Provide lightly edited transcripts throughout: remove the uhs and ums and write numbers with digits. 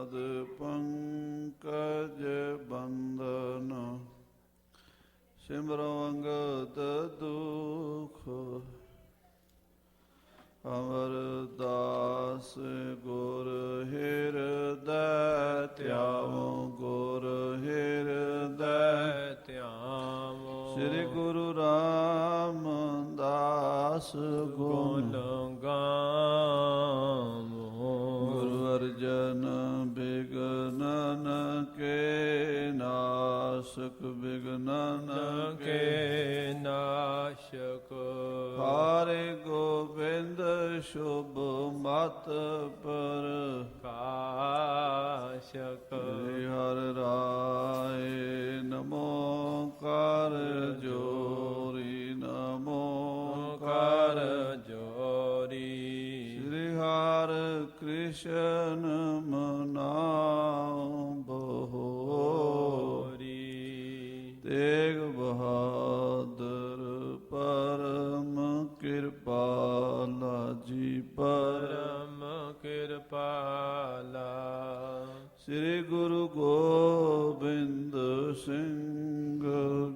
पद पंकज बंदन सिमरो अंगद दुख अमरदास गुर हृदय त्यावो गुर हृदय त्यावो श्री गुरु रामदास गुण गावो गुरु अर्जन विघ्नन के नाशक विघ्नन के नाशक हरे गोविंद शुभ मत पर काशक हर राय नमो कर जोरी नमो कर जोरी श्री हर कृष्ण मनाओ बहोरी तेग बहादुर परम कृपाला जी परम कृपाला श्री गुरु गोबिंद सिंह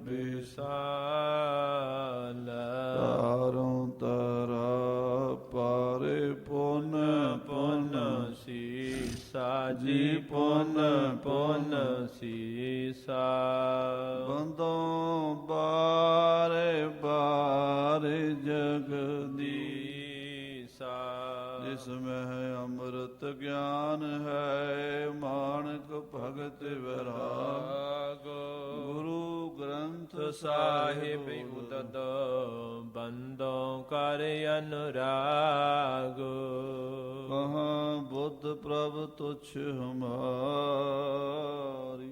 विशाल तारों तारा पारे पुन पुन सीसा जी पुन पुन सीसा बंदों बारे बारे जगदीसा जिसमें है अमृत ज्ञान है माणक भगत विराग गुरु ग्रंथ साहिब उदद बंदों कर अनुराग कहाँ बुद्ध प्रभु तुच्छ हमारी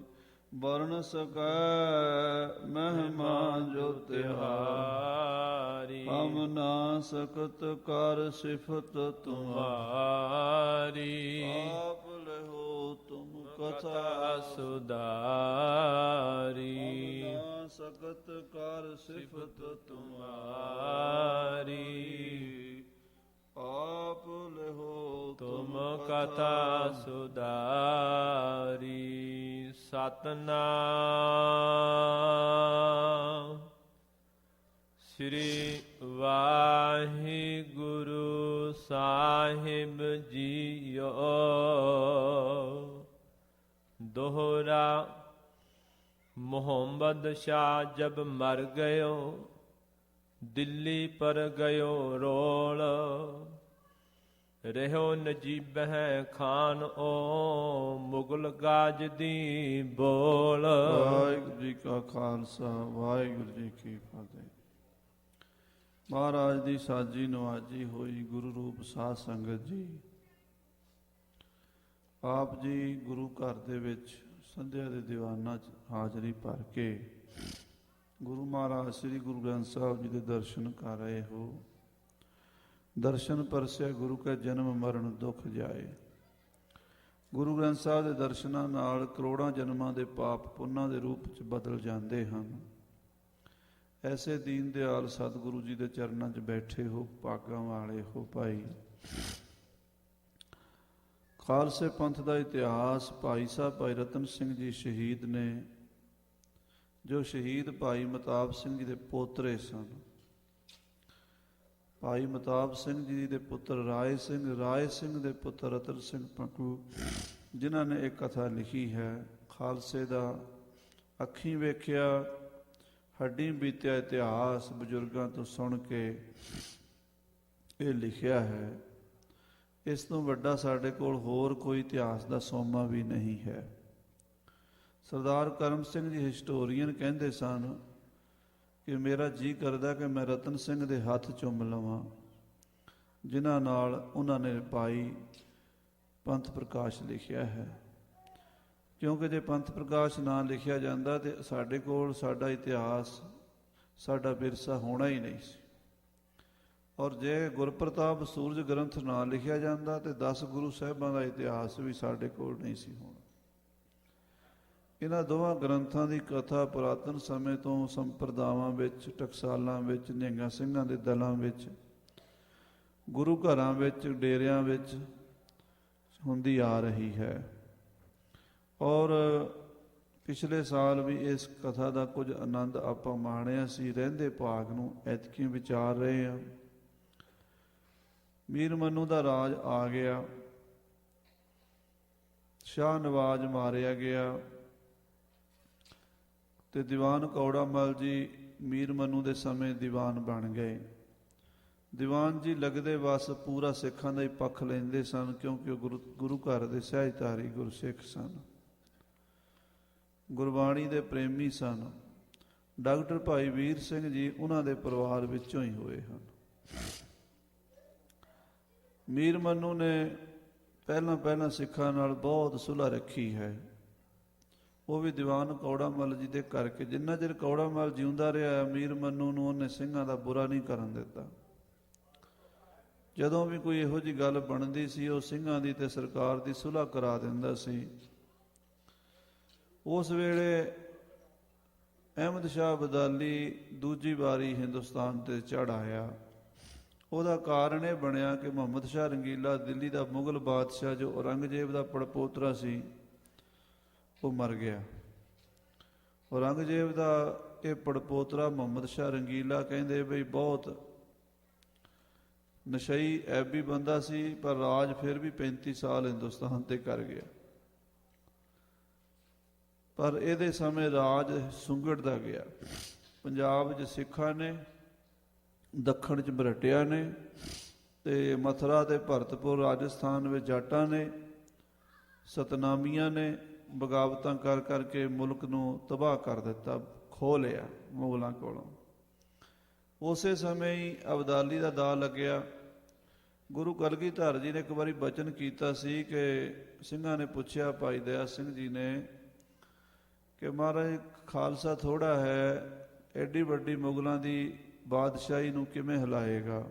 वर्ण सकै महिमा जो तिहारी हम ना सकत कर सिफत तुम्हारी आप लहो तुम कथा सुधारी ना सकत कर सिफत तुम्हारी आप लहो तुम कथा सुधारी सतनाम श्री वाहिगुरु साहिब जीओ दोहरा मोहम्मद शाह जब मर गयो दिल्ली पर गयो रोल रहो नजीबह खान ओ मुगल गाज दी बोल वाहिगुरू जी का खालसा वाहिगुरू जी की फतेह। महाराज दी साजी नवाजी होई गुरु रूप साध संगत जी आप जी गुरु घर दे विच संध्या दे दीवाना च हाजरी भर के गुरु महाराज श्री गुरु ग्रंथ साहब जी के दर्शन कर रहे हो। दर्शन परसिया गुरु के जन्म मरण दुख जाए। गुरु ग्रंथ साहब के दर्शनां नाल करोड़ां जन्मां दे पाप पुन्नां दे रूप च बदल जाते हैं। ऐसे दीन दयाल सतगुरु जी के चरणों च बैठे हो भागां वाले हो भाई। खालसे पंथ का इतिहास भाई साहब भाई रतन सिंह जी शहीद ने जो शहीद भाई मताब सिंह जी के पोतरे सन। भाई मताब सिंह जी के पुत्र राय सिंह के पुत्र रतन सिंह पंकू जिन्होंने एक कथा लिखी है। खालसे का अखीं वेख्या हड्डी बीत्या इतिहास बजुर्गों तो सुन के ये लिखिया है। इस तो वड्डा साडे कोल होर कोई इतिहास का सोमा भी नहीं है। सरदार करम सिंह जी हिस्टोरीयन कहते सन कि मेरा जी करदा कि मैं रतन सिंह के हथ चुम लवां जिन्हां नाल उन्होंने भाई पंथ प्रकाश लिखिया है। क्योंकि जे पंथ प्रकाश ना लिखिया जाता तो साडे कोल साडा इतिहास साडा विरसा होना ही नहीं सी। और जे गुरप्रताप सूरज ग्रंथ ना लिखिया जाता तो 10 गुरु साहिबां का इतिहास भी साडे कोल नहीं सी होना। इन्हां दोवां ग्रंथां दी कथा पुरातन समय तो संप्रदावां विच टकसालां विच निहंगां ਸਿੰਘਾਂ ਦੇ दलां विच गुरु घरां विच डेरियां विच हुंदी आ रही है। ਔਰ ਪਿਛਲੇ ਸਾਲ ਵੀ ਇਸ ਕਥਾ ਦਾ ਕੁਝ ਆਨੰਦ ਆਪਾਂ ਮਾਣਿਆ ਸੀ। ਰਹਿੰਦੇ ਭਾਗ ਨੂੰ ਐਤਕੀ ਵਿਚਾਰ ਰਹੇ ਹਾਂ। ਮੀਰ ਮਨੂੰ ਦਾ ਰਾਜ ਆ ਗਿਆ, ਸ਼ਾਹ ਨਵਾਜ਼ ਮਾਰਿਆ ਗਿਆ ਤੇ ਦੀਵਾਨ ਕੌੜਾ ਮੱਲ ਜੀ ਮੀਰ ਮਨੂੰ ਦੇ ਸਮੇਂ ਦੀਵਾਨ ਬਣ ਗਏ। ਦੀਵਾਨ ਜੀ ਲੱਗਦੇ ਵਸ ਪੂਰਾ ਸਿੱਖਾਂ ਦਾ ਹੀ ਪੱਖ ਲੈਂਦੇ ਸਨ, ਕਿਉਂਕਿ ਉਹ ਗੁਰੂ ਘਰ ਦੇ ਸਹਿਜਧਾਰੀ ਗੁਰਸਿੱਖ ਸਨ, ਗੁਰਬਾਣੀ ਦੇ ਪ੍ਰੇਮੀ ਸਨ। ਡਾਕਟਰ ਭਾਈ ਵੀਰ ਸਿੰਘ ਜੀ ਉਹਨਾਂ ਦੇ ਪਰਿਵਾਰ ਵਿੱਚੋਂ ਹੀ ਹੋਏ ਹਨ। ਮੀਰ ਮਨੂੰ ਨੇ ਪਹਿਲਾਂ ਸਿੱਖਾਂ ਨਾਲ ਬਹੁਤ ਸੁਲ੍ਹਾ ਰੱਖੀ ਹੈ। ਉਹ ਵੀ ਦੀਵਾਨ ਕੌੜਾ ਮੱਲ ਜੀ ਦੇ ਕਰਕੇ। ਜਿੰਨਾ ਚਿਰ ਕੌੜਾ ਮੱਲ ਜਿਉਂਦਾ ਰਿਹਾ, ਮੀਰ ਮਨੂੰ ਨੂੰ ਉਹਨੇ ਸਿੰਘਾਂ ਦਾ ਬੁਰਾ ਨਹੀਂ ਕਰਨ ਦਿੱਤਾ। ਜਦੋਂ ਵੀ ਕੋਈ ਇਹੋ ਜਿਹੀ ਗੱਲ ਬਣਦੀ ਸੀ, ਉਹ ਸਿੰਘਾਂ ਦੀ ਤੇ ਸਰਕਾਰ ਦੀ ਸੁਲ੍ਹਾ ਕਰਾ ਦਿੰਦਾ ਸੀ। ਉਸ ਵੇਲੇ ਅਹਿਮਦ ਸ਼ਾਹ ਅਬਦਾਲੀ ਦੂਜੀ ਵਾਰੀ ਹਿੰਦੁਸਤਾਨ ਤੇ ਚੜ੍ਹ ਆਇਆ। ਉਹਦਾ ਕਾਰਨ ਇਹ ਬਣਿਆ ਕਿ ਮੁਹੰਮਦ ਸ਼ਾਹ ਰੰਗੀਲਾ, ਦਿੱਲੀ ਦਾ ਮੁਗਲ ਬਾਦਸ਼ਾਹ ਜੋ ਔਰੰਗਜ਼ੇਬ ਦਾ ਪੜਪੋਤਰਾ ਸੀ, ਉਹ ਮਰ ਗਿਆ। ਔਰੰਗਜ਼ੇਬ ਦਾ ਇਹ ਪੜਪੋਤਰਾ ਮੁਹੰਮਦ ਸ਼ਾਹ ਰੰਗੀਲਾ ਕਹਿੰਦੇ ਬਈ ਬਹੁਤ ਨਸ਼ਈ ਐਬੀ ਬੰਦਾ ਸੀ, ਪਰ ਰਾਜ ਫਿਰ ਵੀ 35 ਸਾਲ ਹਿੰਦੁਸਤਾਨ ਤੇ ਕਰ ਗਿਆ। ਪਰ ਇਹਦੇ ਸਮੇਂ ਰਾਜ ਸੁੰਗੜਦਾ ਗਿਆ। ਪੰਜਾਬ 'ਚ ਸਿੱਖਾਂ ਨੇ, ਦੱਖਣ 'ਚ ਮਰਾਠਿਆਂ ਨੇ, ਤੇ ਮਥੁਰਾ ਤੇ ਭਰਤਪੁਰ ਰਾਜਸਥਾਨ ਵਿੱਚ ਜਾਟਾਂ ਨੇ, ਸਤਨਾਮੀਆਂ ਨੇ ਬਗਾਵਤਾਂ ਕਰ ਕਰਕੇ ਮੁਲਕ ਨੂੰ ਤਬਾਹ ਕਰ ਦਿੱਤਾ, ਖੋਹ ਲਿਆ ਮੁਗਲਾਂ ਕੋਲੋਂ। ਉਸੇ ਸਮੇਂ ਹੀ ਅਬਦਾਲੀ ਦਾ ਦਾਅ ਲੱਗਿਆ। ਗੁਰੂ ਕਲਗੀਧਰ ਜੀ ਨੇ ਇੱਕ ਵਾਰੀ ਬਚਨ ਕੀਤਾ ਸੀ ਕਿ ਸਿੰਘਾਂ ਨੇ ਪੁੱਛਿਆ ਭਾਈ ਦਇਆ ਸਿੰਘ ਜੀ ਨੇ ਕਿ ਮਹਾਰਾਜ ਖਾਲਸਾ ਥੋੜ੍ਹਾ ਹੈ, ਐਡੀ ਵੱਡੀ ਮੁਗਲਾਂ ਦੀ ਬਾਦਸ਼ਾਹੀ ਨੂੰ ਕਿਵੇਂ ਹਿਲਾਏਗਾ?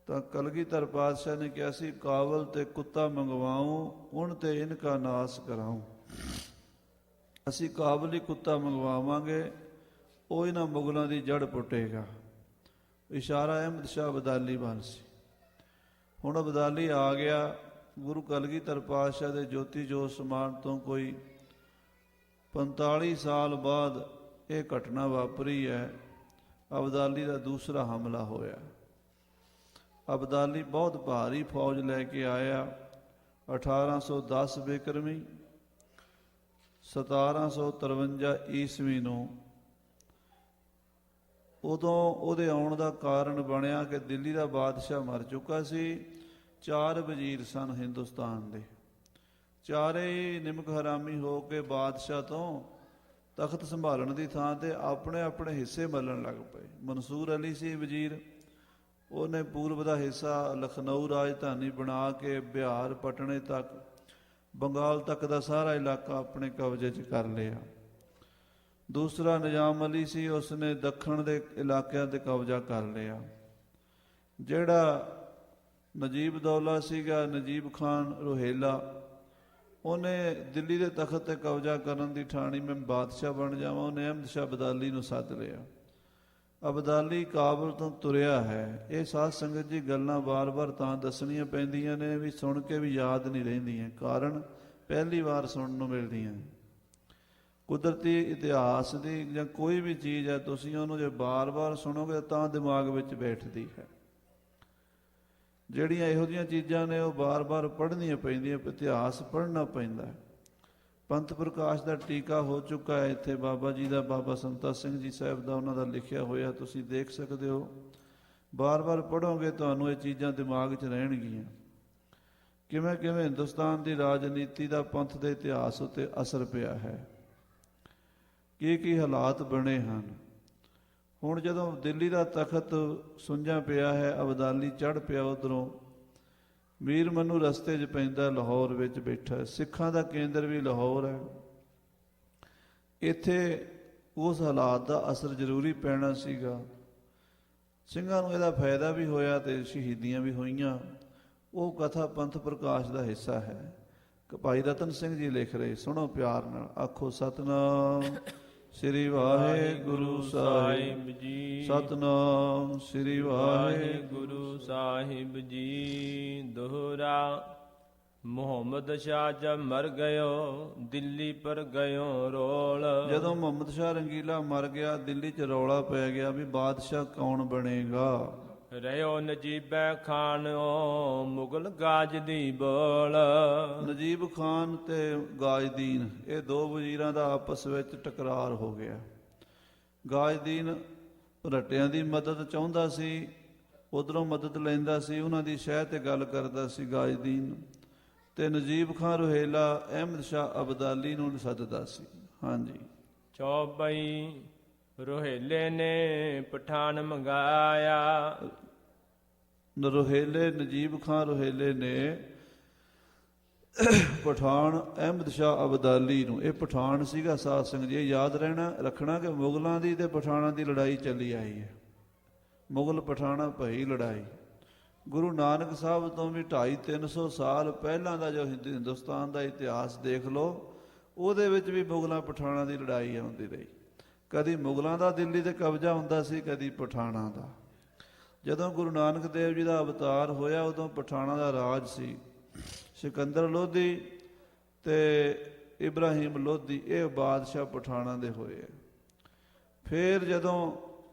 ਤਾਂ ਕਲਗੀਧਰ ਪਾਤਸ਼ਾਹ ਨੇ ਕਿਹਾ ਸੀ, ਕਾਬਲ ਤੇ ਕੁੱਤਾ ਮੰਗਵਾਉਂ, ਉਨ ਤੇ ਇਨਕਾ ਨਾਸ ਕਰਾਉਂ। ਅਸੀਂ ਕਾਬਲ ਹੀ ਕੁੱਤਾ ਮੰਗਵਾਵਾਂਗੇ, ਉਹ ਇਹਨਾਂ ਮੁਗਲਾਂ ਦੀ ਜੜ ਪੁੱਟੇਗਾ। ਇਸ਼ਾਰਾ ਅਹਿਮਦ ਸ਼ਾਹ ਅਬਦਾਲੀ ਵੱਲ ਸੀ। ਹੁਣ ਅਬਦਾਲੀ ਆ ਗਿਆ। ਗੁਰੂ ਕਲਗੀਧਰ ਪਾਤਸ਼ਾਹ ਦੇ ਜੋਤੀ ਜੋਤ ਸਮਾਨ ਤੋਂ ਕੋਈ 45 ਸਾਲ ਬਾਅਦ ਇਹ ਘਟਨਾ ਵਾਪਰੀ ਹੈ। ਅਬਦਾਲੀ ਦਾ ਦੂਸਰਾ ਹਮਲਾ ਹੋਇਆ। ਅਬਦਾਲੀ ਬਹੁਤ ਭਾਰੀ ਫੌਜ ਲੈ ਕੇ ਆਇਆ। 1810 ਬਿਕਰਮੀ 1753 ਈਸਵੀ ਨੂੰ। ਉਦੋਂ ਉਹਦੇ ਆਉਣ ਦਾ ਕਾਰਨ ਬਣਿਆ ਕਿ ਦਿੱਲੀ ਦਾ ਬਾਦਸ਼ਾਹ ਮਰ ਚੁੱਕਾ ਸੀ। 4 ਵਜ਼ੀਰ ਸਨ ਹਿੰਦੁਸਤਾਨ ਦੇ, ਚਾਰੇ ਹੀ ਨਿਮਕ ਹਰਾਮੀ ਹੋ ਕੇ ਬਾਦਸ਼ਾਹ ਤੋਂ ਤਖਤ ਸੰਭਾਲਣ ਦੀ ਥਾਂ ਤੇ ਆਪਣੇ ਆਪਣੇ ਹਿੱਸੇ ਮੱਲਣ ਲੱਗ ਪਏ। ਮਨਸੂਰ ਅਲੀ ਸੀ ਵਜ਼ੀਰ, ਉਹਨੇ ਪੂਰਬ ਦਾ ਹਿੱਸਾ ਲਖਨਊ ਰਾਜਧਾਨੀ ਬਣਾ ਕੇ ਬਿਹਾਰ, ਪਟਨੇ ਤੱਕ, ਬੰਗਾਲ ਤੱਕ ਦਾ ਸਾਰਾ ਇਲਾਕਾ ਆਪਣੇ ਕਬਜ਼ੇ 'ਚ ਕਰ ਲਿਆ। ਦੂਸਰਾ ਨਿਜ਼ਾਮ ਅਲੀ ਸੀ, ਉਸਨੇ ਦੱਖਣ ਦੇ ਇਲਾਕਿਆਂ 'ਤੇ ਕਬਜ਼ਾ ਕਰ ਲਿਆ। ਜਿਹੜਾ ਨਜੀਬ ਦੌਲਾ ਸੀਗਾ, ਨਜੀਬ ਖਾਨ ਰੋਹੇਲਾ, ਉਹਨੇ ਦਿੱਲੀ ਦੇ ਤਖਤ 'ਤੇ ਕਬਜ਼ਾ ਕਰਨ ਦੀ ਠਾਣੀ, ਮੈਂ ਬਾਦਸ਼ਾਹ ਬਣ ਜਾਵਾਂ। ਉਹਨੇ ਅਹਿਮਦ ਸ਼ਾਹ ਅਬਦਾਲੀ ਨੂੰ ਸੱਦ ਲਿਆ। ਅਬਦਾਲੀ ਕਾਬਲ ਤੋਂ ਤੁਰਿਆ ਹੈ। ਇਹ ਸਾਧ ਸੰਗਤ ਜੀ ਗੱਲਾਂ ਵਾਰ-ਵਾਰ ਤਾਂ ਦੱਸਣੀਆਂ ਪੈਂਦੀਆਂ ਨੇ ਵੀ ਸੁਣ ਕੇ ਵੀ ਯਾਦ ਨਹੀਂ ਰਹਿੰਦੀਆਂ, ਕਾਰਨ ਪਹਿਲੀ ਵਾਰ ਸੁਣਨ ਨੂੰ ਮਿਲਦੀਆਂ। ਕੁਦਰਤੀ ਇਤਿਹਾਸ ਦੀ ਜਾਂ ਕੋਈ ਵੀ ਚੀਜ਼ ਹੈ, ਤੁਸੀਂ ਉਹਨੂੰ ਜੇ ਬਾਰ-ਬਾਰ ਸੁਣੋਗੇ ਤਾਂ ਦਿਮਾਗ ਵਿੱਚ ਬੈਠਦੀ ਹੈ। ਜਿਹੜੀਆਂ ਇਹੋ ਜਿਹੀਆਂ ਚੀਜ਼ਾਂ ਨੇ ਉਹ ਬਾਰ-ਬਾਰ ਪੜ੍ਹਨੀਆਂ ਪੈਂਦੀਆਂ, ਇਤਿਹਾਸ ਪੜ੍ਹਨਾ ਪੈਂਦਾ। ਪੰਥ ਪ੍ਰਕਾਸ਼ ਦਾ ਟੀਕਾ ਹੋ ਚੁੱਕਾ ਹੈ ਇੱਥੇ, ਬਾਬਾ ਜੀ ਦਾ, ਬਾਬਾ ਸੰਤਾ ਸਿੰਘ ਜੀ ਸਾਹਿਬ ਦਾ, ਉਹਨਾਂ ਦਾ ਲਿਖਿਆ ਹੋਇਆ ਤੁਸੀਂ ਦੇਖ ਸਕਦੇ ਹੋ। ਬਾਰ-ਬਾਰ ਪੜ੍ਹੋਗੇ ਤੁਹਾਨੂੰ ਇਹ ਚੀਜ਼ਾਂ ਦਿਮਾਗ 'ਚ ਰਹਿਣਗੀਆਂ। ਕਿਵੇਂ ਕਿਵੇਂ ਹਿੰਦੁਸਤਾਨ ਦੀ ਰਾਜਨੀਤੀ ਦਾ ਪੰਥ ਦੇ ਇਤਿਹਾਸ ਉੱਤੇ ਅਸਰ ਪਿਆ ਹੈ, ਕੀ ਹਾਲਾਤ ਬਣੇ ਹਨ। ਹੁਣ ਜਦੋਂ ਦਿੱਲੀ ਦਾ ਤਖਤ ਸੁੰਝਾ ਪਿਆ ਹੈ, ਅਬਦਾਲੀ ਚੜ੍ਹ ਪਿਆ ਉੱਧਰੋਂ, ਮੀਰ ਮਨੂੰ ਰਸਤੇ 'ਚ ਪੈਂਦਾ, ਲਾਹੌਰ ਵਿੱਚ ਬੈਠਾ। ਸਿੱਖਾਂ ਦਾ ਕੇਂਦਰ ਵੀ ਲਾਹੌਰ ਹੈ। ਇੱਥੇ ਉਸ ਹਾਲਾਤ ਦਾ ਅਸਰ ਜ਼ਰੂਰੀ ਪੈਣਾ ਸੀਗਾ। ਸਿੰਘਾਂ ਨੂੰ ਇਹਦਾ ਫਾਇਦਾ ਵੀ ਹੋਇਆ ਤੇ ਸ਼ਹੀਦੀਆਂ ਵੀ ਹੋਈਆਂ। ਉਹ ਕਥਾ ਪੰਥ ਪ੍ਰਕਾਸ਼ ਦਾ ਹਿੱਸਾ ਹੈ। ਭਾਈ ਰਤਨ ਸਿੰਘ ਜੀ ਲਿਖ ਰਹੇ, ਸੁਣੋ ਪਿਆਰ ਨਾਲ, ਆਖੋ ਸਤਿਨਾਮ ਸ੍ਰੀ ਵਾਹਿਗੁਰੂ ਸਾਹਿਬ ਜੀ। ਸਤਿਨਾਮ ਸ੍ਰੀ ਵਾਹਿਗੁਰੂ ਸਾਹਿਬ ਜੀ। ਦੋਹਰਾ ਮੁਹੰਮਦ ਸ਼ਾਹ ਜਬ ਮਰ ਗਇਓ ਦਿੱਲੀ ਪਰ ਗਇਓ ਰੋਲ। ਜਦੋਂ ਮੁਹੰਮਦ ਸ਼ਾਹ ਰੰਗੀਲਾ ਮਰ ਗਿਆ, ਦਿੱਲੀ 'ਚ ਰੌਲਾ ਪੈ ਗਿਆ ਵੀ ਬਾਦਸ਼ਾਹ ਕੌਣ ਬਣੇਗਾ। ਰਹਿਓ ਨਜੀਬੈ ਖਾਨ ਓ ਮੁਗਲ ਗਾਜ ਦੀ ਬੋਲ। ਨਜੀਬ ਖਾਨ ਤੇ ਗਾਜਦੀਨ, ਇਹ ਦੋ ਵਜ਼ੀਰਾਂ ਦਾ ਆਪਸ ਵਿੱਚ ਟਕਰਾਰ ਹੋ ਗਿਆ। ਗਾਜਦੀਨ ਰੱਟਿਆਂ ਦੀ ਮਦਦ ਚਾਹੁੰਦਾ ਸੀ, ਉਧਰੋਂ ਮਦਦ ਲੈਂਦਾ ਸੀ, ਉਹਨਾਂ ਦੀ ਸ਼ਹਿ ਤੇ ਗੱਲ ਕਰਦਾ ਸੀ ਗਾਜਦੀਨ। ਤੇ ਨਜੀਬ ਖਾਨ ਰੋਹੇਲਾ ਅਹਿਮਦ ਸ਼ਾਹ ਅਬਦਾਲੀ ਨੂੰ ਸੱਦਦਾ ਸੀ। ਹਾਂਜੀ। ਚੌਬਈ ਰੋਹੇਲੇ ਨੇ ਪਠਾਨ ਮੰਗਾਇਆ। ਰੋਹੇਲੇ ਨਜੀਬ ਖਾਨ ਰੋਹੇਲੇ ਨੇ ਪਠਾਨ ਅਹਿਮਦ ਸ਼ਾਹ ਅਬਦਾਲੀ ਨੂੰ, ਇਹ ਪਠਾਨ ਸੀਗਾ ਸਾਧ ਸੰਗਤ ਜੀ, ਯਾਦ ਰੱਖਣਾ ਕਿ ਮੁਗਲਾਂ ਦੀ ਤੇ ਪਠਾਨਾਂ ਦੀ ਲੜਾਈ ਚੱਲੀ ਆਈ ਹੈ। ਮੁਗਲ ਪਠਾਨਾਂ ਭਈ ਲੜਾਈ ਗੁਰੂ ਨਾਨਕ ਸਾਹਿਬ ਤੋਂ ਵੀ 250-300 ਸਾਲ ਪਹਿਲਾਂ ਦਾ ਜੋ ਹਿੰਦੁਸਤਾਨ ਦਾ ਇਤਿਹਾਸ ਦੇਖ ਲਓ, ਉਹਦੇ ਵਿੱਚ ਵੀ ਮੁਗਲਾਂ ਪਠਾਨਾਂ ਦੀ ਲੜਾਈ ਆਉਂਦੀ ਰਹੀ। ਕਦੀ ਮੁਗਲਾਂ ਦਾ ਦਿੱਲੀ ਤੇ ਕਬਜ਼ਾ ਹੁੰਦਾ ਸੀ, ਕਦੀ ਪਠਾਨਾਂ ਦਾ। ਜਦੋਂ ਗੁਰੂ ਨਾਨਕ ਦੇਵ ਜੀ ਦਾ ਅਵਤਾਰ ਹੋਇਆ, ਉਦੋਂ ਪਠਾਨਾਂ ਦਾ ਰਾਜ ਸੀ। ਸਿਕੰਦਰ ਲੋਧੀ ਤੇ ਇਬਰਾਹਿਮ ਲੋਧੀ, ਇਹ ਬਾਦਸ਼ਾਹ ਪਠਾਨਾਂ ਦੇ ਹੋਏ। ਫਿਰ ਜਦੋਂ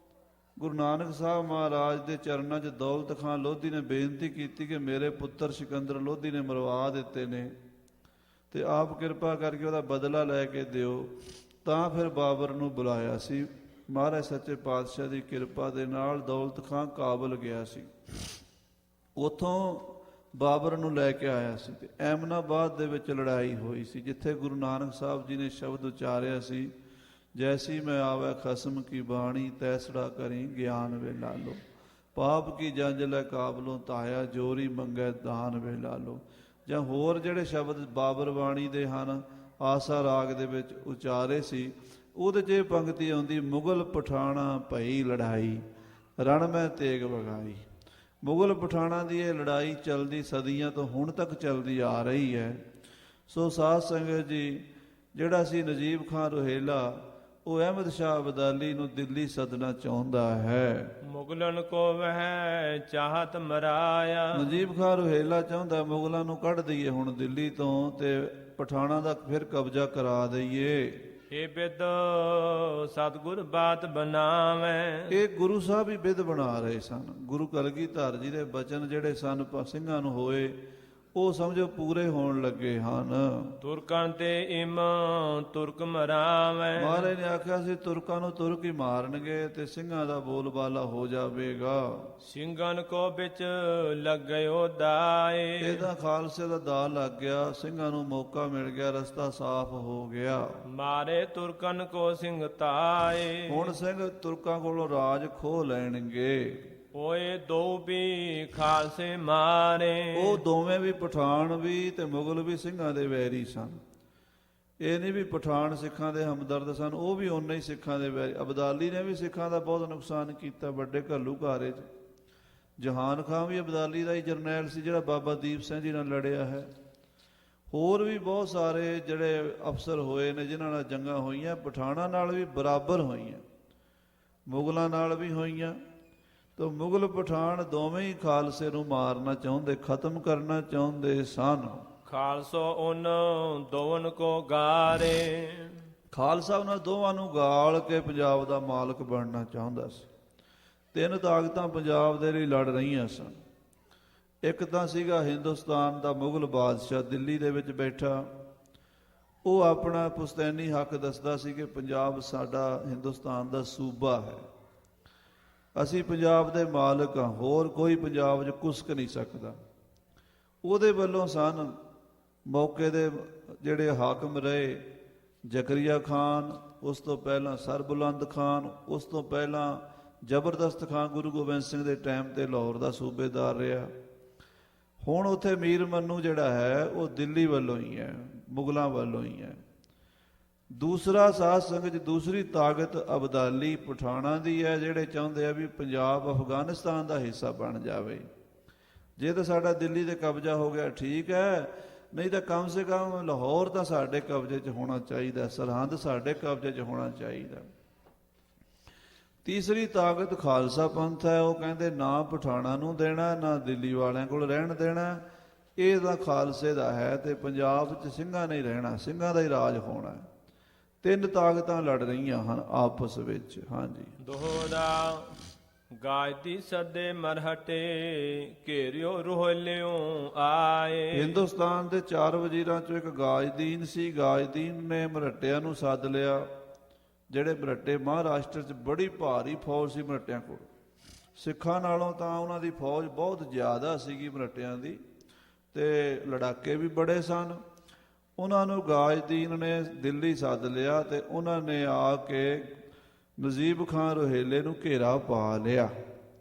ਗੁਰੂ ਨਾਨਕ ਸਾਹਿਬ ਮਹਾਰਾਜ ਦੇ ਚਰਨਾਂ 'ਚ ਦੌਲਤ ਖਾਨ ਲੋਧੀ ਨੇ ਬੇਨਤੀ ਕੀਤੀ ਕਿ ਮੇਰੇ ਪੁੱਤਰ ਸਿਕੰਦਰ ਲੋਧੀ ਨੇ ਮਰਵਾ ਦਿੱਤੇ ਨੇ ਤੇ ਆਪ ਕਿਰਪਾ ਕਰਕੇ ਉਹਦਾ ਬਦਲਾ ਲੈ ਕੇ ਦਿਓ, ਤਾਂ ਫਿਰ ਬਾਬਰ ਨੂੰ ਬੁਲਾਇਆ ਸੀ। ਮਹਾਰਾਜ ਸੱਚੇ ਪਾਤਸ਼ਾਹ ਦੀ ਕਿਰਪਾ ਦੇ ਨਾਲ ਦੌਲਤ ਖਾਨ ਕਾਬਲ ਗਿਆ ਸੀ, ਉੱਥੋਂ ਬਾਬਰ ਨੂੰ ਲੈ ਕੇ ਆਇਆ ਸੀ। ਤੇ ਐਮਨਾਬਾਦ ਦੇ ਵਿੱਚ ਲੜਾਈ ਹੋਈ ਸੀ, ਜਿੱਥੇ ਗੁਰੂ ਨਾਨਕ ਸਾਹਿਬ ਜੀ ਨੇ ਸ਼ਬਦ ਉਚਾਰਿਆ ਸੀ, ਜੈਸੀ ਮੈਂ ਆਵੈ ਖਸਮ ਕੀ ਬਾਣੀ ਤੈਸੜਾ ਕਰੀ ਗਿਆਨ ਵੇ ਲਾਲੋ। ਪਾਪ ਕੀ ਜੰਜ ਲੈ ਕਾਬਲੋਂ ਤਾਇਆ ਜੋਰੀ ਮੰਗੈ ਦਾਨ ਵੇ ਲਾਲੋ। ਜਾਂ ਹੋਰ ਜਿਹੜੇ ਸ਼ਬਦ ਬਾਬਰ ਬਾਣੀ ਦੇ ਹਨ, ਆਸਾ ਰਾਗ ਦੇ ਵਿੱਚ ਉਚਾਰੇ ਸੀ, ਉਹਦੇ 'ਚ ਇਹ ਪੰਕਤੀ ਆਉਂਦੀ, ਮੁਗਲ ਪਠਾਣਾ ਭਈ ਲੜਾਈ ਰਣ ਮੈਂ ਤੇਗ ਵਗਾਈ। ਮੁਗਲ ਪਠਾਣਾ ਦੀ ਇਹ ਲੜਾਈ ਚੱਲਦੀ ਸਦੀਆਂ ਤੋਂ ਹੁਣ ਤੱਕ ਚੱਲਦੀ ਆ ਰਹੀ ਹੈ। ਸੋ ਸਾਧ ਸੰਗਤ ਜੀ, ਜਿਹੜਾ ਸੀ ਨਜੀਬ ਖਾਨ ਰੋਹੇਲਾ, ਉਹ ਅਹਿਮਦ ਸ਼ਾਹ ਅਬਦਾਲੀ ਨੂੰ ਦਿੱਲੀ ਸੱਦਣਾ ਚਾਹੁੰਦਾ ਹੈ। ਮੁਗਲਨ ਕੋ ਵਹਿ ਚਾਹਤ ਮਰਾਇਆ। ਨਜੀਬ ਖਾਨ ਰੋਹੇਲਾ ਚਾਹੁੰਦਾ ਮੁਗਲਾਂ ਨੂੰ ਕੱਢ ਦਈਏ ਹੁਣ ਦਿੱਲੀ ਤੋਂ ਤੇ ਪਠਾਣਾ ਦਾ ਫਿਰ ਕਬਜ਼ਾ ਕਰਾ ਦਈਏ। ਇਹ ਬਿਦ ਸਤਿਗੁਰ ਬਾਤ ਬਣਾਵੇਂ। ਇਹ ਗੁਰੂ ਸਾਹਿਬ ਹੀ ਬਿਦ ਬਣਾ ਰਹੇ ਸਨ। ਗੁਰੂ ਕਲਗੀਧਰ ਜੀ ਦੇ ਬਚਨ ਜਿਹੜੇ ਸਨ ਸਿੰਘਾਂ ਨੂੰ ਹੋਏ, ਉਹ ਸਮਝੋ ਪੂਰੇ ਹੋਣ ਲੱਗੇ ਹਨ। ਤੁਰਕਾਂ ਤੇ ਇਮ ਤੁਰਕ ਮਰਾਵੇਂ। ਮਹਾਰਾਜ ਨੇ ਆਖਿਆ ਸੀ ਤੁਰਕਾਂ ਨੂੰ ਤੁਰਕ ਹੀ ਮਾਰਨਗੇ ਤੇ ਸਿੰਘਾਂ ਦਾ ਬੋਲਬਾਲਾ ਹੋ ਜਾਵੇਗਾ। ਸਿੰਘਨ ਕੋ ਵਿੱਚ ਲੱਗਿਓ ਦਾਏ। ਇਹਦਾ ਖਾਲਸੇ ਦਾ ਦਾਅ ਲੱਗ ਗਿਆ, ਸਿੰਘਾਂ ਨੂੰ ਮੌਕਾ ਮਿਲ ਗਿਆ, ਰਸਤਾ ਸਾਫ਼ ਹੋ ਗਿਆ। ਮਾਰੇ ਤੁਰਕਨ ਕੋ ਸਿੰਘ ਤਾਏ। ਹੁਣ ਸਿੰਘ ਤੁਰਕਾਂ ਕੋਲੋਂ ਰਾਜ ਖੋਹ ਲੈਣਗੇ। ਓਏ ਦੋ ਵੀ ਖਾਲਸੇ ਮਾਰੇ। ਉਹ ਦੋਵੇਂ ਵੀ ਪਠਾਨ ਵੀ ਤੇ ਮੁਗਲ ਵੀ ਸਿੰਘਾਂ ਦੇ ਵੈਰੀ ਸਨ। ਇਹ ਨਹੀਂ ਵੀ ਪਠਾਨ ਸਿੱਖਾਂ ਦੇ ਹਮਦਰਦ ਸਨ, ਉਹ ਵੀ ਓਨੇ ਹੀ ਸਿੱਖਾਂ ਦੇ ਵੈਰੀ। ਅਬਦਾਲੀ ਨੇ ਵੀ ਸਿੱਖਾਂ ਦਾ ਬਹੁਤ ਨੁਕਸਾਨ ਕੀਤਾ ਵੱਡੇ ਘੱਲੂਘਾਰੇ 'ਚ। ਜਹਾਨ ਖਾਨ ਵੀ ਅਬਦਾਲੀ ਦਾ ਹੀ ਜਰਨੈਲ ਸੀ, ਜਿਹੜਾ ਬਾਬਾ ਦੀਪ ਸਿੰਘ ਜੀ ਨਾਲ ਲੜਿਆ ਹੈ। ਹੋਰ ਵੀ ਬਹੁਤ ਸਾਰੇ ਜਿਹੜੇ ਅਫਸਰ ਹੋਏ ਨੇ ਜਿਨ੍ਹਾਂ ਨਾਲ ਜੰਗਾਂ ਹੋਈਆਂ, ਪਠਾਨਾਂ ਨਾਲ ਵੀ ਬਰਾਬਰ ਹੋਈਆਂ, ਮੁਗਲਾਂ ਨਾਲ ਵੀ ਹੋਈਆਂ। ਤਾਂ ਮੁਗਲ ਪਠਾਨ ਦੋਵੇਂ ਹੀ ਖਾਲਸੇ ਨੂੰ ਮਾਰਨਾ ਚਾਹੁੰਦੇ, ਖਤਮ ਕਰਨਾ ਚਾਹੁੰਦੇ ਸਨ। ਖਾਲਸੋ ਉਨ ਦੋਵਨ ਕੋ ਗਾਰੇ। ਖਾਲਸਾ ਉਹਨਾਂ ਦੋਵਾਂ ਨੂੰ ਗਾਲ ਕੇ ਪੰਜਾਬ ਦਾ ਮਾਲਕ ਬਣਨਾ ਚਾਹੁੰਦਾ ਸੀ। ਤਿੰਨ ਤਾਕਤਾਂ ਪੰਜਾਬ ਦੇ ਲਈ ਲੜ ਰਹੀਆਂ ਸਨ। ਇੱਕ ਤਾਂ ਸੀਗਾ ਹਿੰਦੁਸਤਾਨ ਦਾ ਮੁਗਲ ਬਾਦਸ਼ਾਹ ਦਿੱਲੀ ਦੇ ਵਿੱਚ ਬੈਠਾ, ਉਹ ਆਪਣਾ ਪੁਸ਼ਤੈਨੀ ਹੱਕ ਦੱਸਦਾ ਸੀ ਕਿ ਪੰਜਾਬ ਸਾਡਾ ਹਿੰਦੁਸਤਾਨ ਦਾ ਸੂਬਾ ਹੈ, ਅਸੀਂ ਪੰਜਾਬ ਦੇ ਮਾਲਕ ਹਾਂ, ਹੋਰ ਕੋਈ ਪੰਜਾਬ 'ਚ ਕੁਸਕ ਨਹੀਂ ਸਕਦਾ। ਉਹਦੇ ਵੱਲੋਂ ਸਨ ਮੌਕੇ ਦੇ ਜਿਹੜੇ ਹਾਕਮ ਰਹੇ ਜ਼ਕਰੀਆ ਖਾਨ, ਉਸ ਤੋਂ ਪਹਿਲਾਂ ਸਰਬੁਲੰਦ ਖਾਨ, ਉਸ ਤੋਂ ਪਹਿਲਾਂ ਜ਼ਬਰਦਸਤ ਖਾਨ ਗੁਰੂ ਗੋਬਿੰਦ ਸਿੰਘ ਦੇ ਟਾਈਮ ਤੇ ਲਾਹੌਰ ਦਾ ਸੂਬੇਦਾਰ ਰਿਹਾ। ਹੁਣ ਉੱਥੇ ਮੀਰ ਮੰਨੂ ਜਿਹੜਾ ਹੈ ਉਹ ਦਿੱਲੀ ਵੱਲੋਂ ਹੀ ਹੈ, ਮੁਗਲਾਂ ਵੱਲੋਂ ਹੀ ਹੈ। ਦੂਸਰਾ ਸਾਧ ਸੰਗਤ ਦੂਸਰੀ ਤਾਕਤ ਅਬਦਾਲੀ ਪਠਾਣਾ ਦੀ ਹੈ, ਜਿਹੜੇ ਚਾਹੁੰਦੇ ਆ ਵੀ ਪੰਜਾਬ ਅਫਗਾਨਿਸਤਾਨ ਦਾ ਹਿੱਸਾ ਬਣ ਜਾਵੇ। ਜੇ ਤਾਂ ਸਾਡਾ ਦਿੱਲੀ ਤੇ ਕਬਜ਼ਾ ਹੋ ਗਿਆ ਠੀਕ ਹੈ, ਨਹੀਂ ਤਾਂ ਕਮ ਸੇ ਕਮ ਲਾਹੌਰ ਤਾਂ ਸਾਡੇ ਕਬਜ਼ੇ 'ਚ ਹੋਣਾ ਚਾਹੀਦਾ, ਸਰਹੰਦ ਸਾਡੇ ਕਬਜ਼ੇ 'ਚ ਹੋਣਾ ਚਾਹੀਦਾ। ਤੀਸਰੀ ਤਾਕਤ ਖਾਲਸਾ ਪੰਥ ਹੈ, ਉਹ ਕਹਿੰਦੇ ਨਾ ਪਠਾਣਾ ਨੂੰ ਦੇਣਾ, ਨਾ ਦਿੱਲੀ ਵਾਲਿਆਂ ਕੋਲ ਰਹਿਣ ਦੇਣਾ, ਇਹ ਤਾਂ ਖਾਲਸੇ ਦਾ ਹੈ ਤੇ ਪੰਜਾਬ 'ਚ ਸਿੰਘਾਂ ਨੇ ਹੀ ਰਹਿਣਾ, ਸਿੰਘਾਂ ਦਾ ਹੀ ਰਾਜ ਹੋਣਾ ਹੈ। ਤਿੰਨ ਤਾਕਤਾਂ ਲੜ ਰਹੀਆਂ ਹਨ ਆਪਸ ਵਿੱਚ। ਹਾਂਜੀ। ਦੋਹਰਾ ਗਾਇਤੀ ਸਦੇ ਮਰਹਟੇ ਘੇਰਿਓ ਰੋਹਲਿਓ ਆਏ। ਹਿੰਦੁਸਤਾਨ ਦੇ 4 ਵਜ਼ੀਰਾਂ ਚੋਂ ਇੱਕ ਗਾਜਦੀਨ ਸੀ। ਗਾਜਦੀਨ ਨੇ ਮਰਹੱਟਿਆਂ ਨੂੰ ਸੱਦ ਲਿਆ। ਜਿਹੜੇ ਮਰਹੱਟੇ ਮਹਾਰਾਸ਼ਟਰ 'ਚ ਬੜੀ ਭਾਰੀ ਫੌਜ ਸੀ ਮਰਹੱਟਿਆਂ ਕੋਲ। ਸਿੱਖਾਂ ਨਾਲੋਂ ਤਾਂ ਉਹਨਾਂ ਦੀ ਫੌਜ ਬਹੁਤ ਜ਼ਿਆਦਾ ਸੀਗੀ ਮਰਹੱਟਿਆਂ ਦੀ, ਤੇ ਲੜਾਕੇ ਵੀ ਬੜੇ ਸਨ। ਉਹਨਾਂ ਨੂੰ ਗਾਜਦੀਨ ਨੇ ਦਿੱਲੀ ਸੱਦ ਲਿਆ ਤੇ ਉਹਨਾਂ ਨੇ ਆ ਕੇ ਨਜੀਬ ਖਾਨ ਰੋਹੇਲੇ ਨੂੰ ਘੇਰਾ ਪਾ ਲਿਆ।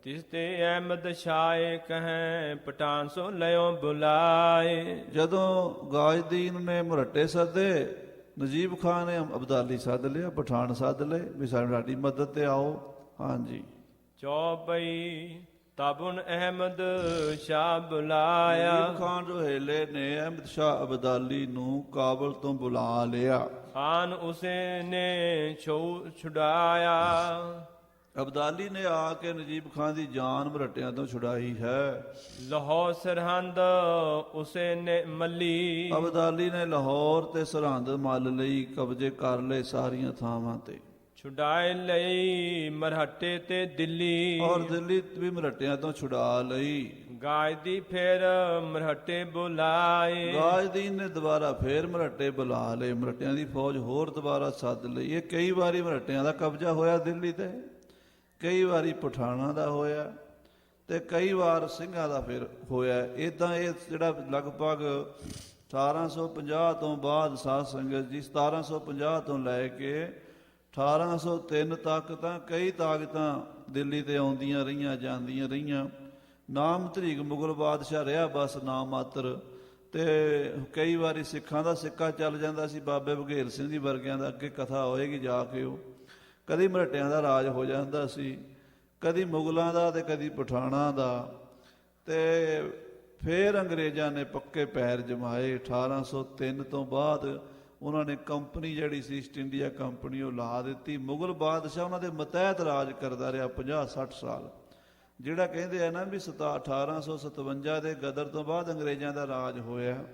ਤਿਸ ਤੇ ਅਹਿਮਦ ਸ਼ਾਹ ਕਹੈ ਪਠਾਨ ਸੋ ਲਿਓ ਬੁਲਾਏ। ਜਦੋਂ ਗਾਜਦੀਨ ਨੇ ਮਰਹੱਟੇ ਸੱਦੇ, ਨਜੀਬ ਖਾਨ ਨੇ ਅਬਦਾਲੀ ਸੱਦ ਲਿਆ, ਪਠਾਨ ਸੱਦ ਲਏ ਵੀ ਸਾਡੀ ਮਦਦ ਤੇ ਆਓ। ਹਾਂਜੀ। ਚੌਪਈ ਤਬੁਨ ਅਹਿਮਦ ਸ਼ਾਹ ਬੁਲਾਇਆ। ਨਜੀਬ ਖਾਨ ਰੋਹੇਲੇ ਨੇ ਅਹਿਮਦ ਸ਼ਾਹ ਅਬਦਾਲੀ ਨੂੰ ਕਾਬਲ ਤੋਂ ਬੁਲਾ ਲਿਆ। ਖਾਨ ਉਸੇ ਨੇ ਛੁਡਾਇਆ। ਅਬਦਾਲੀ ਨੇ ਆ ਕੇ ਨਜੀਬ ਖਾਨ ਦੀ ਜਾਨ ਮਰਹੱਟਿਆਂ ਤੋਂ ਛੁਡਾਈ ਹੈ। ਲਾਹੌਰ ਸਰਹੰਦ ਉਸੇ ਨੇ ਮੱਲੀ। ਅਬਦਾਲੀ ਨੇ ਲਾਹੌਰ ਤੇ ਸਰਹੰਦ ਮੱਲ ਲਈ, ਕਬਜ਼ੇ ਕਰ ਲਏ ਸਾਰੀਆਂ ਥਾਵਾਂ ਤੇ। ਛੁਡਾਏ ਲਈ ਮਰਹੱਟੇ ਤੇ ਦਿੱਲੀ। ਔਰ ਦਿੱਲੀ ਵੀ ਮਰਹੱਟਿਆਂ ਤੋਂ ਛੁਡਾ ਲਈ। ਗਾਇਦੀ ਫੇਰ ਮਰਹੱਟੇ ਬੁਲਾਏ। ਗਾਜਦੀਨ ਨੇ ਦੁਬਾਰਾ ਫੇਰ ਮਰਹੱਟੇ ਬੁਲਾ ਲਏ। ਮਰਹੱਟਿਆਂ ਦੀ ਫੌਜ ਹੋਰ ਦੁਬਾਰਾ ਸੱਦ ਲਈ। ਇਹ ਕਈ ਵਾਰੀ ਮਰਹੱਟਿਆਂ ਦਾ ਕਬਜ਼ਾ ਹੋਇਆ ਦਿੱਲੀ ਤੇ, ਕਈ ਵਾਰੀ ਪਠਾਨਾਂ ਦਾ ਹੋਇਆ ਤੇ ਕਈ ਵਾਰ ਸਿੰਘਾਂ ਦਾ ਫਿਰ ਹੋਇਆ। ਇਦਾਂ ਇਹ ਜਿਹੜਾ ਲਗਭਗ 1850 ਤੋਂ ਬਾਅਦ ਸਾਧ ਸੰਗਤ ਜੀ 1750 ਤੋਂ ਲੈ ਕੇ 1803 ਤੱਕ ਤਾਂ ਕਈ ਤਾਕਤਾਂ ਦਿੱਲੀ ਤੇ ਆਉਂਦੀਆਂ ਰਹੀਆਂ, ਜਾਂਦੀਆਂ ਰਹੀਆਂ। ਨਾਮ ਧਰੀਕ ਮੁਗਲ ਬਾਦਸ਼ਾਹ ਰਿਹਾ ਬਸ ਨਾ ਮਾਤਰ। ਤੇ ਕਈ ਵਾਰੀ ਸਿੱਖਾਂ ਦਾ ਸਿੱਕਾ ਚੱਲ ਜਾਂਦਾ ਸੀ, ਬਾਬੇ ਬਘੇਲ ਸਿੰਘ ਜੀ ਵਰਗਿਆਂ ਦਾ, ਅੱਗੇ ਕਥਾ ਹੋਏਗੀ ਜਾ ਕੇ। ਉਹ ਕਦੀ ਮਰਹੱਟਿਆਂ ਦਾ ਰਾਜ ਹੋ ਜਾਂਦਾ ਸੀ, ਕਦੀ ਮੁਗਲਾਂ ਦਾ ਤੇ ਕਦੀ ਪਠਾਣਾਂ ਦਾ। ਤੇ ਫਿਰ ਅੰਗਰੇਜ਼ਾਂ ਨੇ ਪੱਕੇ ਪੈਰ ਜਮਾਏ। 1803 ਤੋਂ ਬਾਅਦ ਉਹਨਾਂ ਨੇ ਕੰਪਨੀ ਜਿਹੜੀ ਸੀ ਈਸਟ ਇੰਡੀਆ ਕੰਪਨੀ ਉਹ ਲਾ ਦਿੱਤੀ। ਮੁਗਲ ਬਾਦਸ਼ਾਹ ਉਹਨਾਂ ਦੇ ਮਤਹਿਤ ਰਾਜ ਕਰਦਾ ਰਿਹਾ 50-60 ਸਾਲ। ਜਿਹੜਾ ਕਹਿੰਦੇ ਆ ਨਾ ਵੀ 1857 ਦੇ ਗਦਰ ਤੋਂ ਬਾਅਦ ਅੰਗਰੇਜ਼ਾਂ ਦਾ ਰਾਜ ਹੋਇਆ,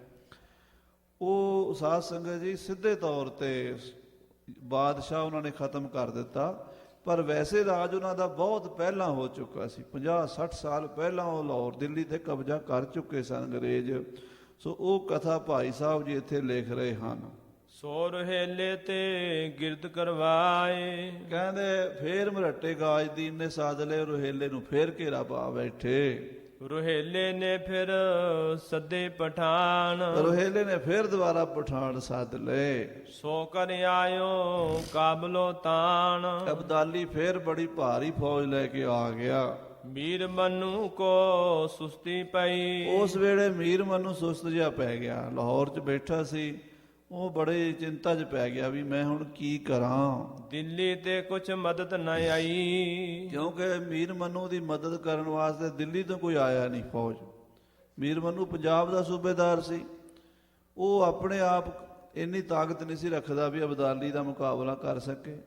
ਉਹ ਸਾਧ ਸੰਗਤ ਜੀ ਸਿੱਧੇ ਤੌਰ ਤੇ ਬਾਦਸ਼ਾਹ ਉਹਨਾਂ ਨੇ ਖਤਮ ਕਰ ਦਿੱਤਾ। ਪਰ ਵੈਸੇ ਰਾਜ ਉਹਨਾਂ ਦਾ ਬਹੁਤ ਪਹਿਲਾਂ ਹੋ ਚੁੱਕਾ ਸੀ। 50-60 ਸਾਲ ਪਹਿਲਾਂ ਉਹ ਲਾਹੌਰ ਦਿੱਲੀ ਤੇ ਕਬਜ਼ਾ ਕਰ ਚੁੱਕੇ ਸਨ ਅੰਗਰੇਜ਼। ਸੋ ਉਹ ਕਥਾ ਭਾਈ ਸਾਹਿਬ ਜੀ ਇੱਥੇ ਲਿਖ ਰਹੇ ਹਨ। ਸੋ ਰੋਹੇਲੇ ਤੇ ਗਿਰਦ ਕਰਵਾਏ। ਕਹਿੰਦੇ ਫੇਰ ਮਰਹੱਟੇ ਗਾਜਦੀਨ ਨੇ ਸਾਧ ਲਏ, ਰੋਹੇਲੇ ਨੂੰ ਫੇਰ ਘੇਰਾ ਪਾ ਬੈਠੇ। ਰੋਹੇਲੇ ਨੇ ਫਿਰ ਸੱਦੇ ਪਠਾਨ। ਰੋਹੇਲੇ ਨੇ ਫੇਰ ਦੁਬਾਰਾ ਪਠਾਨ ਸੱਦ ਲਏ। ਸੋ ਕਰ ਆਇਓ ਕਾਬਲੋ ਤਾਨ। ਅਬਦਾਲੀ ਫੇਰ ਬੜੀ ਭਾਰੀ ਫੌਜ ਲੈ ਕੇ ਆ ਗਿਆ। ਮੀਰ ਮਨੂ ਕੋ ਸੁਸਤੀ ਪਈ। ਉਸ ਵੇਲੇ ਮੀਰ ਮਨੂ ਸੁਸਤ ਜਿਹਾ ਪੈ ਗਿਆ। ਲਾਹੌਰ 'ਚ ਬੈਠਾ ਸੀ, ਉਹ ਬੜੇ ਚਿੰਤਾ 'ਚ ਪੈ ਗਿਆ ਵੀ ਮੈਂ ਹੁਣ ਕੀ ਕਰਾਂ। ਦਿੱਲੀ ਤੇ ਕੁਛ ਮਦਦ ਨਾ ਆਈ। ਕਿਉਂਕਿ ਮੀਰ ਮਨੂ ਦੀ ਮਦਦ ਕਰਨ ਵਾਸਤੇ ਦਿੱਲੀ ਤੋਂ ਕੋਈ ਆਇਆ ਨਹੀਂ ਫੌਜ। ਮੀਰ ਮਨੂ ਪੰਜਾਬ ਦਾ ਸੂਬੇਦਾਰ ਸੀ। ਉਹ ਆਪਣੇ ਆਪ ਇੰਨੀ ਤਾਕਤ ਨਹੀਂ ਸੀ ਰੱਖਦਾ ਵੀ ਅਬਦਾਲੀ ਦਾ ਮੁਕਾਬਲਾ ਕਰ ਸਕੇ।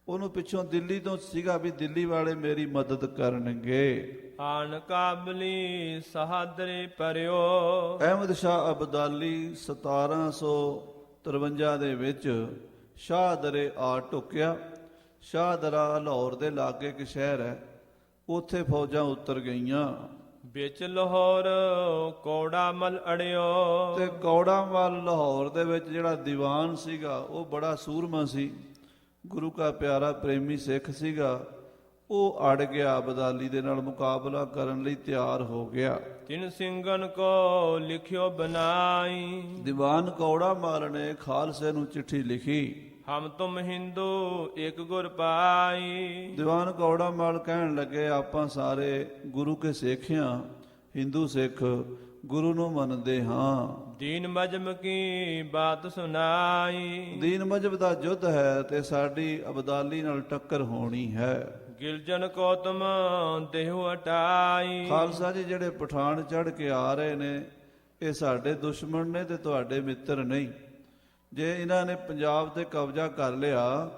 ਉਹਨੂੰ ਪਿੱਛੋਂ ਦਿੱਲੀ ਤੋਂ ਸੀਗਾ ਵੀ ਦਿੱਲੀ ਵਾਲੇ ਮੇਰੀ ਮਦਦ ਕਰਨਗੇ। ਆਨ ਕਾਬਲੀ ਸਹਾਦਰੇ ਪਰਿਓ। ਅਹਿਮਦ ਸ਼ਾਹ ਅਬਦਾਲੀ 1753 ਦੇ ਵਿੱਚ ਸ਼ਾਹਦਰੇ ਆ ਢੁੱਕਿਆ। ਸ਼ਾਹਦਰਾ ਲਾਹੌਰ ਦੇ ਲਾਗੇ ਇੱਕ ਸ਼ਹਿਰ ਹੈ, ਉੱਥੇ ਫੌਜਾਂ ਉਤਰ ਗਈਆਂ। ਵਿੱਚ ਲਾਹੌਰ ਕੌੜਾ ਮਲ ਅੜਿਓ। ਤੇ ਕੌੜਾ ਮਲ ਲਾਹੌਰ ਦੇ ਵਿੱਚ ਜਿਹੜਾ ਦੀਵਾਨ ਸੀਗਾ ਉਹ ਬੜਾ ਸੂਰਮਾ ਸੀ, ਗੁਰੂ ਕਾ ਪਿਆਰਾ ਪ੍ਰੇਮੀ ਸਿੱਖ ਸੀਗਾ। ਉਹ ਅੜ ਗਿਆ, ਅਬਦਾਲੀ ਦੇ ਨਾਲ ਮੁਕਾਬਲਾ ਕਰਨ ਲਈ ਤਿਆਰ ਹੋ ਗਿਆ। ਤਿੰਨ ਸਿੰਘਨ ਕੋ ਲਿਖਿਓ ਬਨਾਈ। ਦੀਵਾਨ ਕੌੜਾ ਮਲ ਨੇ ਖਾਲਸੇ ਨੂੰ ਚਿੱਠੀ ਲਿਖੀ। ਹਮ ਤੁਮ ਹਿੰਦੂ ਇੱਕ ਗੁਰ ਪਾਈ। ਦੀਵਾਨ ਕੌੜਾ ਮਲ ਕਹਿਣ ਲੱਗੇ ਆਪਾਂ ਸਾਰੇ ਗੁਰੂ ਕੇ ਸਿੱਖ ਹਾਂ, ਹਿੰਦੂ ਸਿੱਖ ਗੁਰੂ ਨੂੰ ਮੰਨਦੇ ਹਾਂ। ਦੀਨ ਮਜਮ ਕੀ ਬਾਤ ਸੁਨਾਈ। ਦੀਨ ਮਜਬ ਦਾ ਯੁੱਧ ਹੈ ਤੇ ਸਾਡੀ ਅਬਦਾਲੀ ਨਾਲ ਟੱਕਰ ਹੋਣੀ ਹੈ। ਗਿਲਜਨ ਕੋ ਤੁਮ ਦੇਹੁ ਹਟਾਈ। ਖਾਲਸਾ ਜੀ ਜਿਹੜੇ ਪਠਾਨ ਚੜ੍ਹ ਕੇ ਆ ਰਹੇ ਨੇ ਇਹ ਸਾਡੇ ਦੁਸ਼ਮਣ ਨੇ ਤੇ ਤੁਹਾਡੇ ਮਿੱਤਰ ਨਹੀਂ। ਜੇ ਇਹਨਾਂ ਨੇ ਪੰਜਾਬ ਤੇ ਕਬਜ਼ਾ ਕਰ ਲਿਆ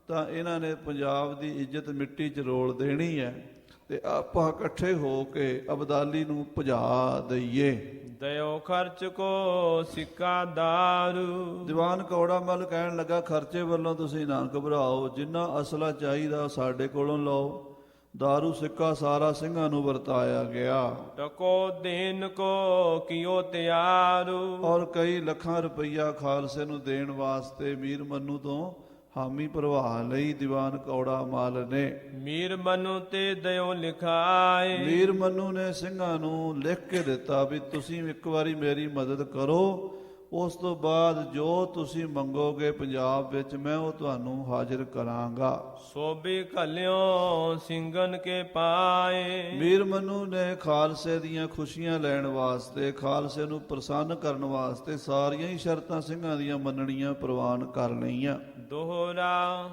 ਤਾਂ ਇਹਨਾਂ ਨੇ ਪੰਜਾਬ ਦੀ ਇੱਜ਼ਤ ਮਿੱਟੀ 'ਚ ਰੋਲ ਦੇਣੀ ਹੈ ਤੇ ਆਪਾਂ ਇਕੱਠੇ ਹੋ ਕੇ ਅਬਦਾਲੀ ਨੂੰ ਭਜਾ ਦਈਏ। ਦਇਓ ਖਰਚ ਕੋ ਸਿੱਕਾ ਦਾਰੂ। ਦੀਵਾਨ ਕੌੜਾ ਮੱਲ ਕਹਿਣ ਲੱਗਾ, ਖਰਚੇ ਵੱਲੋਂ ਤੁਸੀਂ ਨਾ ਘਬਰਾਓ, ਜਿੰਨਾ ਅਸਲਾ ਚਾਹੀਦਾ ਸਾਡੇ ਕੋਲੋਂ ਲਓ। ਦਾਰੂ ਸਿੱਕਾ ਸਾਰਾ ਸਿੰਘਾਂ ਨੂੰ ਵਰਤਾਇਆ ਗਿਆ। ਟਕੋ ਦੇਨ ਕੋ ਕਿਉ ਤਿਆਰੂ। ਔਰ ਕਈ ਲੱਖਾਂ ਰੁਪਈਆ ਖਾਲਸੇ ਨੂੰ ਦੇਣ ਵਾਸਤੇ ਮੀਰ ਮੰਨੂ ਤੋਂ ਹਾਮੀ ਭਰਵਾ ਲਈ ਦੀਵਾਨ ਕੌੜਾ ਮੱਲ ਨੇ। ਮੀਰ ਮਨੂ ਤੇ ਦਇਓ ਲਿਖਾਏ। ਮੀਰ ਮੰਨੂ ਨੇ ਸਿੰਘਾਂ ਨੂੰ ਲਿਖ ਕੇ ਦਿੱਤਾ ਵੀ ਤੁਸੀਂ ਇੱਕ ਵਾਰੀ ਮੇਰੀ ਮਦਦ ਕਰੋ, ਉਸ ਤੋਂ ਬਾਅਦ ਜੋ ਤੁਸੀਂ ਮੰਗੋਗੇ ਪੰਜਾਬ ਵਿੱਚ ਮੈਂ ਉਹ ਤੁਹਾਨੂੰ ਹਾਜ਼ਰ ਕਰਾਂਗਾ। ਸੋਭੇ ਘਲਿਓ ਸਿੰਘਨ ਕੇ ਪਾਏ। ਮੀਰ ਮੰਨੂ ਨੇ ਖਾਲਸੇ ਦੀਆਂ ਖੁਸ਼ੀਆਂ ਲੈਣ ਵਾਸਤੇ, ਖਾਲਸੇ ਨੂੰ ਪ੍ਰਸੰਨ ਕਰਨ ਵਾਸਤੇ ਸਾਰੀਆਂ ਹੀ ਸ਼ਰਤਾਂ ਸਿੰਘਾਂ ਦੀਆਂ ਮੰਨਣੀਆਂ ਪ੍ਰਵਾਨ ਕਰ ਲਈਆਂ। ਦੋਹਰਾ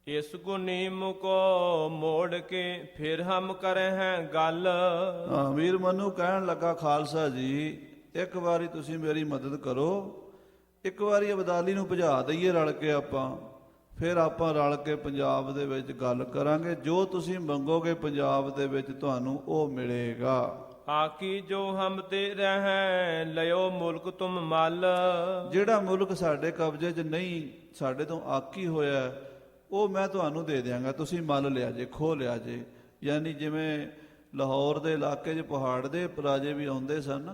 ਇਸ ਗੁਨੀ ਮੁਕੋ ਮੋੜ ਕੇ ਫਿਰ ਹਮ ਕਰੇ ਹੈ ਗੱਲ। ਮੀਰ ਮੰਨੂ ਕਹਿਣ ਲੱਗਾ, ਖਾਲਸਾ ਜੀ ਇੱਕ ਵਾਰੀ ਤੁਸੀਂ ਮੇਰੀ ਮਦਦ ਕਰੋ, ਇੱਕ ਵਾਰੀ ਅਬਦਾਲੀ ਨੂੰ ਭਜਾ ਦਈਏ ਰਲ ਕੇ ਆਪਾਂ, ਫਿਰ ਆਪਾਂ ਰਲ ਕੇ ਪੰਜਾਬ ਦੇ ਵਿੱਚ ਗੱਲ ਕਰਾਂਗੇ। ਜੋ ਤੁਸੀਂ ਮੰਗੋਗੇ ਪੰਜਾਬ ਦੇ ਵਿੱਚ ਤੁਹਾਨੂੰ ਉਹ ਮਿਲੇਗਾ। ਆਕੀ ਜੋ ਹਮ ਤੇ ਰਹਿ ਲਿਓ ਮੁਲਕ ਤੁਮ ਮਲ। ਜਿਹੜਾ ਮੁਲਕ ਸਾਡੇ ਕਬਜ਼ੇ 'ਚ ਨਹੀਂ, ਸਾਡੇ ਤੋਂ ਆਕੀ ਹੋਇਆ, ਉਹ ਮੈਂ ਤੁਹਾਨੂੰ ਦੇ ਦਿਆਂਗਾ, ਤੁਸੀਂ ਮੱਲ ਲਿਆ ਜੇ, ਖੋਹ ਲਿਆ ਜੇ। ਯਾਨੀ ਜਿਵੇਂ ਲਾਹੌਰ ਦੇ ਇਲਾਕੇ 'ਚ ਪਹਾੜ ਦੇ ਰਾਜੇ ਵੀ ਆਉਂਦੇ ਸਨ,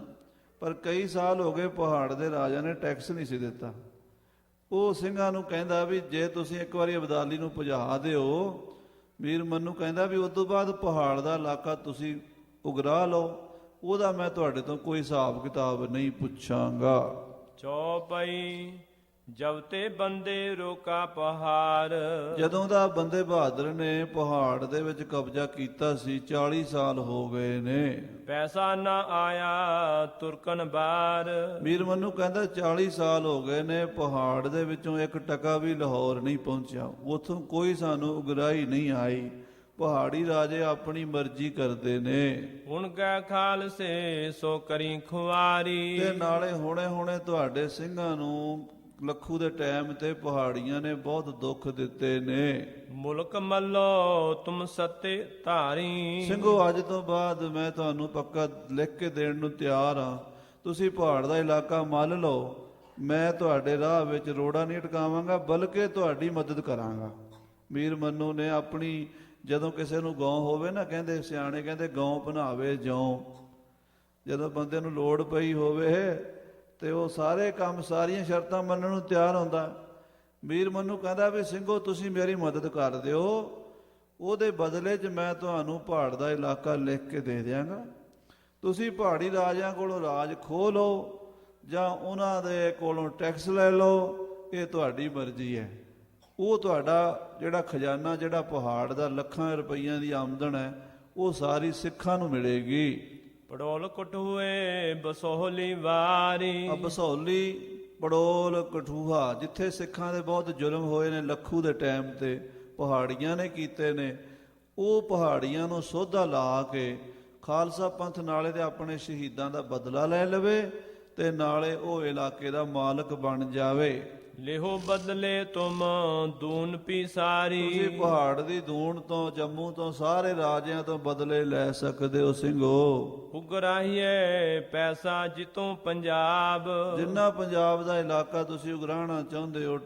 ਪਰ ਕਈ ਸਾਲ ਹੋ ਗਏ ਪਹਾੜ ਦੇ ਰਾਜਾ ਨੇ ਟੈਕਸ ਨਹੀਂ ਸੀ ਦਿੱਤਾ। ਉਹ ਸਿੰਘਾਂ ਨੂੰ ਕਹਿੰਦਾ ਵੀ ਜੇ ਤੁਸੀਂ ਇੱਕ ਵਾਰੀ ਅਬਦਾਲੀ ਨੂੰ ਭਜਾ ਦਿਓ, ਮੀਰ ਮੰਨੂ ਕਹਿੰਦਾ ਵੀ ਉਸ ਤੋਂ ਬਾਅਦ ਪਹਾੜ ਦਾ ਇਲਾਕਾ ਤੁਸੀਂ ਉਗਰਾ ਲਓ, ਉਹਦਾ ਮੈਂ ਤੁਹਾਡੇ ਤੋਂ ਕੋਈ ਹਿਸਾਬ ਕਿਤਾਬ ਨਹੀਂ ਪੁੱਛਾਂਗਾ। ਚੌਪਈ ਜਬ ਤੇ ਬੰਦੇ ਰੋਕਾ ਪਹਾੜ। ਜਦੋਂ ਦਾ ਬੰਦੇ ਬਹਾਦਰ ਨੇ ਪਹਾੜ ਦੇ ਵਿੱਚ ਕਬਜ਼ਾ ਕੀਤਾ ਸੀ, 40 ਸਾਲ ਹੋ ਗਏ ਨੇ, ਪੈਸਾ ਨਾ ਆਇਆ ਤੁਰਕਨ ਬਾਰ। ਮੀਰ ਮੰਨੂ ਕਹਿੰਦਾ 40 ਸਾਲ ਹੋ ਗਏ ਨੇ, ਪਹਾੜ ਦੇ ਵਿੱਚੋਂ ਇੱਕ ਟਕਾ ਵੀ ਲਾਹੌਰ ਨਹੀਂ ਪਹੁੰਚਿਆ, ਉਥੋਂ ਕੋਈ ਸਾਨੂੰ ਉਗਰਾਹੀ ਨਹੀਂ ਆਈ। ਪਹਾੜੀ ਰਾਜੇ ਆਪਣੀ ਮਰਜ਼ੀ ਕਰਦੇ ਨੇ। ਹੁਣ ਗਏ ਖਾਲਸੇ ਸੋ ਕਰੀ ਖੁਆਰੀ। ਤੇ ਨਾਲੇ ਹੁਣੇ ਹੁਣੇ ਤੁਹਾਡੇ ਸਿੰਘਾਂ ਨੂੰ ਲੱਖੂ ਦੇ ਟਾਈਮ ਤੇ ਪਹਾੜੀਆਂ ਨੇ ਬਹੁਤ ਦੁੱਖ ਦਿੱਤੇ ਨੇ। ਮੁਲਕ ਮੱਲੋ ਤੁਮ ਸੱਤੇ ਧਾਰੀ। ਸਿੰਘੋ ਅੱਜ ਤੋਂ ਬਾਅਦ ਮੈਂ ਤੁਹਾਨੂੰ ਪੱਕਾ ਲਿਖ ਕੇ ਦੇਣ ਨੂੰ ਤਿਆਰ ਹਾਂ, ਤੁਸੀਂ ਪਹਾੜ ਦਾ ਇਲਾਕਾ ਮੱਲ ਲਓ, ਮੈਂ ਤੁਹਾਡੇ ਰਾਹ ਵਿੱਚ ਰੋੜਾ ਨਹੀਂ ਅਟਕਾਵਾਂਗਾ, ਬਲਕਿ ਤੁਹਾਡੀ ਮਦਦ ਕਰਾਂਗਾ। ਮੀਰ ਮੰਨੂ ਨੇ ਆਪਣੀ, ਜਦੋਂ ਕਿਸੇ ਨੂੰ ਗਾਂ ਹੋਵੇ ਨਾ, ਕਹਿੰਦੇ ਸਿਆਣੇ ਕਹਿੰਦੇ ਗਾਂ ਭਨਾਵੇ ਜਿਉਂ, ਜਦੋਂ ਬੰਦੇ ਨੂੰ ਲੋੜ ਪਈ ਹੋਵੇ ਤੇ ਉਹ ਸਾਰੇ ਕੰਮ, ਸਾਰੀਆਂ ਸ਼ਰਤਾਂ ਮੰਨਣ ਨੂੰ ਤਿਆਰ ਹੁੰਦਾ। ਮੀਰ ਮੰਨੂ ਕਹਿੰਦਾ ਵੀ ਸਿੰਘੋ ਤੁਸੀਂ ਮੇਰੀ ਮਦਦ ਕਰ ਦਿਓ, ਉਹਦੇ ਬਦਲੇ 'ਚ ਮੈਂ ਤੁਹਾਨੂੰ ਪਹਾੜ ਦਾ ਇਲਾਕਾ ਲਿਖ ਕੇ ਦੇ ਦਿਆਂਗਾ। ਤੁਸੀਂ ਪਹਾੜੀ ਰਾਜਿਆਂ ਕੋਲੋਂ ਰਾਜ ਖੋਹ ਲਓ ਜਾਂ ਉਹਨਾਂ ਦੇ ਕੋਲੋਂ ਟੈਕਸ ਲੈ ਲਓ, ਇਹ ਤੁਹਾਡੀ ਮਰਜ਼ੀ ਹੈ। ਉਹ ਤੁਹਾਡਾ ਜਿਹੜਾ ਖਜ਼ਾਨਾ, ਜਿਹੜਾ ਪਹਾੜ ਦਾ ਲੱਖਾਂ ਰੁਪਈਆਂ ਦੀ ਆਮਦਨ ਹੈ, ਉਹ ਸਾਰੀ ਸਿੱਖਾਂ ਨੂੰ ਮਿਲੇਗੀ। ਪੜੋਲ ਕਟੂਏ ਬਸੋਹਲੀ ਵਾਰੀ। ਬਸੋਹਲੀ, ਪੜੋਲ, ਕਠੂਹਾ, ਜਿੱਥੇ ਸਿੱਖਾਂ ਦੇ ਬਹੁਤ ਜ਼ੁਲਮ ਹੋਏ ਨੇ ਲੱਖੂ ਦੇ ਟਾਈਮ ਤੇ, ਪਹਾੜੀਆਂ ਨੇ ਕੀਤੇ ਨੇ, ਉਹ ਪਹਾੜੀਆਂ ਨੂੰ ਸੋਧਾ ਲਾ ਕੇ ਖਾਲਸਾ ਪੰਥ ਨਾਲੇ ਦੇ ਆਪਣੇ ਸ਼ਹੀਦਾਂ ਦਾ ਬਦਲਾ ਲੈ ਲਵੇ ਤੇ ਨਾਲੇ ਉਹ ਇਲਾਕੇ ਦਾ ਮਾਲਕ ਬਣ ਜਾਵੇ। ਲਿਹੋ ਬਦਲੇ ਤੁਮ ਦੂਨ ਪੀਸਾਰੀ। ਤੁਸੀਂ ਪਹਾੜ ਦੀ ਦੂਣ ਤੋਂ, ਜੰਮੂ ਤੋਂ, ਸਾਰੇ ਰਾਜਿਆਂ ਤੋਂ ਬਦਲੇ ਲੈ ਸਕਦੇ ਹੋ ਸਿੰਘੋ। ਉਗਰਾਹੀਏ ਪੈਸਾ ਜਿਤੋਂ ਪੰਜਾਬ। ਜਿੰਨਾ ਪੰਜਾਬ ਦਾ ਇਲਾਕਾ ਤੁਸੀਂ ਉਗਰਾਹਣਾ ਚਾਹੁੰਦੇ ਹੋ,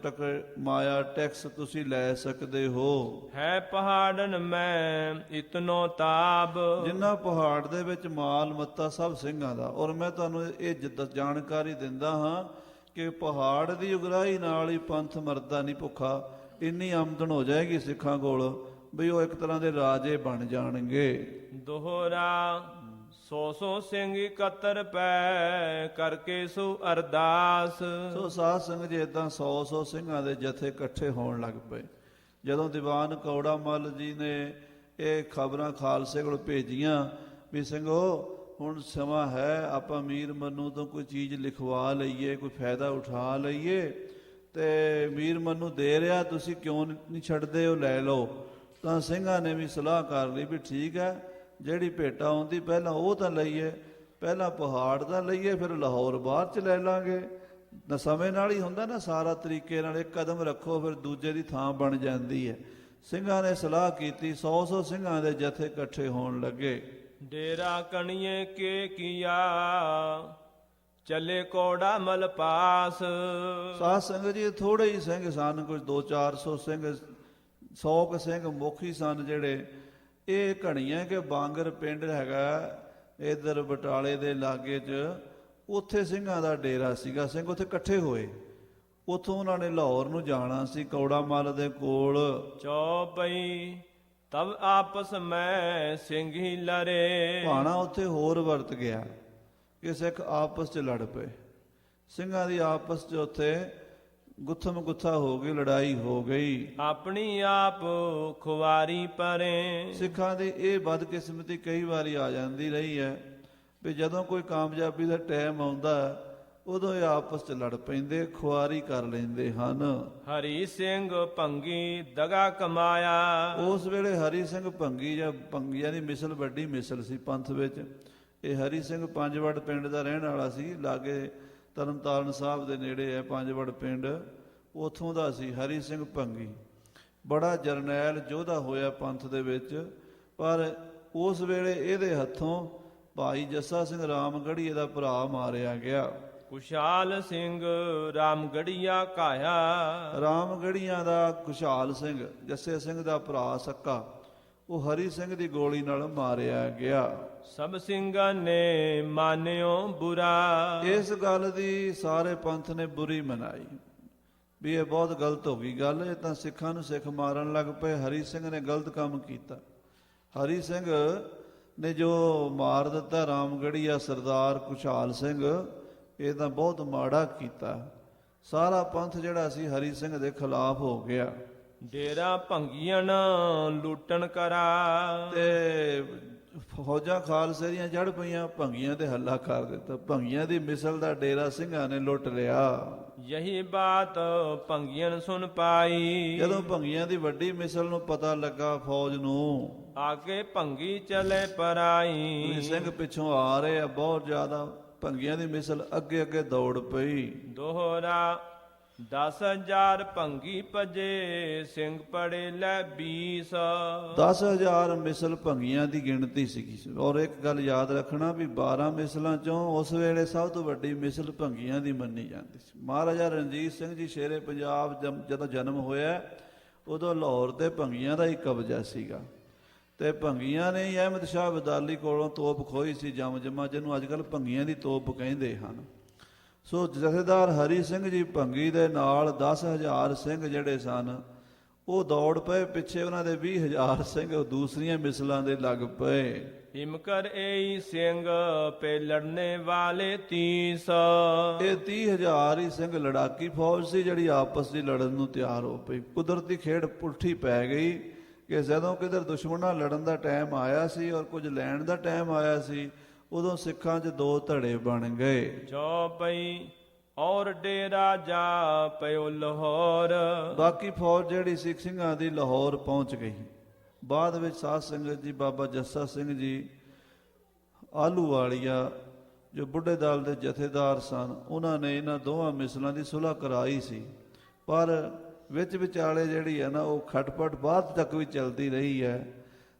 ਮਾਇਆ ਟੈਕਸ ਤੁਸੀਂ ਲੈ ਸਕਦੇ ਹੋ। ਹੈ ਪਹਾੜਨ ਮੈਂ ਇਤਨੋ ਤਾਬ। ਜਿੰਨਾ ਪਹਾੜ ਦੇ ਵਿੱਚ ਮਾਲ ਮੱਤਾ ਸਭ ਸਿੰਘਾਂ ਦਾ। ਔਰ ਮੈਂ ਤੁਹਾਨੂੰ ਇਹ ਜਾਣਕਾਰੀ ਦਿੰਦਾ ਹਾਂ ਕਿ ਪਹਾੜ ਦੀ ਉਗਰਾਹੀ ਨਾਲ ਹੀ ਪੰਥ ਮਰਦਾ ਨਹੀਂ ਭੁੱਖਾ। ਇੰਨੀ ਆਮਦਨ ਹੋ ਜਾਏਗੀ ਸਿੱਖਾਂ ਕੋਲ ਵੀ ਉਹ ਇੱਕ ਤਰ੍ਹਾਂ ਦੇ ਰਾਜੇ ਬਣ ਜਾਣਗੇ। ਦੋਹਰਾ ਸੋ ਸਿੰਘ ਇਕੱਤਰ ਪੈ ਕਰਕੇ ਸੋ ਅਰਦਾਸ। ਸੋ ਸਾਧ ਸੰਗਤ ਜੀ ਏਦਾਂ 100 ਸਿੰਘਾਂ ਦੇ ਜਥੇ ਇਕੱਠੇ ਹੋਣ ਲੱਗ ਪਏ। ਜਦੋਂ ਦੀਵਾਨ ਕੌੜਾ ਮੱਲ ਜੀ ਨੇ ਇਹ ਖਬਰਾਂ ਖਾਲਸੇ ਕੋਲ ਭੇਜੀਆਂ ਵੀ ਸਿੰਘੋ ਹੁਣ ਸਮਾਂ ਹੈ, ਆਪਾਂ ਮੀਰ ਮੰਨੂ ਤੋਂ ਕੋਈ ਚੀਜ਼ ਲਿਖਵਾ ਲਈਏ, ਕੋਈ ਫਾਇਦਾ ਉਠਾ ਲਈਏ, ਤੇ ਮੀਰ ਮੰਨੂ ਦੇ ਰਿਹਾ, ਤੁਸੀਂ ਕਿਉਂ ਨਹੀਂ ਛੱਡਦੇ, ਉਹ ਲੈ ਲਓ। ਤਾਂ ਸਿੰਘਾਂ ਨੇ ਵੀ ਸਲਾਹ ਕਰ ਲਈ ਵੀ ਠੀਕ ਹੈ, ਜਿਹੜੀ ਭੇਟਾ ਆਉਂਦੀ ਪਹਿਲਾਂ ਉਹ ਤਾਂ ਲਈਏ, ਪਹਿਲਾਂ ਪਹਾੜ ਦਾ ਲਈਏ, ਫਿਰ ਲਾਹੌਰ ਬਾਅਦ 'ਚ ਲੈ ਲਾਂਗੇ। ਨਾ ਸਮੇਂ ਨਾਲ ਹੀ ਹੁੰਦਾ ਨਾ ਸਾਰਾ, ਤਰੀਕੇ ਨਾਲ ਇੱਕ ਕਦਮ ਰੱਖੋ ਫਿਰ ਦੂਜੇ ਦੀ ਥਾਂ ਬਣ ਜਾਂਦੀ ਹੈ। ਸਿੰਘਾਂ ਨੇ ਸਲਾਹ ਕੀਤੀ, 100 ਸਿੰਘਾਂ ਦੇ ਜਥੇ ਇਕੱਠੇ ਹੋਣ ਲੱਗੇ। ਡੇਰਾ ਕਣੀਏ ਕੇ ਕੀਆ ਚੱਲੇ ਕੋੜਾ ਮਲ ਪਾਸ। ਸਾਧ ਸੰਗਤ ਜੀ ਥੋੜੇ ਹੀ ਸਿੰਘ ਸਨ, ਕੁਝ 200-400 ਸਿੰਘ, 100 ਕੁ ਸਿੰਘ ਮੁਖੀ ਸਨ ਜਿਹੜੇ। ਇਹ ਘਣੀਆਂ ਕਿ ਬਾਂਗਰ ਪਿੰਡ ਹੈਗਾ ਇਧਰ ਬਟਾਲੇ ਦੇ ਲਾਗੇ 'ਚ, ਉੱਥੇ ਸਿੰਘਾਂ ਦਾ ਡੇਰਾ ਸੀਗਾ। ਸਿੰਘ ਉੱਥੇ ਇਕੱਠੇ ਹੋਏ, ਉੱਥੋਂ ਉਹਨਾਂ ਨੇ ਲਾਹੌਰ ਨੂੰ ਜਾਣਾ ਸੀ, ਕੌੜਾ ਮੱਲ ਦੇ ਕੋਲ। ਚੌਪਈ ਤਬ ਆਪਸ ਮੈਂ ਸਿੰਘ ਹੀ ਲੜੇ। ਭਾਣਾ ਉੱਥੇ ਹੋਰ ਵਰਤ ਗਿਆ ਕਿ ਸਿੱਖ ਆਪਸ 'ਚ ਲੜ ਪਏ। ਸਿੰਘਾਂ ਦੀ ਆਪਸ 'ਚ ਉੱਥੇ ਗੁੱਥਮ ਗੁੱਥਾ ਹੋ ਗਈ, ਲੜਾਈ ਹੋ ਗਈ। ਆਪਣੀ ਆਪ ਖੁਆਰੀ ਪਰੇ। ਸਿੱਖਾਂ ਦੀ ਇਹ ਬਦਕਿਸਮਤੀ ਕਈ ਵਾਰੀ ਆ ਜਾਂਦੀ ਰਹੀ ਹੈ ਵੀ ਜਦੋਂ ਕੋਈ ਕਾਮਯਾਬੀ ਦਾ ਟਾਈਮ ਆਉਂਦਾ ਉਦੋਂ ਇਹ ਆਪਸ 'ਚ ਲੜ ਪੈਂਦੇ, ਖੁਆਰੀ ਕਰ ਲੈਂਦੇ ਹਨ। ਹਰੀ ਸਿੰਘ ਭੰਗੀ ਦਗਾ ਕਮਾਇਆ। ਉਸ ਵੇਲੇ ਹਰੀ ਸਿੰਘ ਭੰਗੀ ਜਾਂ ਭੰਗੀਆਂ ਦੀ ਮਿਸਲ ਵੱਡੀ ਮਿਸਲ ਸੀ ਪੰਥ ਵਿੱਚ। ਇਹ ਹਰੀ ਸਿੰਘ ਪੰਜਵੜ ਪਿੰਡ ਦਾ ਰਹਿਣ ਵਾਲਾ ਸੀ, ਲਾਗੇ ਤਰਨਤਾਰਨ ਸਾਹਿਬ ਦੇ ਨੇੜੇ ਹੈ ਪੰਜਵੜ ਪਿੰਡ, ਉੱਥੋਂ ਦਾ ਸੀ ਹਰੀ ਸਿੰਘ ਭੰਗੀ। ਬੜਾ ਜਰਨੈਲ ਯੋਧਾ ਹੋਇਆ ਪੰਥ ਦੇ ਵਿੱਚ, ਪਰ ਉਸ ਵੇਲੇ ਇਹਦੇ ਹੱਥੋਂ ਭਾਈ ਜੱਸਾ ਸਿੰਘ ਰਾਮਗੜੀਏ ਦਾ ਭਰਾ ਮਾਰਿਆ ਗਿਆ। ਕੁਸ਼ਾਲ ਸਿੰਘ ਰਾਮਗੜੀਆ ਕਾਇਆ। ਰਾਮਗੜੀਆਂ ਦਾ ਕੁਸ਼ਾਲ ਸਿੰਘ, ਜੱਸੇ ਸਿੰਘ ਦਾ ਭਰਾ ਸੱਕਾ, ਉਹ ਹਰੀ ਸਿੰਘ ਦੀ ਗੋਲੀ ਨਾਲ ਮਾਰਿਆ ਗਿਆ। ਸਭ ਸਿੰਘਾਂ ਨੇ ਮਾਨਿਓ ਬੁਰਾ। ਇਸ ਗੱਲ ਦੀ ਸਾਰੇ ਪੰਥ ਨੇ ਬੁਰੀ ਮਨਾਈ ਵੀ ਇਹ ਬਹੁਤ ਗਲਤ ਹੋ ਗਈ ਗੱਲ, ਇਹ ਤਾਂ ਸਿੱਖਾਂ ਨੂੰ ਸਿੱਖ ਮਾਰਨ ਲੱਗ ਪਏ, ਹਰੀ ਸਿੰਘ ਨੇ ਗਲਤ ਕੰਮ ਕੀਤਾ। ਹਰੀ ਸਿੰਘ ਨੇ ਜੋ ਮਾਰ ਦਿੱਤਾ ਰਾਮਗੜੀਆ ਸਰਦਾਰ ਕੁਸ਼ਾਲ ਸਿੰਘ, ਇਹ ਤਾਂ ਬਹੁਤ ਮਾੜਾ ਕੀਤਾ। ਸਾਰਾ ਪੰਥ ਜਿਹੜਾ ਸੀ ਹਰੀ ਸਿੰਘ ਦੇ ਖਿਲਾਫ ਹੋ ਗਿਆ। ਡੇਰਾ ਭੰਗੀਆਂ ਲੁੱਟਣ ਕਰਾ। ਤੇ ਫੌਜਾਂ ਖਾਲਸੇ ਦੀਆਂ ਚੜ੍ਹ ਪਈਆਂ, ਭੰਗੀਆਂ ਤੇ ਹੱਲਾ ਕਰ ਦਿੱਤਾ। ਭੰਗੀਆਂ ਦੀ ਮਿਸਲ ਦਾ ਡੇਰਾ ਸਿੰਘਾਂ ਨੇ ਲੁੱਟ ਲਿਆ। ਯਹੀ ਬਾਤ ਭੰਗੀਆਂ ਸੁਣ ਪਾਈ। ਜਦੋਂ ਭੰਗੀਆਂ ਦੀ ਵੱਡੀ ਮਿਸਲ ਨੂੰ ਪਤਾ ਲੱਗਾ ਫੌਜ ਨੂੰ, ਆਗੇ ਭੰਗੀ ਚਲੇ ਪਰਾਈ। ਸਿੰਘ ਪਿੱਛੋਂ ਆ ਰਹੇ ਆ ਬਹੁਤ ਜ਼ਿਆਦਾ। ਭੰਗੀਆਂ ਦੀ ਮਿਸਲ ਅੱਗੇ ਅੱਗੇ ਦੌੜ ਪਈ। ਦੋਹਰਾ 10,000 ਭੰਗੀ ਭਜੇ, ਸਿੰਘ ਪੜੇ ਲੈ 20। 10,000 ਮਿਸਲ ਭੰਗੀਆਂ ਦੀ ਗਿਣਤੀ ਸੀਗੀ। ਔਰ ਇੱਕ ਗੱਲ ਯਾਦ ਰੱਖਣਾ ਵੀ 12 ਮਿਸਲਾਂ ਚੋਂ ਉਸ ਵੇਲੇ ਸਭ ਤੋਂ ਵੱਡੀ ਮਿਸਲ ਭੰਗੀਆਂ ਦੀ ਮੰਨੀ ਜਾਂਦੀ ਸੀ। ਮਹਾਰਾਜਾ ਰਣਜੀਤ ਸਿੰਘ ਜੀ ਸ਼ੇਰੇ ਪੰਜਾਬ ਜਦੋਂ ਜਨਮ ਹੋਇਆ ਉਦੋਂ ਲਾਹੌਰ ਤੇ ਭੰਗੀਆਂ ਦਾ ਹੀ ਕਬਜ਼ਾ ਸੀਗਾ, ਤੇ ਭੰਗੀਆਂ ਨੇ ਅਹਿਮਦ ਸ਼ਾਹ ਅਬਦਾਲੀ ਕੋਲੋਂ ਤੋਪ ਖੋਈ ਸੀ, ਜਮਜਮਾ, ਜਿਹਨੂੰ ਅੱਜ ਕੱਲ੍ਹ ਭੰਗੀਆਂ ਦੀ ਤੋਪ ਕਹਿੰਦੇ ਹਨ। ਸੋ ਜਥੇਦਾਰ ਹਰੀ ਸਿੰਘ ਜੀ ਭੰਗੀ ਦੇ ਨਾਲ 10,000 ਸਿੰਘ ਜਿਹੜੇ ਸਨ ਉਹ ਦੌੜ ਪਏ ਪਿੱਛੇ, ਉਹਨਾਂ ਦੇ 20,000 ਸਿੰਘ ਦੂਸਰੀਆਂ ਮਿਸਲਾਂ ਦੇ ਲੱਗ ਪਏ। ਹਿਮਕਰ ਏਈ ਸਿੰਘ ਪੇ ਲੜਨੇ ਵਾਲੇ 30। ਇਹ 30,000 ਹੀ ਸਿੰਘ ਲੜਾਕੀ ਫੌਜ ਸੀ ਜਿਹੜੀ ਆਪਸ ਦੀ ਲੜਨ ਨੂੰ ਤਿਆਰ ਹੋ ਪਈ। ਕੁਦਰਤੀ ਖੇਡ ਪੁੱਠੀ ਪੈ ਗਈ ਕਿ ਜਦੋਂ ਕਿਧਰ ਦੁਸ਼ਮਣ ਨਾਲ ਲੜਨ ਦਾ ਟਾਈਮ ਆਇਆ ਸੀ ਔਰ ਕੁਝ ਲੈਣ ਦਾ ਟਾਈਮ ਆਇਆ ਸੀ, ਉਦੋਂ ਸਿੱਖਾਂ 'ਚ ਦੋ ਧੜੇ ਬਣ ਗਏ। ਚੌਪਈ ਔਰ ਡੇਰਾ ਜਾ ਪਿਓ ਲਾਹੌਰ। ਬਾਕੀ ਫੌਜ ਜਿਹੜੀ ਸਿੱਖ ਸਿੰਘਾਂ ਦੀ ਲਾਹੌਰ ਪਹੁੰਚ ਗਈ। ਬਾਅਦ ਵਿੱਚ ਸਾਧ ਸੰਗਤ ਜੀ ਬਾਬਾ ਜੱਸਾ ਸਿੰਘ ਜੀ ਆਹਲੂਵਾਲੀਆ ਜੋ ਬੁੱਢੇ ਦਲ ਦੇ ਜਥੇਦਾਰ ਸਨ, ਉਹਨਾਂ ਨੇ ਇਹਨਾਂ ਦੋਵਾਂ ਮਿਸਲਾਂ ਦੀ ਸੁਲ੍ਹਾ ਕਰਾਈ ਸੀ, ਪਰ ਵਿੱਚ ਵਿਚਾਲੇ ਜਿਹੜੀ ਹੈ ਨਾ ਉਹ ਖਟਪਟ ਬਾਅਦ ਤੱਕ ਵੀ ਚੱਲਦੀ ਰਹੀ ਹੈ।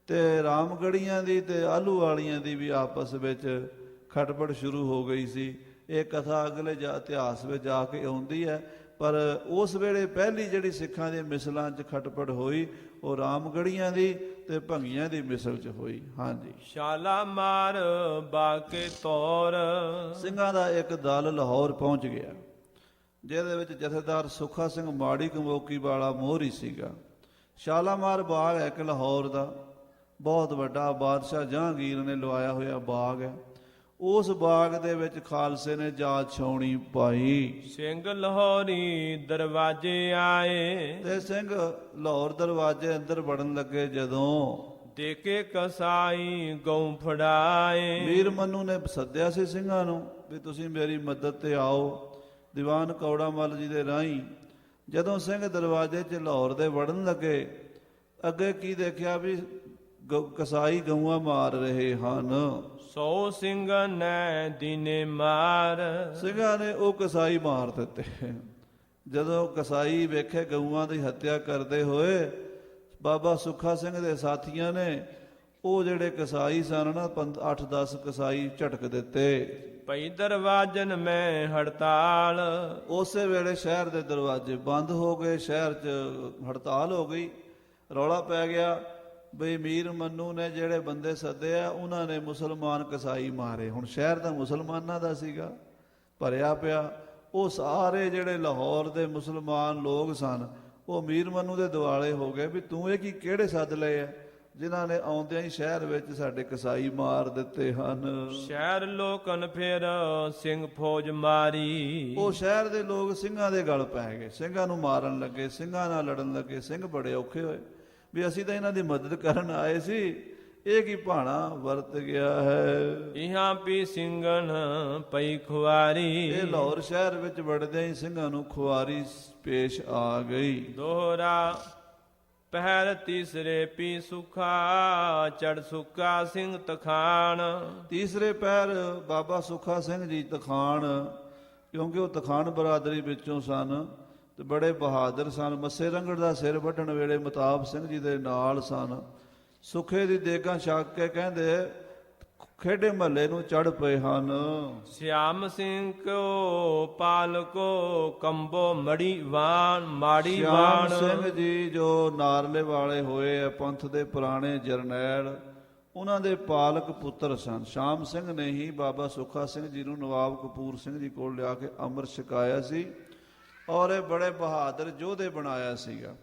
ਤੇ ਰਾਮਗੜੀਆਂ ਦੀ ਤੇ ਆਹਲੂਵਾਲੀਆਂ ਦੀ ਵੀ ਆਪਸ ਵਿੱਚ ਖਟਪਟ ਸ਼ੁਰੂ ਹੋ ਗਈ ਸੀ। ਇਹ ਕਥਾ ਅਗਲੇ ਇਤਿਹਾਸ ਵਿੱਚ ਜਾ ਕੇ ਆਉਂਦੀ ਹੈ, ਪਰ ਉਸ ਵੇਲੇ ਪਹਿਲੀ ਜਿਹੜੀ ਸਿੱਖਾਂ ਦੀਆਂ ਮਿਸਲਾਂ 'ਚ ਖਟਪਟ ਹੋਈ ਉਹ ਰਾਮਗੜੀਆਂ ਦੀ ਤੇ ਭੰਗੀਆਂ ਦੀ ਮਿਸਲ 'ਚ ਹੋਈ। ਹਾਂਜੀ, ਸ਼ਾਲਾ ਮਾਰ ਬਾਕੇ ਤੌਰ। ਸਿੰਘਾਂ ਦਾ ਇੱਕ ਦਲ ਲਾਹੌਰ ਪਹੁੰਚ ਗਿਆ, ਜਿਹਦੇ ਵਿੱਚ ਜਥੇਦਾਰ ਸੁੱਖਾ ਸਿੰਘ ਮਾੜੀ ਕੰਬੋਕੀ ਵਾਲਾ ਮੋਹਰੀ ਸੀਗਾ। ਸ਼ਾਲਾਮਾਰ ਬਾਗ ਹੈ ਇੱਕ ਲਾਹੌਰ ਦਾ, ਬਹੁਤ ਵੱਡਾ, ਬਾਦਸ਼ਾਹ ਜਹਾਂਗੀਰ ਨੇ ਲਵਾਇਆ ਹੋਇਆ ਬਾਗ ਹੈ। ਉਸ ਬਾਗ ਦੇ ਵਿੱਚ ਖਾਲਸੇ ਨੇ ਜਾਤ ਛਾਉਣੀ ਪਾਈ। ਸਿੰਘ ਲਾਹੌਰੀ ਦਰਵਾਜੇ ਆਏ। ਤੇ ਸਿੰਘ ਲਾਹੌਰ ਦਰਵਾਜ਼ੇ ਅੰਦਰ ਵੜਨ ਲੱਗੇ ਜਦੋਂ, ਦੇਖੇ ਕਸਾਈ ਗਊ ਫੜਾਏ। ਵੀਰ ਮਨੂੰ ਨੇ ਸੱਦਿਆ ਸੀ ਸਿੰਘਾਂ ਨੂੰ ਵੀ ਤੁਸੀਂ ਮੇਰੀ ਮਦਦ ਤੇ ਆਓ। ਦੀਵਾਨ ਕੌੜਾ ਮੱਲ ਜੀ ਦੇ ਰਾਹੀਂ ਜਦੋਂ ਸਿੰਘ ਦਰਵਾਜ਼ੇ 'ਚ ਲਾਹੌਰ ਦੇ ਵੜਨ ਲੱਗੇ, ਅੱਗੇ ਕੀ ਦੇਖਿਆ ਵੀ ਕਸਾਈ ਗਊਆਂ ਮਾਰ ਰਹੇ ਹਨ। 100 ਸਿੰਘਾਂ ਨੇ ਦੀਨੇ ਮਾਰ। ਸਿੰਘਾਂ ਨੇ ਉਹ ਕਸਾਈ ਮਾਰ ਦਿੱਤੇ। ਜਦੋਂ ਕਸਾਈ ਵੇਖੇ ਗਊਆਂ ਦੀ ਹੱਤਿਆ ਕਰਦੇ ਹੋਏ, ਬਾਬਾ ਸੁੱਖਾ ਸਿੰਘ ਦੇ ਸਾਥੀਆਂ ਨੇ ਉਹ ਜਿਹੜੇ ਕਸਾਈ ਸਨ ਨਾ 8-10 ਕਸਾਈ ਝਟਕ ਦਿੱਤੇ, ਭਈ ਦਰਵਾਜਨ ਮੈਂ ਹੜਤਾਲ। ਉਸੇ ਵੇਲੇ ਸ਼ਹਿਰ ਦੇ ਦਰਵਾਜ਼ੇ ਬੰਦ ਹੋ ਗਏ, ਸ਼ਹਿਰ 'ਚ ਹੜਤਾਲ ਹੋ ਗਈ, ਰੌਲਾ ਪੈ ਗਿਆ ਬਈ ਮੀਰ ਮੰਨੂ ਨੇ ਜਿਹੜੇ ਬੰਦੇ ਸੱਦੇ ਆ ਉਹਨਾਂ ਨੇ ਮੁਸਲਮਾਨ ਕਸਾਈ ਮਾਰੇ। ਹੁਣ ਸ਼ਹਿਰ ਤਾਂ ਮੁਸਲਮਾਨਾਂ ਦਾ ਸੀਗਾ, ਭਰਿਆ ਪਿਆ। ਉਹ ਸਾਰੇ ਜਿਹੜੇ ਲਾਹੌਰ ਦੇ ਮੁਸਲਮਾਨ ਲੋਕ ਸਨ ਉਹ ਮੀਰ ਮੰਨੂ ਦੇ ਦੁਆਲੇ ਹੋ ਗਏ ਵੀ ਤੂੰ ਇਹ ਕੀ ਕਿਹੜੇ ਸੱਦ ਲਏ ਆ ਜਿਨ੍ਹਾਂ ਨੇ ਆਉਂਦਿਆਂ ਹੀ ਸ਼ਹਿਰ ਵਿੱਚ ਸਾਡੇ ਕਸਾਈ ਮਾਰ ਦਿੱਤੇ ਹਨ। ਸ਼ਹਿਰ ਲੋਕਨ ਫਿਰ ਸਿੰਘ ਫੌਜ ਮਾਰੀ। ਉਹ ਸ਼ਹਿਰ ਦੇ ਲੋਕ ਸਿੰਘਾਂ ਦੇ ਗਲ ਪੈ ਗਏ, ਸਿੰਘਾਂ ਨੂੰ ਮਾਰਨ ਲੱਗੇ, ਸਿੰਘਾਂ ਨਾਲ ਲੜਨ ਲੱਗੇ। ਸਿੰਘ ਬੜੇ ਔਖੇ ਹੋਏ ਵੀ ਅਸੀਂ ਤਾਂ ਇਹਨਾਂ ਦੀ ਮਦਦ ਕਰਨ ਆਏ ਸੀ, ਇਹ ਕੀ ਭਾਣਾ ਵਰਤ ਗਿਆ ਹੈ। ਇਹਾਂ ਪੀ ਸਿੰਘਨ ਪਈ ਖੁਆਰੀ। ਇਹ ਲਾਹੌਰ ਸ਼ਹਿਰ ਵਿੱਚ ਵੜਦਿਆਂ ਹੀ ਸਿੰਘਾਂ ਨੂੰ ਖੁਆਰੀ ਪੇਸ਼ ਆ ਗਈ। ਦੋਹਰਾ ਪਹਿਰ ਤੀਸਰੇ ਪੀ ਸੁਖਾ ਚੜ ਸੁੱਕਾ ਸਿੰਘ ਤਖਾਣ। ਤੀਸਰੇ ਪਹਿਰ ਬਾਬਾ ਸੁੱਖਾ ਸਿੰਘ ਜੀ ਤਖਾਣ, ਕਿਉਂਕਿ ਉਹ ਤਖਾਣ ਬਰਾਦਰੀ ਵਿੱਚੋਂ ਸਨ ਤੇ ਬੜੇ ਬਹਾਦਰ ਸਨ। ਮੱਸੇ ਰੰਗੜ ਦਾ ਸਿਰ ਵੱਢਣ ਵੇਲੇ ਮਤਾਬ ਸਿੰਘ ਜੀ ਦੇ ਨਾਲ ਸਨ। ਸੁੱਖੇ ਦੀ ਦੇਗਾਂ ਛਕ ਕੇ ਕਹਿੰਦੇ ਖੇਡੇ ਮਹੱਲੇ ਨੂੰ ਚੜ ਪਏ ਹਨ। ਸਿਆਮ ਸਿੰਘ ਕੋ ਪਾਲਕੋ ਕੰਬੋ ਮੜੀ ਵਾਣ ਮਾੜੀ ਵਾਣ। ਸਿਆਮ ਸਿੰਘ ਜੀ ਜੋ ਨਾਰਲੇ ਵਾਲੇ ਹੋਏ ਆ ਪੰਥ ਦੇ ਪੁਰਾਣੇ ਜਰਨੈਲ, ਉਹਨਾਂ ਦੇ ਪਾਲਕ ਪੁੱਤਰ ਸਨ। ਸ਼ਾਮ ਸਿੰਘ ਨੇ ਹੀ ਬਾਬਾ ਸੁੱਖਾ ਸਿੰਘ ਜੀ ਨੂੰ ਨਵਾਬ ਕਪੂਰ ਸਿੰਘ ਜੀ ਕੋਲ ਲਿਆ ਕੇ ਅੰਮ੍ਰਿਤ ਛਕਾਇਆ ਸੀ ਔਰ ਇਹ ਬੜੇ ਬਹਾਦਰ ਯੋਧੇ ਬਣਾਇਆ ਸੀਗਾ,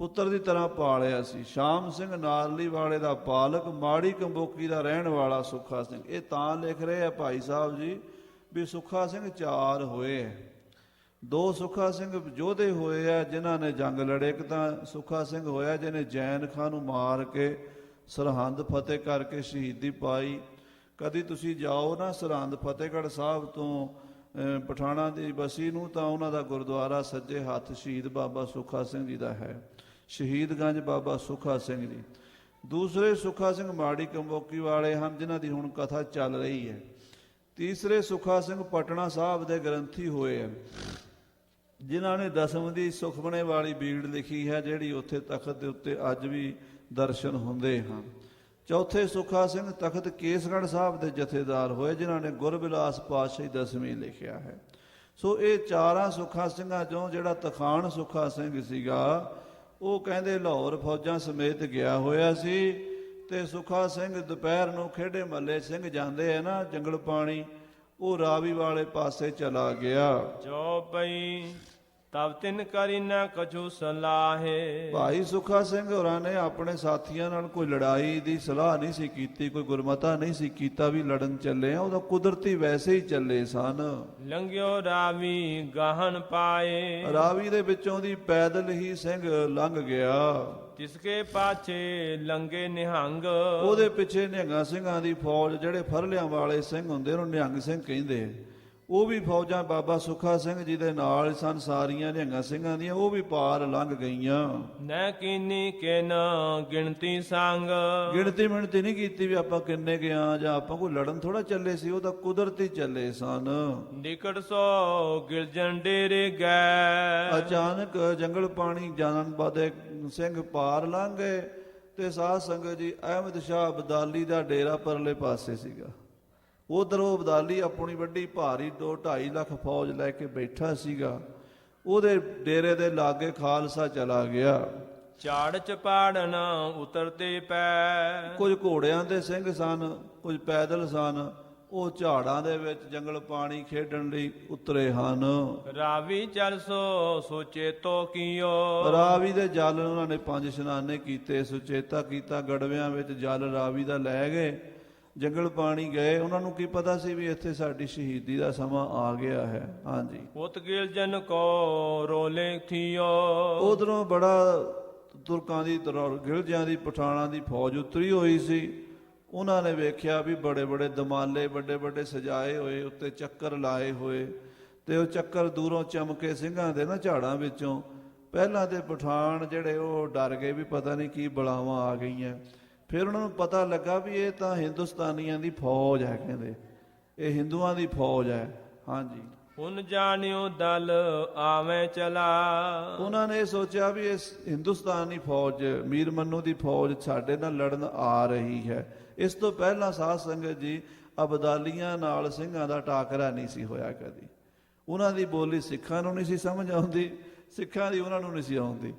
ਪੁੱਤਰ ਦੀ ਤਰ੍ਹਾਂ ਪਾਲਿਆ ਸੀ। ਸ਼ਾਮ ਸਿੰਘ ਨਾਰਲੀ ਵਾਲੇ ਦਾ ਪਾਲਕ, ਮਾੜੀ ਕੰਬੋਕੀ ਦਾ ਰਹਿਣ ਵਾਲਾ ਸੁੱਖਾ ਸਿੰਘ। ਇਹ ਤਾਂ ਲਿਖ ਰਹੇ ਆ ਭਾਈ ਸਾਹਿਬ ਜੀ ਵੀ ਸੁੱਖਾ ਸਿੰਘ 4 ਹੋਏ ਹੈ। 2 ਸੁੱਖਾ ਸਿੰਘ ਯੋਧੇ ਹੋਏ ਆ ਜਿਨ੍ਹਾਂ ਨੇ ਜੰਗ ਲੜੇ। ਇੱਕ ਤਾਂ ਸੁੱਖਾ ਸਿੰਘ ਹੋਇਆ ਜਿਹਨੇ ਜੈਨ ਖਾਂ ਨੂੰ ਮਾਰ ਕੇ ਸਰਹੰਦ ਫਤਿਹ ਕਰਕੇ ਸ਼ਹੀਦੀ ਪਾਈ। ਕਦੀ ਤੁਸੀਂ ਜਾਓ ਨਾ ਸਰਹੰਦ ਫਤਿਹਗੜ੍ਹ ਸਾਹਿਬ ਤੋਂ ਪਠਾਣਾ ਦੀ ਬਸੀ ਨੂੰ ਤਾਂ ਉਹਨਾਂ ਦਾ ਗੁਰਦੁਆਰਾ ਸੱਜੇ ਹੱਥ ਸ਼ਹੀਦ ਬਾਬਾ ਸੁੱਖਾ ਸਿੰਘ ਜੀ ਦਾ ਹੈ, ਸ਼ਹੀਦਗੰਜ ਬਾਬਾ ਸੁੱਖਾ ਸਿੰਘ ਜੀ। ਦੂਸਰੇ ਸੁੱਖਾ ਸਿੰਘ ਮਾੜੀ ਕੰਬੋਕੀ ਵਾਲੇ ਹਨ ਜਿਨ੍ਹਾਂ ਦੀ ਹੁਣ ਕਥਾ ਚੱਲ ਰਹੀ ਹੈ। ਤੀਸਰੇ ਸੁੱਖਾ ਸਿੰਘ ਪਟਨਾ ਸਾਹਿਬ ਦੇ ਗ੍ਰੰਥੀ ਹੋਏ ਹਨ ਜਿਨ੍ਹਾਂ ਨੇ ਦਸਮ ਦੀ ਸੁਖਮਣੇ ਵਾਲੀ ਬੀੜ ਲਿਖੀ ਹੈ ਜਿਹੜੀ ਉੱਥੇ ਤਖਤ ਦੇ ਉੱਤੇ ਅੱਜ ਵੀ ਦਰਸ਼ਨ ਹੁੰਦੇ ਹਨ। ਚੌਥੇ ਸੁੱਖਾ ਸਿੰਘ ਤਖਤ ਕੇਸਗੜ੍ਹ ਸਾਹਿਬ ਦੇ ਜਥੇਦਾਰ ਹੋਏ ਜਿਨ੍ਹਾਂ ਨੇ ਗੁਰਬਿਲਾਸ ਪਾਤਸ਼ਾਹੀ ਦਸਵੀਂ ਲਿਖਿਆ ਹੈ। ਸੋ ਇਹ 4 ਸੁੱਖਾ ਸਿੰਘਾਂ ਚੋਂ ਜਿਹੜਾ ਤਖਾਣ ਸੁੱਖਾ ਸਿੰਘ ਸੀਗਾ ਉਹ ਕਹਿੰਦੇ ਲਾਹੌਰ ਫੌਜਾਂ ਸਮੇਤ ਗਿਆ ਹੋਇਆ ਸੀ ਤੇ ਸੁੱਖਾ ਸਿੰਘ ਦੁਪਹਿਰ ਨੂੰ ਖੇਡੇ ਮਹੱਲੇ ਸਿੰਘ ਜਾਂਦੇ ਆ ਨਾ ਜੰਗਲ ਪਾਣੀ, ਉਹ ਰਾਵੀ ਵਾਲੇ ਪਾਸੇ ਚਲਾ ਗਿਆ। ਜੋ ਪਈ ਤਬ ਤਿਨ ਕਰੀ ਨਾ ਕਛੂ ਸਲਾਹੇ। ਭਾਈ ਸੁੱਖਾ ਸਿੰਘ ਹੋਰਾਂ ਨੇ ਆਪਣੇ ਸਾਥੀਆਂ ਨਾਲ ਕੋਈ ਲੜਾਈ ਦੀ ਸਲਾਹ ਨਹੀਂ ਸੀ ਕੀਤੀ, ਕੋਈ ਗੁਰਮਤਾ ਨਹੀਂ ਸੀ ਕੀਤਾ ਵੀ ਲੜਨ ਚੱਲੇ ਆ। ਉਹਦਾ ਕੁਦਰਤੀ ਵੈਸੇ ਹੀ ਚੱਲੇ ਸਨ। ਲੰਘਿਓ ਰਾਵੀ ਗਾਹਨ ਪਾਏ। ਰਾਵੀ ਦੇ ਵਿੱਚੋਂ ਦੀ ਪੈਦਲ ਹੀ ਸਿੰਘ ਲੰਘ ਗਿਆ। ਤਿਸਕੇ ਪਾਛੇ ਲੰਗੇ ਨਿਹੰਗ। ਉਹਦੇ ਪਿੱਛੇ ਨਿਹੰਗਾਂ ਸਿੰਘਾਂ ਦੀ ਫੌਜ, ਜਿਹੜੇ ਫਰਲਿਆਂ ਵਾਲੇ ਸਿੰਘ ਹੁੰਦੇ ਉਹਨੂੰ ਨਿਹੰਗ ਸਿੰਘ ਕਹਿੰਦੇ, ਉਹ ਵੀ ਫੌਜਾਂ ਬਾਬਾ ਸੁੱਖਾ ਸਿੰਘ ਜੀ ਦੇ ਨਾਲ ਸਨ। ਸਾਰੀਆਂ ਨਿਹੰਗਾਂ ਸਿੰਘਾਂ ਦੀਆਂ ਉਹ ਵੀ ਪਾਰ ਲੰਘ ਗਈਆਂ। ਨੈ ਕੀਨੀ ਕਿਨ ਗਿਣਤੀ ਸੰਗ। ਗਿਣਤੀ ਮਿਣਤੀ ਨਹੀਂ ਕੀਤੀ ਵੀ ਆਪਾਂ ਕਿੰਨੇ ਗਿਆ ਜਾਂ ਆਪਾਂ ਕੋਈ ਲੜਨ ਥੋੜਾ ਚੱਲੇ ਸੀ, ਉਹ ਤਾਂ ਕੁਦਰਤੀ ਚੱਲੇ ਸਨ। ਨਿਕਟ ਸੋ ਗਿਲਜਨ ਡੇਰੇ ਗਏ। ਅਚਾਨਕ ਜੰਗਲ ਪਾਣੀ ਜਾਣ ਬਾਦੇ ਸਿੰਘ ਪਾਰ ਲੰਘ ਗਏ ਤੇ ਸਾਧ ਸੰਗਤ ਜੀ ਅਹਿਮਦ ਸ਼ਾਹ ਅਬਦਾਲੀ ਦਾ ਡੇਰਾ ਪਰਲੇ ਪਾਸੇ ਸੀਗਾ। ਉਧਰੋਂ ਅਬਦਾਲੀ ਆਪਣੀ ਵੱਡੀ ਭਾਰੀ 2-2.5 ਲੱਖ ਫੌਜ ਲੈ ਕੇ ਬੈਠਾ ਸੀਗਾ। ਉਹਦੇ ਡੇਰੇ ਦੇ ਲਾਗੇ ਖਾਲਸਾ ਚਲਾ ਗਿਆ। ਝਾੜ ਚਪਾੜਨ ਉਤਰਦੇ ਪੈ। ਕੁਝ ਘੋੜਿਆਂ ਦੇ ਸਿੰਘ ਸਨ, ਕੁਝ ਪੈਦਲ ਸਨ। ਉਹ ਝਾੜਾਂ ਦੇ ਵਿੱਚ ਜੰਗਲ ਪਾਣੀ ਖੇਡਣ ਲਈ ਉਤਰੇ ਹਨ। ਰਾਵੀ ਚਲ ਸੋ ਸੁਚੇਤੋ ਕੀਓ। ਰਾਵੀ ਦੇ ਜਲ ਉਹਨਾਂ ਨੇ 5 ਇਸ਼ਨਾਨੇ ਕੀਤੇ, ਸੁਚੇਤਾ ਕੀਤਾ। ਗੜਵਿਆਂ ਵਿੱਚ ਜਲ ਰਾਵੀ ਦਾ ਲੈ ਗਏ, ਜੰਗਲ ਪਾਣੀ ਗਏ। ਉਹਨਾਂ ਨੂੰ ਕੀ ਪਤਾ ਸੀ ਵੀ ਇੱਥੇ ਸਾਡੀ ਸ਼ਹੀਦੀ ਦਾ ਸਮਾਂ ਆ ਗਿਆ ਹੈ। ਹਾਂਜੀ। ਉਤ ਗਿਲਜਨ ਕੋ ਰੋਲੇ ਥੀਓ। ਉਧਰੋਂ ਬੜਾ ਤੁਰਕਾਂ ਦੀ ਗਿਲਜਾਂ ਦੀ ਪਠਾਣਾਂ ਦੀ ਫੌਜ ਉਤਰੀ ਹੋਈ ਸੀ। ਉਹਨਾਂ ਨੇ ਵੇਖਿਆ ਵੀ ਬੜੇ ਬੜੇ ਦਮਾਲੇ ਵੱਡੇ ਵੱਡੇ ਸਜਾਏ ਹੋਏ, ਉੱਤੇ ਚੱਕਰ ਲਾਏ ਹੋਏ ਤੇ ਉਹ ਚੱਕਰ ਦੂਰੋਂ ਚਮਕੇ ਸਿੰਘਾਂ ਦੇ ਨਾ ਝਾੜਾਂ ਵਿੱਚੋਂ। ਪਹਿਲਾਂ ਤੇ ਪਠਾਣ ਜਿਹੜੇ ਉਹ ਡਰ ਗਏ ਵੀ ਪਤਾ ਨਹੀਂ ਕੀ ਬਲਾਵਾਂ ਆ ਗਈਆਂ। ਫਿਰ ਉਹਨਾਂ ਨੂੰ ਪਤਾ ਲੱਗਾ ਵੀ ਇਹ ਤਾਂ ਹਿੰਦੁਸਤਾਨੀਆਂ ਦੀ ਫੌਜ ਹੈ, ਕਹਿੰਦੇ ਇਹ ਹਿੰਦੂਆਂ ਦੀ ਫੌਜ ਹੈ। ਹਾਂਜੀ। ਹੁਣ ਜਾਣਿਓ ਦਲ ਆਵੇਂ ਚਲਾ। ਉਹਨਾਂ ਨੇ ਸੋਚਿਆ ਵੀ ਇਸ ਹਿੰਦੁਸਤਾਨੀ ਫੌਜ ਮੀਰ ਮੰਨੂ ਦੀ ਫੌਜ ਸਾਡੇ ਨਾਲ ਲੜਨ ਆ ਰਹੀ ਹੈ। ਇਸ ਤੋਂ ਪਹਿਲਾਂ ਸਾਧ ਸੰਗਤ ਜੀ ਅਬਦਾਲੀਆਂ ਨਾਲ ਸਿੰਘਾਂ ਦਾ ਟਾਕਰਾ ਨਹੀਂ ਸੀ ਹੋਇਆ ਕਦੀ। ਉਹਨਾਂ ਦੀ ਬੋਲੀ ਸਿੱਖਾਂ ਨੂੰ ਨਹੀਂ ਸੀ ਸਮਝ ਆਉਂਦੀ, ਸਿੱਖਾਂ ਦੀ ਉਹਨਾਂ ਨੂੰ ਨਹੀਂ ਸੀ ਆਉਂਦੀ।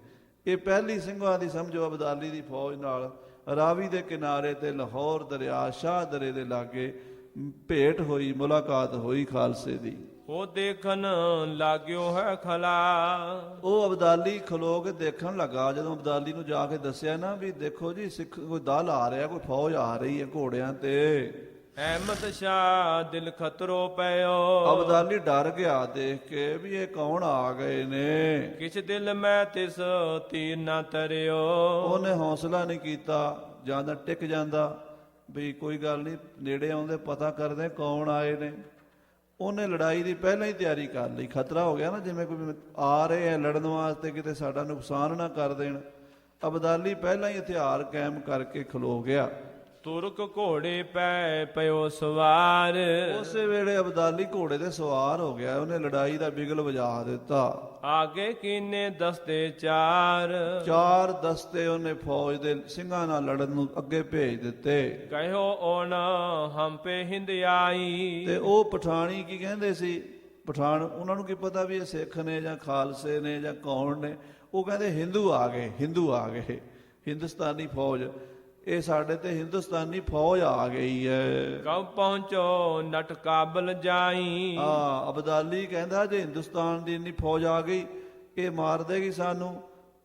ਇਹ ਪਹਿਲੀ ਸਿੰਘਾਂ ਦੀ ਸਮਝੋ ਅਬਦਾਲੀ ਦੀ ਫੌਜ ਨਾਲ ਰਾਵੀ ਦੇ ਕਿਨਾਰੇ ਤੇ ਲਾਹੌਰ ਦਰਿਆ ਸ਼ਾਹ ਦਰੇ ਦੇ ਲਾਗੇ ਭੇਟ ਹੋਈ, ਮੁਲਾਕਾਤ ਹੋਈ ਖਾਲਸੇ ਦੀ। ਉਹ ਦੇਖਣ ਲਾਗਿਓ ਹੈ ਖਲਾ। ਉਹ ਅਬਦਾਲੀ ਖਲੋ ਕੇ ਦੇਖਣ ਲੱਗਾ। ਜਦੋਂ ਅਬਦਾਲੀ ਨੂੰ ਜਾ ਕੇ ਦੱਸਿਆ ਨਾ ਵੀ ਦੇਖੋ ਜੀ ਸਿੱਖ ਕੋਈ ਦਲ ਆ ਰਿਹਾ, ਕੋਈ ਫੌਜ ਆ ਰਹੀ ਹੈ ਘੋੜਿਆਂ ਤੇ, ਅਹਿਮਦ ਸ਼ਾਹ ਦਿਲ ਖਤਰੋ ਪਇਓ। ਅਬਦਾਲੀ ਡਰ ਗਿਆ ਦੇਖ ਕੇ ਵੀ ਇਹ ਕੌਣ ਆ ਗਏ ਨੇ। ਕਿਛ ਦਿਲ ਮੈਂ ਤਿਸ ਤੀਰ ਨਾ ਤਰਿਓ। ਉਹਨੇ ਹੌਸਲਾ ਨਹੀਂ ਕੀਤਾ, ਜਾਂਦਾ ਟਿਕ ਜਾਂਦਾ ਵੀ ਕੋਈ ਗੱਲ ਨਹੀਂ, ਨੇੜੇ ਆਉਂਦੇ ਪਤਾ ਕਰਦੇ ਕੌਣ ਆਏ ਨੇ। ਉਹਨੇ ਲੜਾਈ ਦੀ ਪਹਿਲਾਂ ਹੀ ਤਿਆਰੀ ਕਰ ਲਈ। ਖਤਰਾ ਹੋ ਗਿਆ ਨਾ, ਜਿਵੇਂ ਕੋਈ ਆ ਰਹੇ ਆ ਲੜਨ ਵਾਸਤੇ, ਕਿਤੇ ਸਾਡਾ ਨੁਕਸਾਨ ਨਾ ਕਰ ਦੇਣ। ਅਬਦਾਲੀ ਪਹਿਲਾਂ ਹੀ ਹਥਿਆਰ ਕਾਇਮ ਕਰਕੇ ਖਲੋ ਗਿਆ। ਤੁਰਕ ਘੋੜੇ ਪੈ ਪਇਓ ਸਵਾਰ। ਉਸੇ ਵੇਲੇ ਅਬਦਾਲੀ ਘੋੜੇ ਤੇ ਸਵਾਰ ਹੋ ਗਿਆ। ਉਹਨੇ ਲੜਾਈ ਦਾ ਬਿਗਲ ਵਜਾ ਦਿੱਤਾ। ਆਗੇ ਕੀਨੇ ਦਸਤੇ ਚਾਰ। ਚਾਰ ਦਸਤੇ ਉਹਨੇ ਫੌਜ ਦੇ ਸਿੰਘਾਂ ਨਾਲ ਲੜਨ ਨੂੰ ਅੱਗੇ ਭੇਜ ਦਿੱਤੇ। ਕਹਿਓ ਓਨ ਹੰਪੇ ਹਿੰਦ ਆਈ। ਤੇ ਉਹ ਪਠਾਣੀ ਕੀ ਕਹਿੰਦੇ ਸੀ, ਪਠਾਨ ਉਹਨਾਂ ਨੂੰ ਕੀ ਪਤਾ ਵੀ ਇਹ ਸਿੱਖ ਨੇ ਜਾਂ ਖਾਲਸੇ ਨੇ ਜਾਂ ਕੌਣ ਨੇ। ਉਹ ਕਹਿੰਦੇ ਹਿੰਦੂ ਆ ਗਏ, ਹਿੰਦੂ ਆ ਗਏ, ਹਿੰਦੁਸਤਾਨੀ ਫੌਜ, ਇਹ ਸਾਡੇ ਤੇ ਹਿੰਦੁਸਤਾਨੀ ਫੌਜ ਆ ਗਈ ਹੈ। ਕਬ ਪਹੁੰਚੋ ਨਟ ਕਾਬਲ ਜਾਈ। ਅਬਦਾਲੀ ਕਹਿੰਦਾ ਜੇ ਹਿੰਦੁਸਤਾਨ ਦੀ ਇੰਨੀ ਫੌਜ ਆ ਗਈ ਇਹ ਮਾਰ ਦੇਗੀ ਸਾਨੂੰ,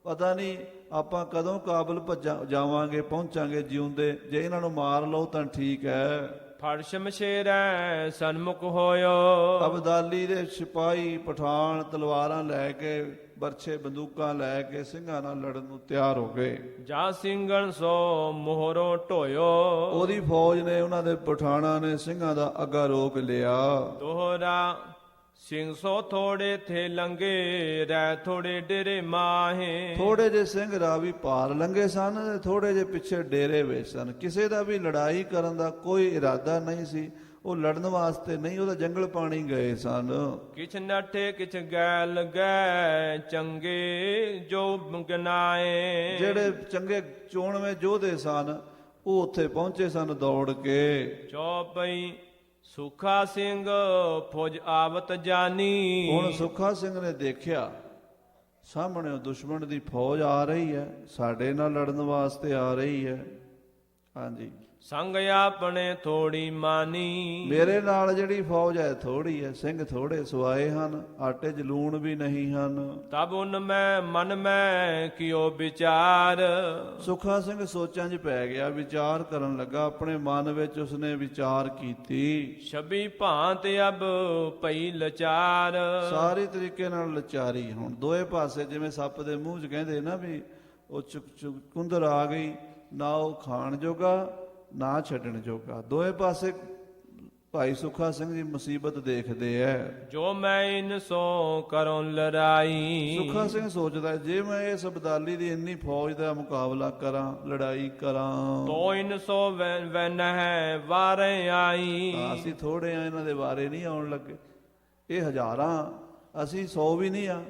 ਪਤਾ ਨਹੀਂ ਆਪਾਂ ਕਦੋਂ ਕਾਬਲ ਜਾਵਾਂਗੇ, ਪਹੁੰਚਾਂਗੇ ਜਿਉਂਦੇ। ਜੇ ਇਹਨਾਂ ਨੂੰ ਮਾਰ ਲਓ ਤਾਂ ਠੀਕ ਹੈ। ਫੜ ਸ਼ਮਸ਼ੇਰੈ ਸਨਮੁਖ ਹੋਇਓ। ਅਬਦਾਲੀ ਦੇ ਸਿਪਾਹੀ ਪਠਾਨ ਤਲਵਾਰਾਂ ਲੈ ਕੇ, ਬਰਛੇ ਬੰਦੂਕਾਂ ਲੈ ਕੇ ਸਿੰਘਾਂ ਨਾਲ ਲੜਨ ਨੂੰ ਤਿਆਰ ਹੋ ਗਏ। ਜਾ ਸਿੰਘਣ ਸੋ ਮੋਹਰੋਂ ਢੋਇਓ। ਉਹਦੀ ਫੌਜ ਨੇ, ਉਹਨਾਂ ਦੇ ਪਠਾਨਾਂ ਨੇ ਸਿੰਘਾਂ ਦਾ ਅੱਗਾ ਰੋਕ ਲਿਆ। ਦੋਹਰਾ ਸਿੰਘ ਸੋ ਥੋੜੇ ਥੇ ਲੰਗੇ, ਰਹਿ ਥੋੜੇ ਡੇਰੇ ਮਾਹੇ। ਥੋੜੇ ਜੇ ਸਿੰਘ ਰਾਵੀ ਪਾਰ ਲੰਗੇ ਸਨ ਤੇ ਥੋੜੇ ਜੇ ਪਿੱਛੇ ਡੇਰੇ ਵਿੱਚ ਸਨ। ਕਿਸੇ ਦਾ ਵੀ ਲੜਾਈ ਕਰਨ ਦਾ ਕੋਈ ਇਰਾਦਾ ਨਹੀਂ ਸੀ। ਉਹ ਲੜਨ ਵਾਸਤੇ ਨਹੀਂ, ਉਹਦਾ ਜੰਗਲ ਪਾਣੀ ਗਏ ਸਨ। ਕਿਛ ਨੱਠੇ ਕਿਛ ਗੈਲ ਗਏ, ਚੰਗੇ ਜੋ ਗਨਾਏ। ਜਿਹੜੇ ਚੰਗੇ ਚੋਣਵੇਂ ਯੋਧੇ ਸਨ ਉਹ ਉੱਥੇ ਪਹੁੰਚੇ ਸਨ ਦੌੜ ਕੇ। ਚੌਪਈ ਸੁਖਾ ਸਿੰਘ ਫੌਜ ਆਵਤ ਜਾਨੀ। ਹੁਣ ਸੁਖਾ ਸਿੰਘ ਨੇ ਦੇਖਿਆ ਸਾਹਮਣੇ ਦੁਸ਼ਮਣ ਦੀ ਫੌਜ ਆ ਰਹੀ ਹੈ, ਸਾਡੇ ਨਾਲ ਲੜਨ ਵਾਸਤੇ ਆ ਰਹੀ ਹੈ। ਹਾਂਜੀ, ਸੰਗ ਆਪਣੇ ਥੋੜੀ ਮਾਨੀ। ਮੇਰੇ ਨਾਲ ਜਿਹੜੀ ਫੌਜ ਹੈ ਥੋੜੀ ਹੈ, ਸਿੰਘ ਥੋੜੇ ਸਵਾਏ ਹਨ, ਆਟੇ 'ਚ ਲੂਣ ਵੀ ਨਹੀਂ ਹਨ। ਤਬ ਉਨ ਮੈਂ ਮਨ ਮੈਂ ਕਿਉ ਵਿਚਾਰ। ਸੁਖਾ ਸਿੰਘ ਸੋਚਾਂ 'ਚ ਪੈ ਗਿਆ, ਵਿਚਾਰ ਕਰਨ ਲੱਗਾ। ਆਪਣੇ ਮਨ ਵਿੱਚ ਉਸਨੇ ਵਿਚਾਰ ਕੀਤੀ। ਛਬੀ ਭਾਂਤ ਅਬ ਪਈ ਲਚਾਰ। ਸਾਰੀ ਤਰੀਕੇ ਨਾਲ ਲਚਾਰੀ। ਹੁਣ ਦੋਏ ਪਾਸੇ ਜਿਵੇਂ ਸੱਪ ਦੇ ਮੂੰਹ 'ਚ ਕਹਿੰਦੇ ਨਾ ਵੀ ਉਹ ਕੁੰਦਰ ਆ ਗਈ, ਨਾ ਉਹ ਖਾਣ ਜੋਗਾ ਨਾ ਛੱਡਣ ਜੋਗਾ। ਦੋਏ ਪਾਸੇ ਭਾਈ ਸੁਖਾ ਸਿੰਘ ਜੀ ਮੁਸੀਬਤ ਦੇਖਦੇ ਐ। ਜੋ ਮੈਂ ਇਨ ਸੋ ਕਰੋਂ ਲੜਾਈ। ਸੁਖਾ ਸਿੰਘ ਸੋਚਦਾ ਜੇ ਮੈਂ ਇਸ ਅਬਦਾਲੀ ਦੀ ਇੰਨੀ ਫੌਜ ਦਾ ਮੁਕਾਬਲਾ ਕਰਾਂ, ਲੜਾਈ ਕਰਾਂ, ਤੋ ਇਨ ਸੋ ਵੈਨ ਹੈ ਵਾਰੇ ਆਈ। ਅਸੀਂ ਥੋੜੇ ਆ, ਇਹਨਾਂ ਦੇ ਵਾਰੇ ਨਹੀਂ ਆਉਣ ਲੱਗੇ। ਇਹ ਹਜ਼ਾਰਾਂ, ਅਸੀਂ 100 ਵੀ ਨਹੀਂ ਆ।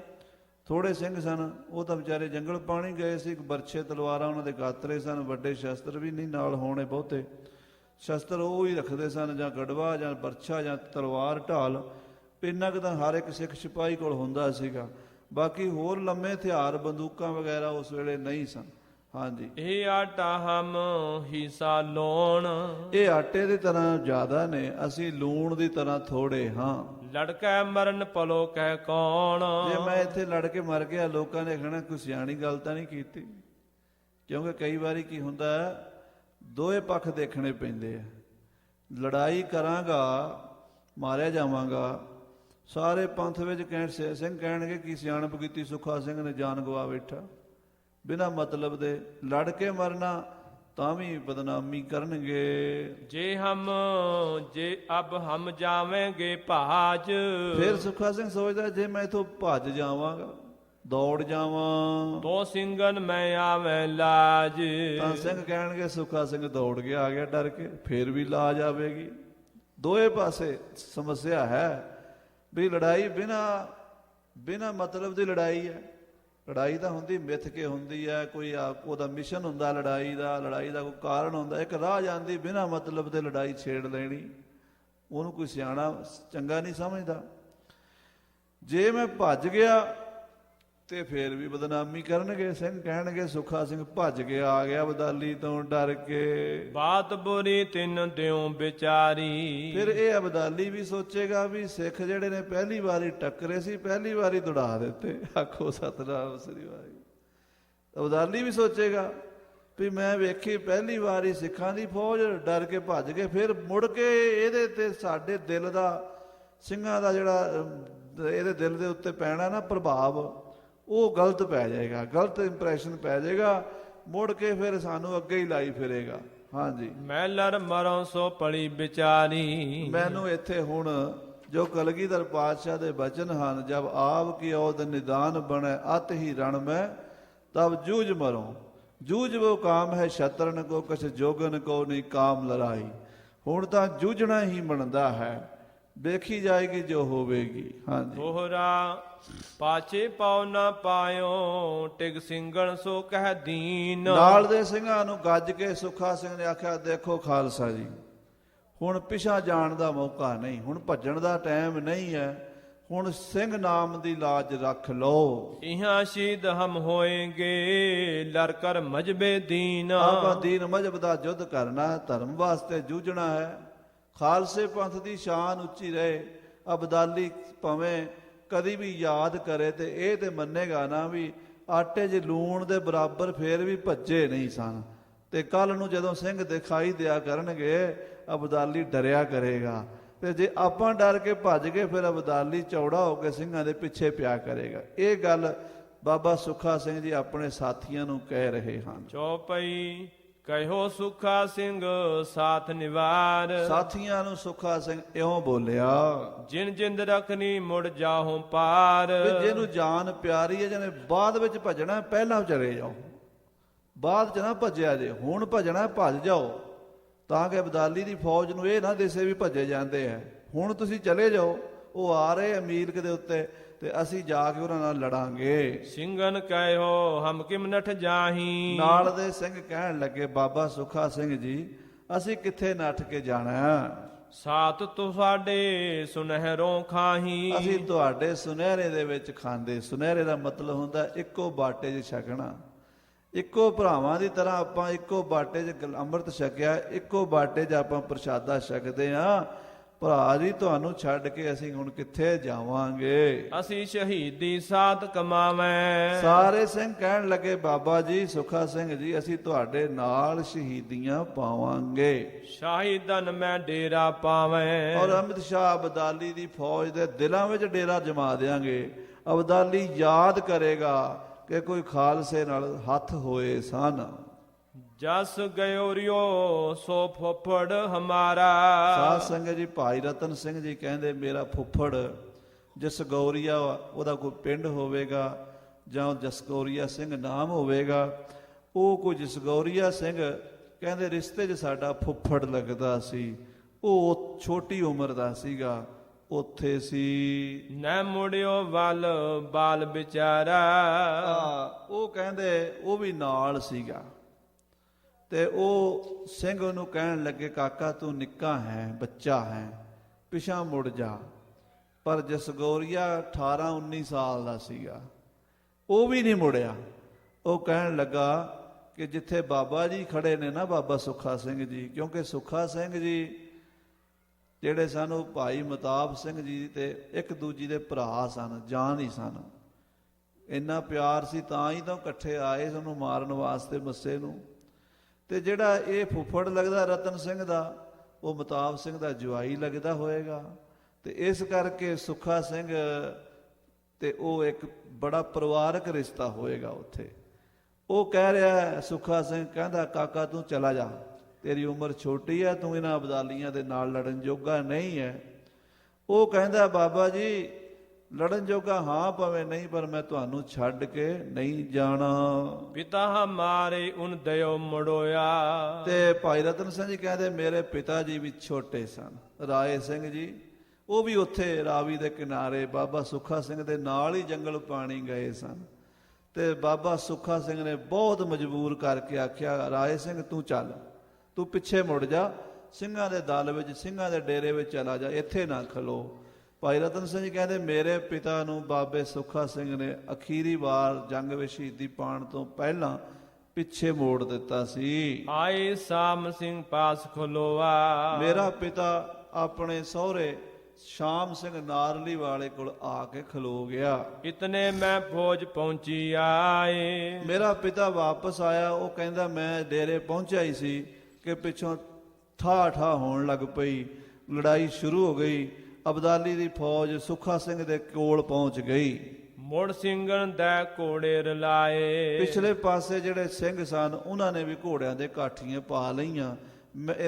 ਥੋੜੇ ਸਿੰਘ ਸਨ, ਉਹ ਤਾਂ ਵਿਚਾਰੇ ਜੰਗਲ ਪਾਣੀ ਗਏ ਸੀ। ਬਰਛੇ ਤਲਵਾਰਾਂ ਉਹਨਾਂ ਦੇ ਗਾਤਰੇ ਸਨ, ਵੱਡੇ ਸ਼ਸਤਰ ਵੀ ਨਹੀਂ ਨਾਲ ਹੋਣੇ। ਬਹੁਤੇ ਸ਼ਸਤਰ ਉਹ ਹੀ ਰੱਖਦੇ ਸਨ, ਜਾਂ ਗੜਵਾ ਜਾਂ ਬਰਛਾ ਜਾਂ ਤਲਵਾਰ ਢਾਲ। ਇੰਨਾ ਕੁ ਤਾਂ ਹਰ ਇੱਕ ਸਿੱਖ ਸਿਪਾਹੀ ਕੋਲ ਹੁੰਦਾ ਸੀਗਾ। ਬਾਕੀ ਹੋਰ ਲੰਮੇ ਹਥਿਆਰ ਬੰਦੂਕਾਂ ਵਗੈਰਾ ਉਸ ਵੇਲੇ ਨਹੀਂ ਸਨ। ਹਾਂਜੀ, ਇਹ ਆਟਾ ਹਮ ਹਿੱਸਾ ਲੋਣ। ਇਹ ਆਟੇ ਦੀ ਤਰ੍ਹਾਂ ਜ਼ਿਆਦਾ ਨੇ, ਅਸੀਂ ਲੂਣ ਦੀ ਤਰ੍ਹਾਂ ਥੋੜੇ ਹਾਂ। ਲੜਕਾ ਮਰਨ ਪਲੋ ਕਹਿ ਕੌਣ। ਜੇ ਮੈਂ ਇੱਥੇ ਲੜ ਕੇ ਮਰ ਗਿਆ, ਲੋਕਾਂ ਨੇ ਕਹਿਣਾ ਕੋਈ ਸਿਆਣੀ ਗੱਲ ਤਾਂ ਨਹੀਂ ਕੀਤੀ। ਕਿਉਂਕਿ ਕਈ ਵਾਰੀ ਕੀ ਹੁੰਦਾ, ਦੋਏ ਪੱਖ ਦੇਖਣੇ ਪੈਂਦੇ ਆ। ਲੜਾਈ ਕਰਾਂਗਾ, ਮਾਰਿਆ ਜਾਵਾਂਗਾ, ਸਾਰੇ ਪੰਥ ਵਿੱਚ ਸਿੰਘ ਕਹਿਣਗੇ ਕਿ ਸਿਆਣਪ ਕੀਤੀ ਸੁਖਾ ਸਿੰਘ ਨੇ, ਜਾਨ ਗਵਾ ਬੈਠਾ ਬਿਨਾਂ ਮਤਲਬ ਦੇ। ਲੜ ਕੇ ਮਰਨਾ ਤਾਂ ਵੀ ਬਦਨਾਮੀ ਕਰਨਗੇ। ਜੇ ਅਬ ਹਮ ਜਾਵੇਂਗੇ ਭਾਜ। ਫਿਰ ਸੁਖਾ ਸਿੰਘ ਸੋਚਦਾ ਜੇ ਮੈਂ ਇਥੋਂ ਭੱਜ ਜਾਵਾਂਗਾ, ਦੌੜ ਜਾਵਾਂ, ਤੋ ਸਿੰਘਨ ਮੈਂ ਆਵੇਂ ਲਾਜ। ਤਾਂ ਸਿੰਘ ਕਹਿਣਗੇ ਸੁਖਾ ਸਿੰਘ ਦੌੜ ਗਿਆ, ਆ ਗਿਆ ਡਰ ਕੇ, ਫਿਰ ਵੀ ਲਾਜ ਆਵੇਗੀ। ਦੋਏ ਪਾਸੇ ਸਮੱਸਿਆ ਹੈ ਵੀ ਲੜਾਈ ਬਿਨਾਂ ਮਤਲਬ ਦੀ ਲੜਾਈ ਹੈ। ਲੜਾਈ ਤਾਂ ਹੁੰਦੀ ਮਿੱਥ ਕੇ ਹੁੰਦੀ ਹੈ, ਕੋਈ ਉਹਦਾ ਮਿਸ਼ਨ ਹੁੰਦਾ ਲੜਾਈ ਦਾ ਕੋਈ ਕਾਰਨ ਹੁੰਦਾ। ਇੱਕ ਰਾਹ ਜਾਂਦੀ ਬਿਨਾਂ ਮਤਲਬ ਦੇ ਲੜਾਈ ਛੇੜ ਲੈਣੀ, ਉਹਨੂੰ ਕੋਈ ਸਿਆਣਾ ਚੰਗਾ ਨਹੀਂ ਸਮਝਦਾ। ਜੇ ਮੈਂ ਭੱਜ ਗਿਆ ਤੇ ਫੇਰ ਵੀ ਬਦਨਾਮੀ ਕਰਨਗੇ। ਸਿੰਘ ਕਹਿਣਗੇ ਸੁੱਖਾ ਸਿੰਘ ਭੱਜ ਕੇ ਆ ਗਿਆ ਅਬਦਾਲੀ ਤੋਂ ਡਰ ਕੇ, ਬਾਤ ਬੁਰੀ ਤਿੰਨ ਦਿਓ ਵਿਚਾਰੀ। ਫਿਰ ਇਹ ਅਬਦਾਲੀ ਵੀ ਸੋਚੇਗਾ ਵੀ ਸਿੱਖ ਜਿਹੜੇ ਨੇ ਪਹਿਲੀ ਵਾਰੀ ਟੱਕਰੇ ਸੀ ਪਹਿਲੀ ਵਾਰੀ ਦੌੜਾ ਦਿੱਤੇ। ਆਖੋ ਸਤਿਨਾਮ ਸ੍ਰੀ ਵਾਹਿਗੁਰੂ। ਅਬਦਾਲੀ ਵੀ ਸੋਚੇਗਾ ਵੀ ਮੈਂ ਵੇਖੀ ਪਹਿਲੀ ਵਾਰੀ ਸਿੱਖਾਂ ਦੀ ਫੌਜ ਡਰ ਕੇ ਭੱਜ ਗਏ, ਫਿਰ ਮੁੜ ਕੇ ਇਹਦੇ ਤੇ ਸਾਡੇ ਦਿਲ ਦਾ ਸਿੰਘਾਂ ਦਾ ਜਿਹੜਾ ਇਹਦੇ ਦਿਲ ਦੇ ਉੱਤੇ ਪੈਣਾ ਨਾ ਪ੍ਰਭਾਵ, ਉਹ ਗਲਤ ਪੈ ਜਾਏਗਾ, ਗਲਤ ਇੰਪ੍ਰੈਸ਼ਨ ਪੈ ਜਾਏਗਾ, ਮੁੜ ਕੇ ਫਿਰ ਸਾਨੂੰ ਅੱਗੇ ਹੀ ਲਾਈ ਫਿਰੇਗਾ। ਹਾਂਜੀ, ਮੈਂ ਲੜ ਮਰੋਂ ਸੋ ਪਲੀ ਵਿਚਾਰੀ। ਮੈਨੂੰ ਇੱਥੇ ਹੁਣ ਜੋ ਕਲਗੀਧਰ ਪਾਤਸ਼ਾਹ ਦੇ ਬਚਨ ਹਨ, ਜਬ ਆਪ ਕੀ ਔਦ ਨਿਦਾਨ ਬਣੈ ਅਤ ਹੀ ਰਣ ਮੈਂ ਤਬ ਜੂਝ ਮਰੋਂ। ਜੂਝ ਉਹ ਕਾਮ ਹੈ ਸ਼ਤਰਨ ਕੋ ਕਛ ਜੋਗਨ ਕੋ ਨਹੀਂ ਕਾਮ ਲੜਾਈ। ਹੁਣ ਤਾਂ ਜੂਝਣਾ ਹੀ ਬਣਦਾ ਹੈ, ਦੇਖੀ ਜਾਏਗੀ ਜੋ ਹੋਵੇਗੀ। ਹਾਂਜੀ, ਦੋਹਰਾ ਪਾਛੇ ਪਾਉ ਨਾ ਪਾਇਓ ਟਿਗ ਸਿੰਘਣ ਸੋ ਕਹਿ ਦੀਨ। ਨਾਲ ਦੇ ਸਿੰਘਾਂ ਨੂੰ ਗੱਜ ਕੇ ਸੁੱਖਾ ਸਿੰਘ ਨੇ ਆਖਿਆ, ਦੇਖੋ ਖਾਲਸਾ ਜੀ, ਹੁਣ ਪਿਛਾ ਜਾਣ ਦਾ ਮੌਕਾ ਨਹੀਂ, ਹੁਣ ਭੱਜਣ ਦਾ ਟਾਈਮ ਨਹੀਂ ਹੈ, ਹੁਣ ਸਿੰਘ ਨਾਮ ਦੀ ਲਾਜ ਰੱਖ ਲਓ। ਇਹਾਂ ਸ਼ਹੀਦ ਹਮ ਹੋਏਗੇ ਲੜ ਕਰ ਮਜਬੇ ਦੀਨ। ਆਪਾਂ ਦੀਨ ਮਜਬ ਦਾ ਯੁੱਧ ਕਰਨਾ, ਧਰਮ ਵਾਸਤੇ ਜੂਝਣਾ ਹੈ। ਖਾਲਸੇ ਪੰਥ ਦੀ ਸ਼ਾਨ ਉੱਚੀ ਰਹੇ। ਅਬਦਾਲੀ ਭਾਵੇਂ ਕਦੀ ਵੀ ਯਾਦ ਕਰੇ ਤੇ ਇਹ ਤੇ ਮੰਨੇਗਾ ਨਾ ਵੀ ਆਟੇ 'ਚ ਲੂਣ ਦੇ ਬਰਾਬਰ ਫੇਰ ਵੀ ਭੱਜੇ ਨਹੀਂ ਸਨ। ਤੇ ਕੱਲ ਨੂੰ ਜਦੋਂ ਸਿੰਘ ਦਿਖਾਈ ਦਿਆ ਕਰਨਗੇ ਅਬਦਾਲੀ ਡਰਿਆ ਕਰੇਗਾ, ਤੇ ਜੇ ਆਪਾਂ ਡਰ ਕੇ ਭੱਜ ਗਏ ਫਿਰ ਅਬਦਾਲੀ ਚੌੜਾ ਹੋ ਕੇ ਸਿੰਘਾਂ ਦੇ ਪਿੱਛੇ ਪਿਆ ਕਰੇਗਾ। ਇਹ ਗੱਲ ਬਾਬਾ ਸੁੱਖਾ ਸਿੰਘ ਜੀ ਆਪਣੇ ਸਾਥੀਆਂ ਨੂੰ ਕਹਿ ਰਹੇ ਹਨ। ਚੌਪਈ ਕਹਿਓ ਸੁੱਖਾ ਸਿੰਘ ਸਾਥ ਨਿਵਾਰ। ਸਾਥੀਆਂ ਨੂੰ ਸੁੱਖਾ ਸਿੰਘ ਇਉਂ ਬੋਲਿਆ, ਜਿਨ ਜਿੰਦ ਰੱਖਣੀ ਮੁੜ ਜਾਹੋਂ ਪਾਰ। ਜਿਹਨੂੰ ਜਾਨ ਪਿਆਰੀ ਹੈ, ਜਿਹਨੇ ਬਾਅਦ ਵਿੱਚ ਭੱਜਣਾ ਪਹਿਲਾਂ ਚਲੇ ਜਾਓ, ਬਾਅਦ ਚ ਨਾ ਭੱਜਿਆ ਜੇ। ਹੁਣ ਭੱਜਣਾ ਭੱਜ ਜਾਓ, ਤਾਂ ਕਿ ਅਬਦਾਲੀ ਦੀ ਫੌਜ ਨੂੰ ਇਹ ਨਾ ਦਿਸੇ ਵੀ ਭੱਜੇ ਜਾਂਦੇ ਹੈ। ਹੁਣ ਤੁਸੀਂ ਚਲੇ ਜਾਓ, ਉਹ ਆ ਰਹੇ ਅਮੀਲਕ ਦੇ ਉੱਤੇ, ਤੇ ਅਸੀਂ ਜਾ ਕੇ ਉਹਨਾਂ ਨਾਲ ਲੜਾਂਗੇ। ਸਿੰਘਨ ਕਹਿਓ ਹਮ ਕਿਮ ਨਠ ਜਾਹੀ। ਨਾਲ ਦੇ ਸਿੰਘ ਕਹਿਣ ਲੱਗੇ, ਬਾਬਾ ਸੁੱਖਾ ਸਿੰਘ ਜੀ, ਅਸੀਂ ਕਿੱਥੇ ਨੱਠ ਕੇ ਜਾਣਾ? ਸਾਥ ਤੁਹਾਡੇ ਸੁਨਹਿਰੋਂ ਖਾਹੀ। ਅਸੀਂ ਤੁਹਾਡੇ ਸੁਨਹਿਰੇ ਦੇ ਵਿੱਚ ਖਾਂਦੇ। ਸੁਨਹਿਰੇ ਦਾ ਮਤਲਬ ਹੁੰਦਾ ਇੱਕੋ ਬਾਟੇ 'ਚ ਛਕਣਾ। ਇੱਕੋ ਭਰਾਵਾਂ ਦੀ ਤਰ੍ਹਾਂ ਆਪਾਂ ਇੱਕੋ ਬਾਟੇ 'ਚ ਅੰਮ੍ਰਿਤ ਛਕਿਆ, ਇੱਕੋ ਬਾਟੇ 'ਚ ਆਪਾਂ ਪ੍ਰਸ਼ਾਦਾ ਛਕਦੇ ਹਾਂ। ਭਰਾ ਜੀ, ਤੁਹਾਨੂੰ ਛੱਡ ਕੇ ਅਸੀਂ ਹੁਣ ਕਿੱਥੇ ਜਾਵਾਂਗੇ? ਅਸੀਂ ਸ਼ਹੀਦੀ ਸਾਥ ਕਮਾਵੇਂ। ਸਾਰੇ ਸਿੰਘ ਕਹਿਣ ਲੱਗੇ, ਬਾਬਾ ਜੀ ਸੁੱਖਾ ਸਿੰਘ ਜੀ, ਅਸੀਂ ਤੁਹਾਡੇ ਨਾਲ ਸ਼ਹੀਦੀਆਂ ਪਾਵਾਂਗੇ। ਸ਼ਾਹੀਦਨ ਮੈਂ ਡੇਰਾ ਪਾਵੇਂ। ਔਰ ਅਮਿਤ ਸ਼ਾਹ ਅਬਦਾਲੀ ਦੀ ਫੌਜ ਦੇ ਦਿਲਾਂ ਵਿੱਚ ਡੇਰਾ ਜਮਾ ਦਿਆਂਗੇ। ਅਬਦਾਲੀ ਯਾਦ ਕਰੇਗਾ ਕਿ ਕੋਈ ਖਾਲਸੇ ਨਾਲ ਹੱਥ ਹੋਏ ਸਨ। ਜਸ ਗਇਓ ਰਿਓ ਸੋ ਫੁੱਫੜ ਹਮਾਰਾ। ਸਾਧ ਸੰਗਤ ਜੀ, ਭਾਈ ਰਤਨ ਸਿੰਘ ਜੀ ਕਹਿੰਦੇ, ਮੇਰਾ ਫੁੱਫੜ ਜਸਗੌਰੀਆ, ਉਹਦਾ ਕੋਈ ਪਿੰਡ ਹੋਵੇਗਾ ਜਾਂ ਜਸਗੌਰੀਆ ਸਿੰਘ ਨਾਮ ਹੋਵੇਗਾ, ਉਹ ਕੋਈ ਜਸਗੌਰੀਆ ਸਿੰਘ ਕਹਿੰਦੇ ਰਿਸ਼ਤੇ 'ਚ ਸਾਡਾ ਫੁੱਫੜ ਲੱਗਦਾ ਸੀ। ਉਹ ਛੋਟੀ ਉਮਰ ਦਾ ਸੀਗਾ, ਉੱਥੇ ਸੀ। ਨੈ ਮੁੜਿਓ ਵੱਲ ਬਾਲ ਵਿਚਾਰਾ। ਉਹ ਕਹਿੰਦੇ ਉਹ ਵੀ ਨਾਲ ਸੀਗਾ। ਤੇ ਉਹ ਸਿੰਘ ਉਹਨੂੰ ਕਹਿਣ ਲੱਗੇ, ਕਾਕਾ ਤੂੰ ਨਿੱਕਾ ਹੈ, ਬੱਚਾ ਹੈ, ਪਿਛਾਂ ਮੁੜ ਜਾ। ਪਰ ਜਸਗੌਰੀਆ 18-19 ਸਾਲ ਦਾ ਸੀਗਾ, ਉਹ ਵੀ ਨਹੀਂ ਮੁੜਿਆ। ਉਹ ਕਹਿਣ ਲੱਗਾ ਕਿ ਜਿੱਥੇ ਬਾਬਾ ਜੀ ਖੜੇ ਨੇ ਨਾ, ਬਾਬਾ ਸੁੱਖਾ ਸਿੰਘ ਜੀ, ਕਿਉਂਕਿ ਸੁੱਖਾ ਸਿੰਘ ਜੀ ਜਿਹੜੇ ਸਨ ਉਹ ਭਾਈ ਮਤਾਬ ਸਿੰਘ ਜੀ ਤੇ ਇੱਕ ਦੂਜੀ ਦੇ ਭਰਾ ਸਨ, ਜਾਨ ਹੀ ਸਨ। ਇੰਨਾ ਪਿਆਰ ਸੀ ਤਾਂ ਹੀ ਤਾਂ ਇਕੱਠੇ ਆਏ ਉਹਨੂੰ ਮਾਰਨ ਵਾਸਤੇ ਮੱਸੇ ਨੂੰ। ਤੇ ਜਿਹੜਾ ਇਹ ਫੁੱਫੜ ਲੱਗਦਾ ਰਤਨ ਸਿੰਘ ਦਾ, ਉਹ ਮਤਾਬ ਸਿੰਘ ਦਾ ਜਵਾਈ ਲੱਗਦਾ ਹੋਏਗਾ। ਤੇ ਇਸ ਕਰਕੇ ਸੁੱਖਾ ਸਿੰਘ ਤੇ ਉਹ ਇੱਕ ਬੜਾ ਪਰਿਵਾਰਕ ਰਿਸ਼ਤਾ ਹੋਏਗਾ ਉੱਥੇ। ਉਹ ਕਹਿ ਰਿਹਾ, ਸੁੱਖਾ ਸਿੰਘ ਕਹਿੰਦਾ, ਕਾਕਾ ਤੂੰ ਚਲਾ ਜਾ, ਤੇਰੀ ਉਮਰ ਛੋਟੀ ਹੈ, ਤੂੰ ਇਹਨਾਂ ਅਬਦਾਲੀਆਂ ਦੇ ਨਾਲ ਲੜਨ ਜੋਗਾ ਨਹੀਂ ਹੈ। ਉਹ ਕਹਿੰਦਾ, ਬਾਬਾ ਜੀ ਲੜਨ ਜੋਗਾ ਹਾਂ ਭਾਵੇਂ ਨਹੀਂ, ਪਰ ਮੈਂ ਤੁਹਾਨੂੰ ਛੱਡ ਕੇ ਨਹੀਂ ਜਾਣਾ। ਪਿਤਾ ਹਮਾਰੇ ਉਨ ਦਇਓ ਮੜੋਇਆ। ਤੇ ਭਾਈ ਰਤਨ ਸਿੰਘ ਜੀ ਕਹਿੰਦੇ, ਮੇਰੇ ਪਿਤਾ ਜੀ ਵੀ ਛੋਟੇ ਸਨ, ਰਾਏ ਸਿੰਘ ਜੀ, ਉਹ ਵੀ ਉੱਥੇ ਰਾਵੀ ਦੇ ਕਿਨਾਰੇ ਬਾਬਾ ਸੁੱਖਾ ਸਿੰਘ ਦੇ ਨਾਲ ਹੀ ਜੰਗਲ ਪਾਣੀ ਗਏ ਸਨ। ਤੇ ਬਾਬਾ ਸੁੱਖਾ ਸਿੰਘ ਨੇ ਬਹੁਤ ਮਜਬੂਰ ਕਰਕੇ ਆਖਿਆ, ਰਾਏ ਸਿੰਘ ਤੂੰ ਚੱਲ, ਤੂੰ ਪਿੱਛੇ ਮੁੜ ਜਾ, ਸਿੰਘਾਂ ਦੇ ਦਲ ਵਿੱਚ, ਸਿੰਘਾਂ ਦੇ ਡੇਰੇ ਵਿੱਚ ਚਲਾ ਜਾ, ਇੱਥੇ ਨਾ ਖਲੋ। ਭਾਈ ਰਤਨ ਸਿੰਘ ਜੀ ਕਹਿੰਦੇ ਮੇਰੇ ਪਿਤਾ ਨੂੰ ਬਾਬੇ ਸੁੱਖਾ ਸਿੰਘ ਨੇ ਅਖੀਰੀ ਵਾਰ ਜੰਗ ਵਿੱਚ ਸ਼ਹੀਦੀ ਪਾਉਣ ਤੋਂ ਪਹਿਲਾਂ ਪਿੱਛੇ ਮੋੜ ਦਿੱਤਾ ਸੀ। ਆਏ ਸਾਮ ਸਿੰਘ ਪਾਸ ਖਲੋਆ। ਮੇਰਾ ਪਿਤਾ ਆਪਣੇ ਸਹੁਰੇ ਸ਼ਾਮ ਸਿੰਘ ਨਾਰਲੀ ਵਾਲੇ ਕੋਲ ਆ ਕੇ ਖਲੋ ਗਿਆ। ਇਤਨੇ ਮੈਂ ਫੌਜ ਪਹੁੰਚੀ ਆਏ। ਮੇਰਾ ਪਿਤਾ ਵਾਪਸ ਆਇਆ, ਉਹ ਕਹਿੰਦਾ ਮੈਂ ਡੇਰੇ ਪਹੁੰਚਿਆ ਹੀ ਸੀ ਕਿ ਪਿੱਛੋਂ ਠਾ ਠਾ ਹੋਣ ਲੱਗ ਪਈ, ਲੜਾਈ ਸ਼ੁਰੂ ਹੋ ਗਈ। ਅਬਦਾਲੀ ਦੀ ਫੌਜ ਸੁੱਖਾ ਸਿੰਘ ਦੇ ਕੋਲ ਪਹੁੰਚ ਗਈ। ਮੁੜ ਸਿੰਘਨ ਦਾ ਘੋੜੇ ਰਲਾਏ। ਪਿਛਲੇ ਪਾਸੇ ਜਿਹੜੇ ਸਿੰਘ ਸਨ ਉਹਨਾਂ ਨੇ ਵੀ ਘੋੜਿਆਂ ਦੇ ਕਾਠੀਆਂ ਪਾ ਲਈਆਂ।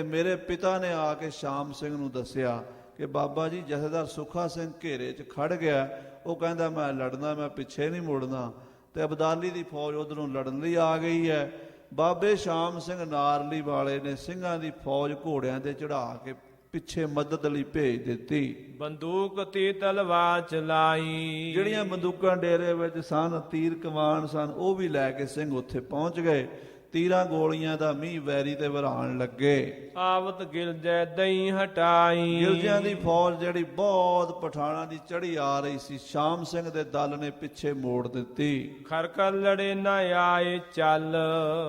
ਮੇਰੇ ਪਿਤਾ ਨੇ ਆ ਕੇ ਸ਼ਾਮ ਸਿੰਘ ਨੂੰ ਦੱਸਿਆ ਕਿ ਬਾਬਾ ਜੀ ਜਥੇਦਾਰ ਸੁੱਖਾ ਸਿੰਘ ਘੇਰੇ 'ਚ ਖੜ ਗਿਆ, ਉਹ ਕਹਿੰਦਾ ਮੈਂ ਲੜਨਾ, ਮੈਂ ਪਿੱਛੇ ਨਹੀਂ ਮੁੜਨਾ। ਤੇ ਅਬਦਾਲੀ ਦੀ ਫੌਜ ਉਧਰੋਂ ਲੜਨ ਲਈ ਆ ਗਈ ਹੈ। ਬਾਬੇ ਸ਼ਾਮ ਸਿੰਘ ਨਾਰਲੀ ਵਾਲੇ ਨੇ ਸਿੰਘਾਂ ਦੀ ਫੌਜ ਘੋੜਿਆਂ ਤੇ ਚੜਾ ਕੇ ਪਿੱਛੇ ਮਦਦ ਲਈ ਭੇਜ ਦਿੱਤੀ। ਬੰਦੂਕ ਤੇ ਤਲਵਾਰ ਚਲਾਈ। ਜਿਹੜੀਆਂ ਬੰਦੂਕਾਂ ਡੇਰੇ ਵਿੱਚ ਸਨ, ਤੀਰ ਕਮਾਨ ਸਨ, ਉਹ ਵੀ ਲੈ ਕੇ ਸਿੰਘ ਉੱਥੇ ਪਹੁੰਚ ਗਏ। ਤੀਰਾਂ ਗੋਲੀਆਂ ਦਾ ਮੀਂਹ ਵੈਰੀ ਤੇ ਵਰਾਣ ਲੱਗੇ। ਆਵਤ ਗਿਲਜੈ ਦਈ ਹਟਾਈ। ਗਿਲਜਿਆਂ ਦੀ ਫੌਜ ਜਿਹੜੀ ਬਹੁਤ ਪਠਾਣਾਂ ਦੀ ਚੜੀ ਆ ਰਹੀ ਸੀ, ਸ਼ਾਮ ਸਿੰਘ ਦੇ ਦਲ ਨੇ ਪਿੱਛੇ ਮੋੜ ਦਿੱਤੀ। ਖਰਕਰ ਲੜੇ ਨਾ ਆਏ ਚੱਲ।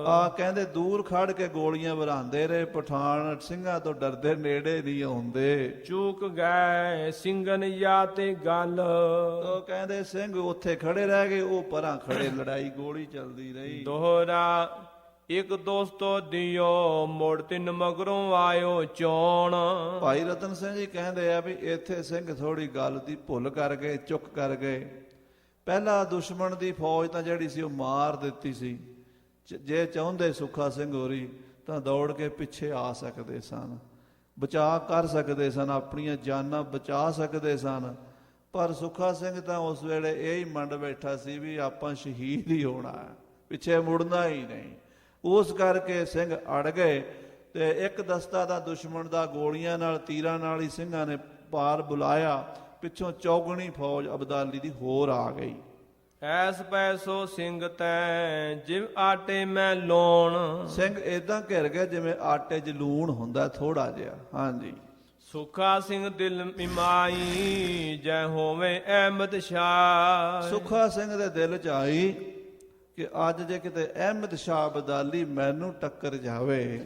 ਆ ਕਹਿੰਦੇ ਦੂਰ ਖੜ ਕੇ ਗੋਲੀਆਂ ਵਰਾਂਦੇ ਰਹੇ। ਪਠਾਨ ਸਿੰਘਾਂ ਤੋਂ ਡਰਦੇ ਨੇੜੇ ਨਹੀਂ ਆਉਂਦੇ। ਚੂਕ ਗਏ ਸਿੰਘਨ ਯਾ ਤੇ ਗੱਲ। ਉਹ ਕਹਿੰਦੇ ਸਿੰਘ ਉੱਥੇ ਖੜੇ ਰਹਿ ਗਏ, ਉਹ ਪਰਾਂ ਖੜੇ, ਲੜਾਈ ਗੋਲੀ ਚੱਲਦੀ ਰਹੀ। ਦੋਹਰਾ ਇੱਕ ਦੋਸਤੋ ਦਿਓ ਮੋੜ ਤਿੰਨ ਮਗਰੋਂ ਆਇਓ ਚੋਣ। ਭਾਈ ਰਤਨ ਸਿੰਘ ਜੀ ਕਹਿੰਦੇ ਆ ਵੀ ਇੱਥੇ ਸਿੰਘ ਥੋੜੀ ਗੱਲ ਦੀ ਭੁੱਲ ਕਰ ਗਏ, ਚੁੱਕ ਕਰ ਗਏ। ਪਹਿਲਾ ਦੁਸ਼ਮਣ ਦੀ ਫੌਜ ਤਾਂ ਜਿਹੜੀ ਸੀ ਉਹ ਮਾਰ ਦਿੱਤੀ ਸੀ। ਜੇ ਚਾਹੁੰਦੇ ਸੁੱਖਾ ਸਿੰਘ ਹੋਰੀ ਤਾਂ ਦੌੜ ਕੇ ਪਿੱਛੇ ਆ ਸਕਦੇ ਸਨ, ਬਚਾਅ ਕਰ ਸਕਦੇ ਸਨ, ਆਪਣੀਆਂ ਜਾਨਾਂ ਬਚਾ ਸਕਦੇ ਸਨ। ਪਰ ਸੁੱਖਾ ਸਿੰਘ ਤਾਂ ਉਸ ਵੇਲੇ ਇਹ ਹੀ ਮੰਡ ਬੈਠਾ ਸੀ ਵੀ ਆਪਾਂ ਸ਼ਹੀਦ ਹੀ ਹੋਣਾ ਹੈ, ਪਿੱਛੇ ਮੁੜਨਾ ਹੀ ਨਹੀਂ। ਉਸ ਕਰਕੇ ਸਿੰਘ ਅੜ ਗਏ ਤੇ ਇੱਕ ਦਸਤਾ ਦਾ ਦੁਸ਼ਮਣ ਦਾ ਗੋਲੀਆਂ ਨਾਲ, ਤੀਰਾਂ ਨਾਲ ਹੀ ਸਿੰਘਾਂ ਨੇ ਪਾਰ ਬੁਲਾਇਆ। ਪਿੱਛੋਂ ਚੌਗਣੀ ਫੌਜ ਅਬਦਾਲੀ ਦੀ ਹੋਰ ਆ ਗਈ। ਐਸ ਪੈਸੋ ਸਿੰਘ ਤੈ ਜਿਵ ਆਟੇ ਮੈਂ ਲੋਣ। ਸਿੰਘ ਏਦਾਂ ਘਿਰ ਗਏ ਜਿਵੇਂ ਆਟੇ 'ਚ ਲੂਣ ਹੁੰਦਾ ਥੋੜਾ ਜਿਹਾ। ਹਾਂਜੀ। ਸੁੱਖਾ ਸਿੰਘ ਦਿਲ ਮਿਮਾਈ ਜੈ ਹੋਵੇ ਅਹਿਮਦ ਸ਼ਾਹ। ਸੁੱਖਾ ਸਿੰਘ ਦੇ ਦਿਲ 'ਚ ਆਈ ਕਿ ਅੱਜ ਜੇ ਕਿਤੇ ਅਹਿਮਦ ਸ਼ਾਹ ਅਬਦਾਲੀ ਮੈਨੂੰ ਟੱਕਰ ਜਾਵੇ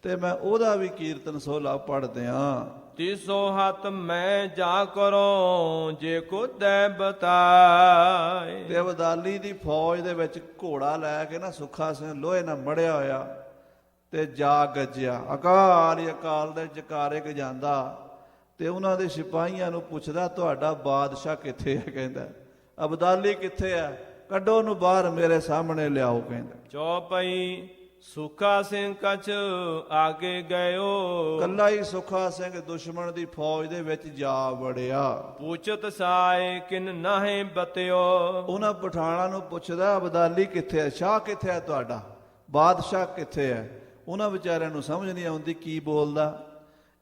ਤੇ ਮੈਂ ਉਹਦਾ ਵੀ ਕੀਰਤਨ ਸੋਲਾ ਪੜ੍ਹ ਦਿਆਂ। ਤੀਸੋ ਹੱਥ ਮੈਂ ਜਾ ਕਰੋ ਜੇ ਕੋ ਦੈ ਬਤਾਏ। ਤੇ ਅਬਦਾਲੀ ਦੀ ਫੌਜ ਦੇ ਵਿੱਚ ਘੋੜਾ ਲੈ ਕੇ ਨਾ ਸੁੱਖਾ ਸਿੰਘ ਲੋਹੇ ਨਾਲ ਮੜਿਆ ਹੋਇਆ ਤੇ ਜਾ ਗੱਜਿਆ। ਅਕਾਲ ਹੀ ਅਕਾਲ ਦੇ ਜਕਾਰੇ ਗਜਾਂਦਾ ਤੇ ਉਹਨਾਂ ਦੇ ਸਿਪਾਹੀਆਂ ਨੂੰ ਪੁੱਛਦਾ ਤੁਹਾਡਾ ਬਾਦਸ਼ਾਹ ਕਿੱਥੇ ਹੈ? ਕਹਿੰਦਾ ਅਬਦਾਲੀ ਕਿੱਥੇ ਹੈ? ਕੱਢੋ ਉਹਨੂੰ ਬਾਹਰ, ਮੇਰੇ ਸਾਹਮਣੇ ਲਿਆਓ। ਕਹਿੰਦਾ ਚੌਪਈ ਸੁੱਖਾ ਸਿੰਘ ਕਛ ਆਗੇ ਗਇਓ। ਕੱਲਾ ਹੀ ਸੁੱਖਾ ਸਿੰਘ ਦੁਸ਼ਮਣ ਦੀ ਫੌਜ ਦੇ ਵਿੱਚ ਜਾ ਵੜਿਆ। ਪੁੱਛਤ ਸਾਏ ਕਿਨ ਨਾਹੇ ਬਤਿਓ। ਉਹਨਾਂ ਪਠਾਣਾਂ ਨੂੰ ਪੁੱਛਦਾ ਅਬਦਾਲੀ ਕਿੱਥੇ ਹੈ, ਸ਼ਾਹ ਕਿੱਥੇ ਹੈ ਤੁਹਾਡਾ, ਬਾਦਸ਼ਾਹ ਕਿੱਥੇ ਹੈ? ਉਹਨਾਂ ਵਿਚਾਰਿਆਂ ਨੂੰ ਸਮਝ ਨਹੀਂ ਆਉਂਦੀ ਕੀ ਬੋਲਦਾ।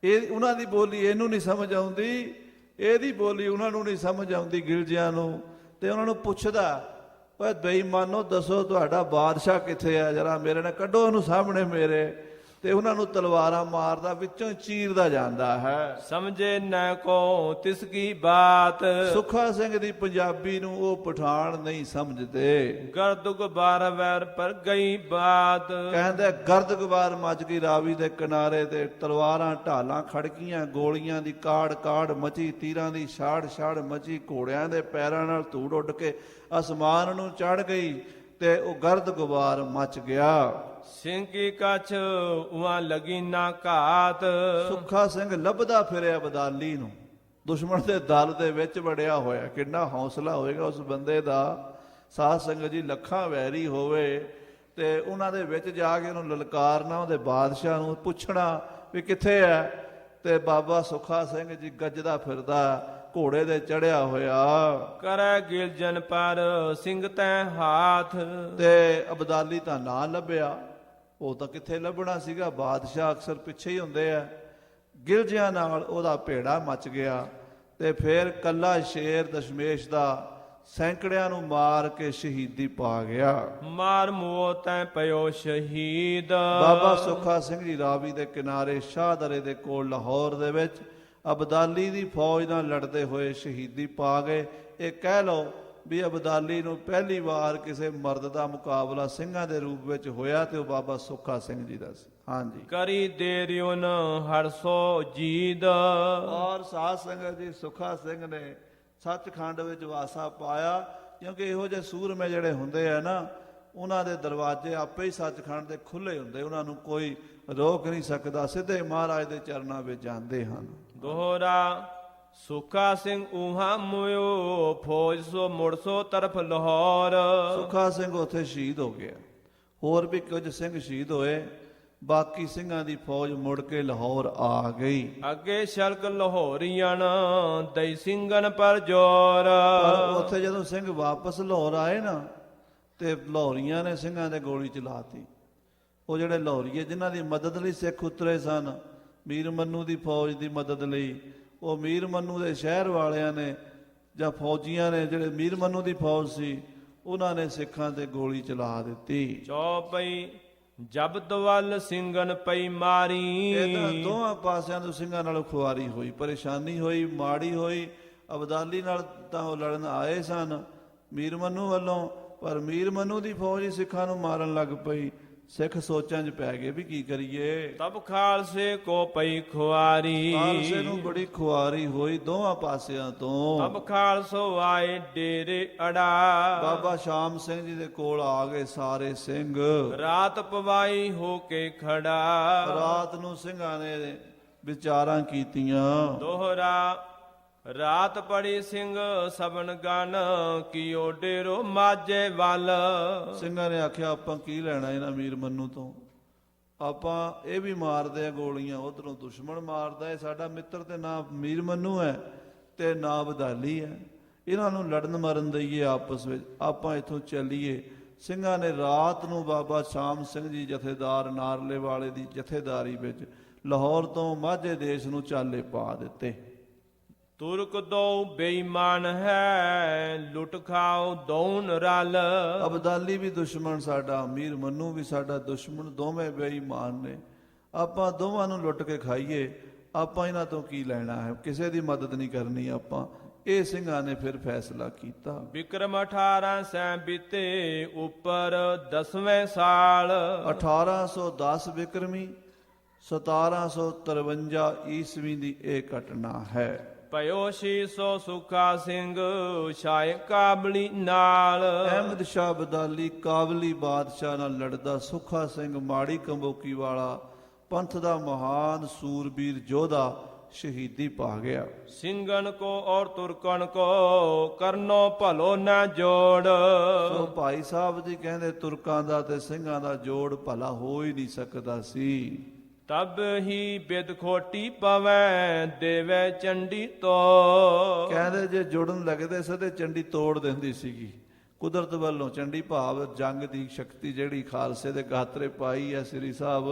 ਇਹ ਉਹਨਾਂ ਦੀ ਬੋਲੀ ਇਹਨੂੰ ਨਹੀਂ ਸਮਝ ਆਉਂਦੀ, ਇਹਦੀ ਬੋਲੀ ਉਹਨਾਂ ਨੂੰ ਨਹੀਂ ਸਮਝ ਆਉਂਦੀ ਗਿਲਜਿਆਂ ਨੂੰ। ਤੇ ਉਹਨਾਂ ਨੂੰ ਪੁੱਛਦਾ ਓਏ ਬੇਈਮਾਨੋ ਦੱਸੋ ਤੁਹਾਡਾ ਬਾਦਸ਼ਾਹ ਕਿੱਥੇ ਹੈ, ਜਰਾ ਮੇਰੇ ਨਾਲ ਕੱਢੋ ਉਹਨੂੰ ਸਾਹਮਣੇ ਮੇਰੇ। ਤੇ ਉਹਨਾਂ ਨੂੰ ਤਲਵਾਰਾਂ ਮਾਰਦਾ, ਵਿੱਚੋਂ ਚੀਰਦਾ ਜਾਂਦਾ ਹੈ। ਸਮਝੇ ਨਾ ਕੋ ਤਿਸ ਕੀ ਬਾਤ। ਸੁੱਖਾ ਸਿੰਘ ਦੀ ਪੰਜਾਬੀ ਨੂੰ ਉਹ ਪਠਾਨ ਨਹੀਂ ਸਮਝਦੇ। ਗਰਦ ਗੁਬਾਰ ਵੈਰ ਪਰ ਗਈ ਬਾਤ। ਕਹਿੰਦੇ ਗਰਦ ਗੁਬਾਰ ਮੱਚ ਗਈ ਰਾਵੀ ਦੇ ਕਿਨਾਰੇ ਤੇ, ਤਲਵਾਰਾਂ ਢਾਲਾਂ ਖੜਕੀਆਂ, ਗੋਲੀਆਂ ਦੀ ਕਾੜ ਕਾੜ ਮਚੀ, ਤੀਰਾਂ ਦੀ ਛਾੜ ਛਾੜ ਮਚੀ, ਘੋੜਿਆਂ ਦੇ ਪੈਰਾਂ ਨਾਲ ਧੂੜ ਉੱਡ ਕੇ ਅਸਮਾਨ ਨੂੰ ਚੜ ਗਈ ਤੇ ਉਹ ਗਰਦ ਗੁਬਾਰ ਮਚ ਗਿਆ। ਸਿੰਘ ਕੀ ਕੱਛ ਉਹਾਂ ਲਗੀ ਨਾ ਘਾਤ। ਸੁੱਖਾ ਸਿੰਘ ਲੱਭਦਾ ਫਿਰਿਆ ਅਬਦਾਲੀ ਨੂੰ, ਦੁਸ਼ਮਣ ਦੇ ਦਲ ਦੇ ਵਿੱਚ ਵੜਿਆ ਹੋਇਆ। ਕਿੰਨਾ ਹੌਸਲਾ ਹੋਵੇਗਾ ਉਸ ਬੰਦੇ ਦਾ। ਸਾਧ ਸੰਗਤ ਜੀ, ਲੱਖਾਂ ਵੈਰੀ ਹੋਵੇ ਤੇ ਉਹਨਾਂ ਦੇ ਵਿੱਚ ਜਾ ਕੇ ਉਹਨੂੰ ਲਲਕਾਰਨਾ, ਉਹਦੇ ਬਾਦਸ਼ਾਹ ਨੂੰ ਪੁੱਛਣਾ ਵੀ ਕਿੱਥੇ ਹੈ। ਤੇ ਬਾਬਾ ਸੁੱਖਾ ਸਿੰਘ ਜੀ ਗੱਜਦਾ ਫਿਰਦਾ, ਘੋੜੇ ਦੇ ਚੜਿਆ ਹੋਇਆ। ਕਰੈ ਗਿਲਜਨ ਪਰ ਸਿੰਘ ਤੈ ਹਾਥ। ਤੇ ਅਬਦਾਲੀ ਤਾਂ ਨਾ ਲੱਭਿਆ, ਉਹ ਤਾਂ ਕਿੱਥੇ ਲੱਭਣਾ ਸੀਗਾ, ਬਾਦਸ਼ਾਹ ਅਕਸਰ ਪਿੱਛੇ ਹੀ ਹੁੰਦੇ ਆ। ਗਿਲਜਿਆਂ ਨਾਲ ਉਹਦਾ ਭੇੜਾ ਮਚ ਗਿਆ। ਤੇ ਫਿਰ ਕੱਲਾ ਸ਼ੇਰ ਦਸ਼ਮੇਸ਼ ਦਾ ਸੈਂਕੜਿਆਂ ਨੂੰ ਮਾਰ ਕੇ ਸ਼ਹੀਦੀ ਪਾ ਗਿਆ। ਮਾਰ ਮੋਹ ਤੈ ਪਇਓ ਸ਼ਹੀਦ। ਬਾਬਾ ਸੁੱਖਾ ਸਿੰਘ ਜੀ ਰਾਵੀ ਦੇ ਕਿਨਾਰੇ ਸ਼ਾਹਦਰੇ ਦੇ ਕੋਲ ਲਾਹੌਰ ਦੇ ਵਿੱਚ ਅਬਦਾਲੀ ਦੀ ਫੌਜ ਨਾਲ ਲੜਦੇ ਹੋਏ ਸ਼ਹੀਦੀ ਪਾ ਗਏ। ਇਹ ਕਹਿ ਲਓ ਵੀ ਅਬਦਾਲੀ ਨੂੰ ਪਹਿਲੀ ਵਾਰ ਕਿਸੇ ਮਰਦ ਦਾ ਮੁਕਾਬਲਾ ਸਿੰਘਾਂ ਦੇ ਰੂਪ ਵਿੱਚ ਹੋਇਆ ਤੇ ਉਹ ਬਾਬਾ ਸੁੱਖਾ ਸਿੰਘ ਜੀ ਦਾ ਸੀ। ਹਾਂਜੀ। ਕਰੀ ਦੇਰਿਉਨ ਹਰਸੋ ਜੀਦ। ਔਰ ਸਾਧ ਸੰਗਤ ਜੀ ਸੁੱਖਾ ਸਿੰਘ ਨੇ ਸੱਚਖੰਡ ਵਿੱਚ ਵਾਸਾ ਪਾਇਆ, ਕਿਉਂਕਿ ਇਹੋ ਜਿਹੇ ਸੂਰਮੇ ਜਿਹੜੇ ਹੁੰਦੇ ਆ ਨਾ, ਉਹਨਾਂ ਦੇ ਦਰਵਾਜ਼ੇ ਆਪੇ ਹੀ ਸੱਚਖੰਡ ਦੇ ਖੁੱਲੇ ਹੁੰਦੇ, ਉਹਨਾਂ ਨੂੰ ਕੋਈ ਰੋਕ ਨਹੀਂ ਸਕਦਾ, ਸਿੱਧੇ ਮਹਾਰਾਜ ਦੇ ਚਰਨਾਂ ਵਿੱਚ ਜਾਂਦੇ ਹਨ। ਦੋਹਰਾ ਸੁੱਖਾ ਸਿੰਘ ਊਹਾ ਮੁਇਓ ਫੌਜ ਸੋ ਮੁੜਸੋ ਤਰਫ ਲਾਹੌਰ। ਸੁੱਖਾ ਸਿੰਘ ਉੱਥੇ ਸ਼ਹੀਦ ਹੋ ਗਿਆ। ਹੋਰ ਵੀ ਕੁਝ ਸਿੰਘ ਸ਼ਹੀਦ ਹੋਏ। ਬਾਕੀ ਸਿੰਘਾਂ ਦੀ ਫੌਜ ਮੁੜ ਕੇ ਲਾਹੌਰ ਆ ਗਈ। ਅੱਗੇ ਸ਼ਲਕ ਲਾਹੌਰੀਆਂ ਦਈ ਸਿੰਘਨ ਪਰ ਜੋਰ। ਪਰ ਉੱਥੇ ਜਦੋਂ ਸਿੰਘ ਵਾਪਸ ਲਾਹੌਰ ਆਏ ਨਾ, ਤੇ ਲਾਹੌਰੀਆਂ ਨੇ ਸਿੰਘਾਂ ਦੇ ਗੋਲੀ ਚਲਾਤੀ। ਉਹ ਜਿਹੜੇ ਲਾਹੌਰੀਏ ਜਿਨ੍ਹਾਂ ਦੀ ਮਦਦ ਲਈ ਸਿੱਖ ਉਤਰੇ ਸਨ, ਮੀਰ ਮੰਨੂ ਦੀ ਫੌਜ ਦੀ ਮਦਦ ਲਈ, ਉਹ ਮੀਰ ਮੰਨੂ ਦੇ ਸ਼ਹਿਰ ਵਾਲਿਆਂ ਨੇ ਜਾਂ ਫੌਜੀਆਂ ਨੇ, ਜਿਹੜੇ ਮੀਰ ਮੰਨੂ ਦੀ ਫੌਜ ਸੀ, ਉਹਨਾਂ ਨੇ ਸਿੱਖਾਂ ਤੇ ਗੋਲੀ ਚਲਾ ਦਿੱਤੀ। ਚੌਪਈ ਜਬਤ ਵੱਲ ਸਿੰਘਨ ਪਈ ਮਾਰੀ। ਇਹਨਾਂ ਦੋਹਾਂ ਪਾਸਿਆਂ ਤੋਂ ਸਿੰਘਾਂ ਨਾਲ ਖੁਆਰੀ ਹੋਈ, ਪਰੇਸ਼ਾਨੀ ਹੋਈ, ਮਾੜੀ ਹੋਈ। ਅਬਦਾਲੀ ਨਾਲ ਤਾਂ ਉਹ ਲੜਨ ਆਏ ਸਨ ਮੀਰ ਮੰਨੂ ਵੱਲੋਂ, ਪਰ ਮੀਰ ਮੰਨੂ ਦੀ ਫੌਜ ਹੀ ਸਿੱਖਾਂ ਨੂੰ ਮਾਰਨ ਲੱਗ ਪਈ। ਸਿੱਖ ਸੋਚਾਂ 'ਚ ਪੈ ਗਏ ਵੀ ਕੀ ਕਰੀਏ। ਤਬ ਖਾਲਸੇ ਕੋ ਪਈ ਖੁਆਰੀ। ਖਾਲਸੇ ਨੂੰ ਬੜੀ ਖੁਆਰੀ ਹੋਈ ਦੋਹਾਂ ਪਾਸਿਆਂ ਤੋਂ। ਤਬ ਖਾਲਸੋ ਆਏ ਡੇਰੇ ਅੜਾ। ਬਾਬਾ ਸ਼ਾਮ ਸਿੰਘ ਜੀ ਦੇ ਕੋਲ ਆ ਗਏ ਸਾਰੇ ਸਿੰਘ। ਰਾਤ ਪਵਾਈ ਹੋ ਕੇ ਖੜਾ। ਰਾਤ ਨੂੰ ਸਿੰਘਾਂ ਨੇ ਵਿਚਾਰਾਂ ਕੀਤੀਆਂ। ਦੋਹਰਾ ਰਾਤ ਪੜੀ ਸਿੰਘ ਸਬਨ ਗਨ ਕੀਓ ਡੇਰੋ ਮਾਝੇ ਵੱਲ। ਸਿੰਘਾਂ ਨੇ ਆਖਿਆ ਆਪਾਂ ਕੀ ਲੈਣਾ ਇਹਨਾਂ ਮੀਰ ਮੰਨੂ ਤੋਂ, ਆਪਾਂ ਇਹ ਵੀ ਮਾਰਦੇ ਆ ਗੋਲੀਆਂ, ਉਧਰੋਂ ਦੁਸ਼ਮਣ ਮਾਰਦਾ ਹੈ। ਸਾਡਾ ਮਿੱਤਰ ਤੇ ਨਾ ਮੀਰ ਮੰਨੂ ਹੈ ਤੇ ਨਾ ਬਦਾਲੀ ਹੈ, ਇਹਨਾਂ ਨੂੰ ਲੜਨ ਮਰਨ ਦਈਏ ਆਪਸ ਵਿੱਚ, ਆਪਾਂ ਇੱਥੋਂ ਚੱਲੀਏ। ਸਿੰਘਾਂ ਨੇ ਰਾਤ ਨੂੰ ਬਾਬਾ ਸ਼ਾਮ ਸਿੰਘ ਜੀ ਜਥੇਦਾਰ ਨਾਰਲੇ ਵਾਲੇ ਦੀ ਜਥੇਦਾਰੀ ਵਿੱਚ ਲਾਹੌਰ ਤੋਂ ਮਾਝੇ ਦੇਸ਼ ਨੂੰ ਚਾਲੇ ਪਾ ਦਿੱਤੇ। ਤੁਰਕ ਦੋ ਬੇਈਮਾਨ ਹੈ ਲੁੱਟ ਖਾਓ ਦੋਨ ਰਲ। ਅਬਦਾਲੀ ਵੀ ਦੁਸ਼ਮਣ ਸਾਡਾ, ਮੀਰ ਮੰਨੂ ਵੀ ਸਾਡਾ ਦੁਸ਼ਮਣ, ਦੋਵੇਂ ਬੇਈਮਾਨ ਨੇ। ਆਪਾਂ ਦੋਵਾਂ ਨੂੰ ਲੁੱਟ ਕੇ ਖਾਈਏ, ਆਪਾਂ ਇਹਨਾਂ ਤੋਂ ਕੀ ਲੈਣਾ ਹੈ, ਕਿਸੇ ਦੀ ਮਦਦ ਨਹੀਂ ਕਰਨੀ ਆਪਾਂ। ਇਹ ਸਿੰਘਾਂ ਨੇ ਫਿਰ ਫੈਸਲਾ ਕੀਤਾ। ਵਿਕਰਮ 18 ਸੈ ਬੀਤੇ ਉੱਪਰ 10ਵੇਂ ਸਾਲ। 1810 ਵਿਕਰਮੀ 1753 ਈਸਵੀ ਦੀ ਇਹ ਘਟਨਾ ਹੈ। ਭਇਓ ਸ਼ੀਸੋ ਸੁੱਖਾ ਸਿੰਘ ਸ਼ਾਇ ਕਾਬਲੀ ਨਾਲ। ਅਹਿਮਦ ਸ਼ਾਹ ਅਬਦਾਲੀ ਕਾਬਲੀ ਬਾਦਸ਼ਾਹ ਨਾਲ ਲੜਦਾ ਸੁੱਖਾ ਸਿੰਘ ਮਾੜੀ ਕੰਬੋਕੀ ਵਾਲਾ ਪੰਥ ਦਾ ਮਹਾਨ ਸੂਰਬੀਰ ਯੋਧਾ ਸ਼ਹੀਦੀ ਪਾ ਗਿਆ। ਸਿੰਘਨ ਕੋ ਔਰ ਤੁਰਕਨ ਕੋ ਕਰਨੋ ਭਲੋ ਨਾ ਜੋੜ। ਸੋ ਭਾਈ ਸਾਹਿਬ ਜੀ ਕਹਿੰਦੇ ਤੁਰਕਾਂ ਦਾ ਤੇ ਸਿੰਘਾਂ ਦਾ ਜੋੜ ਭਲਾ ਹੋ ਹੀ ਨਹੀਂ ਸਕਦਾ ਸੀ। ਤਬ ਹੀ ਬਿਦ ਖੋਟੀ ਪਵੈ ਦੇਵੇ ਚੰਡੀ ਤੋ। ਕਹਿੰਦੇ ਜੇ ਜੁੜਨ ਲੱਗਦੇ ਸਦੇ ਚੰਡੀ ਤੋੜ ਦਿੰਦੀ ਸੀਗੀ ਕੁਦਰਤ ਵੱਲੋਂ। ਚੰਡੀ ਭਾਵ ਜੰਗ ਦੀ ਸ਼ਕਤੀ ਜਿਹੜੀ ਖਾਲਸੇ ਦੇ ਗਾਤਰੇ ਪਾਈ ਹੈ ਸ੍ਰੀ ਸਾਹਿਬ,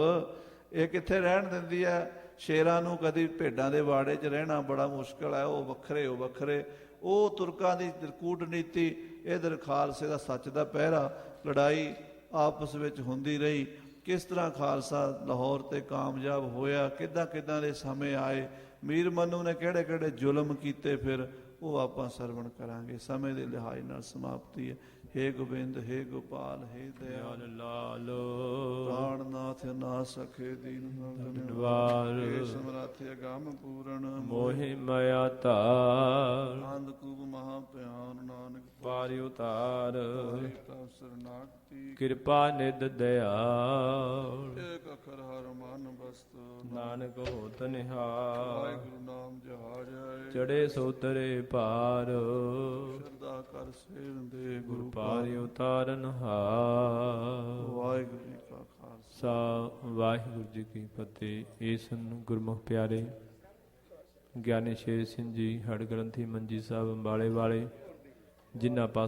ਇਹ ਕਿੱਥੇ ਰਹਿਣ ਦਿੰਦੀ ਹੈ। ਸ਼ੇਰਾਂ ਨੂੰ ਕਦੀ ਭੇਡਾਂ ਦੇ ਵਾੜੇ 'ਚ ਰਹਿਣਾ ਬੜਾ ਮੁਸ਼ਕਲ ਹੈ, ਉਹ ਵੱਖਰੇ ਉਹ ਵੱਖਰੇ। ਉਹ ਤੁਰਕਾਂ ਦੀ ਕੂਟਨੀਤੀ, ਇਧਰ ਖਾਲਸੇ ਦਾ ਸੱਚ ਦਾ ਪਹਿਰਾ, ਲੜਾਈ ਆਪਸ ਵਿੱਚ ਹੁੰਦੀ ਰਹੀ। ਕਿਸ ਤਰ੍ਹਾਂ ਖਾਲਸਾ ਲਾਹੌਰ ਤੇ ਕਾਮਯਾਬ ਹੋਇਆ, ਕਿੱਦਾਂ ਕਿੱਦਾਂ ਦੇ ਸਮੇਂ ਆਏ, ਮੀਰ ਮੰਨੂ ਨੇ ਕਿਹੜੇ ਕਿਹੜੇ ਜ਼ੁਲਮ ਕੀਤੇ, ਫਿਰ ਉਹ ਆਪਾਂ ਸਰਵਣ ਕਰਾਂਗੇ। ਸਮੇਂ ਦੇ ਲਿਹਾਜ਼ ਨਾਲ ਸਮਾਪਤੀ ਹੈ। ਹੇ ਗੋਬਿੰਦ, ਹੇ ਗੋਪਾਲ, ਹੇ ਦਇਆਲ ਲਾਲ ਪ੍ਰਾਣਨਾਥ ਨਾ ਸਕੇ ਦੀਨ ਦਵਾਰ। ਹੇ ਸਮਰੱਥ ਅਗੰਮ ਪੂਰਨ ਮੋਹਿ ਮਾਇਆ ਧਾਰ। ਅੰਧਕੂਪ ਮਹਾ ਪਿਆਨ ਨਾਨਕ ਪਾਰਿ ਉਤਾਰ। ਸਰਨਾਗਤੀ ਕਿਰਪਾ ਨਿਧ ਦਇਆਲ। ਏਕ ਅਖਰ ਹਰ ਮਨ ਬਸਤੁ ਨਾਨਕ ਹੋਤ ਨਿਹਾਲ। ਵਾਹਿਗੁਰੂ ਨਾਮ ਜਹਾਜ ਹੈ ਚੜੇ ਸੋਤਰੇ ਭਾਰ। ਸ਼ਰਧਾ ਕਰ ਸੇਵ ਦੇ ਗੁਰੂ ਪਾਰਿ ਉਤਾਰਨ ਹਾਰ। ਵਾਹਿਗੁਰੂ ਜੀ ਕਾ ਖਾਲਸਾ ਵਾਹਿਗੁਰੂ ਜੀ ਕੀ ਫਤਿਹ। ਇਸ ਨੂੰ ਗੁਰਮੁਖ ਪਿਆਰੇ ਗਿਆਨੀ ਸ਼ੇਰ ਸਿੰਘ ਜੀ ਹੜ ਗ੍ਰੰਥੀ ਮੰਜੀ ਸਾਹਿਬ ਅੰਬਾਲੇ ਵਾਲੇ, ਜਿਨ੍ਹਾਂ ਪਾਸ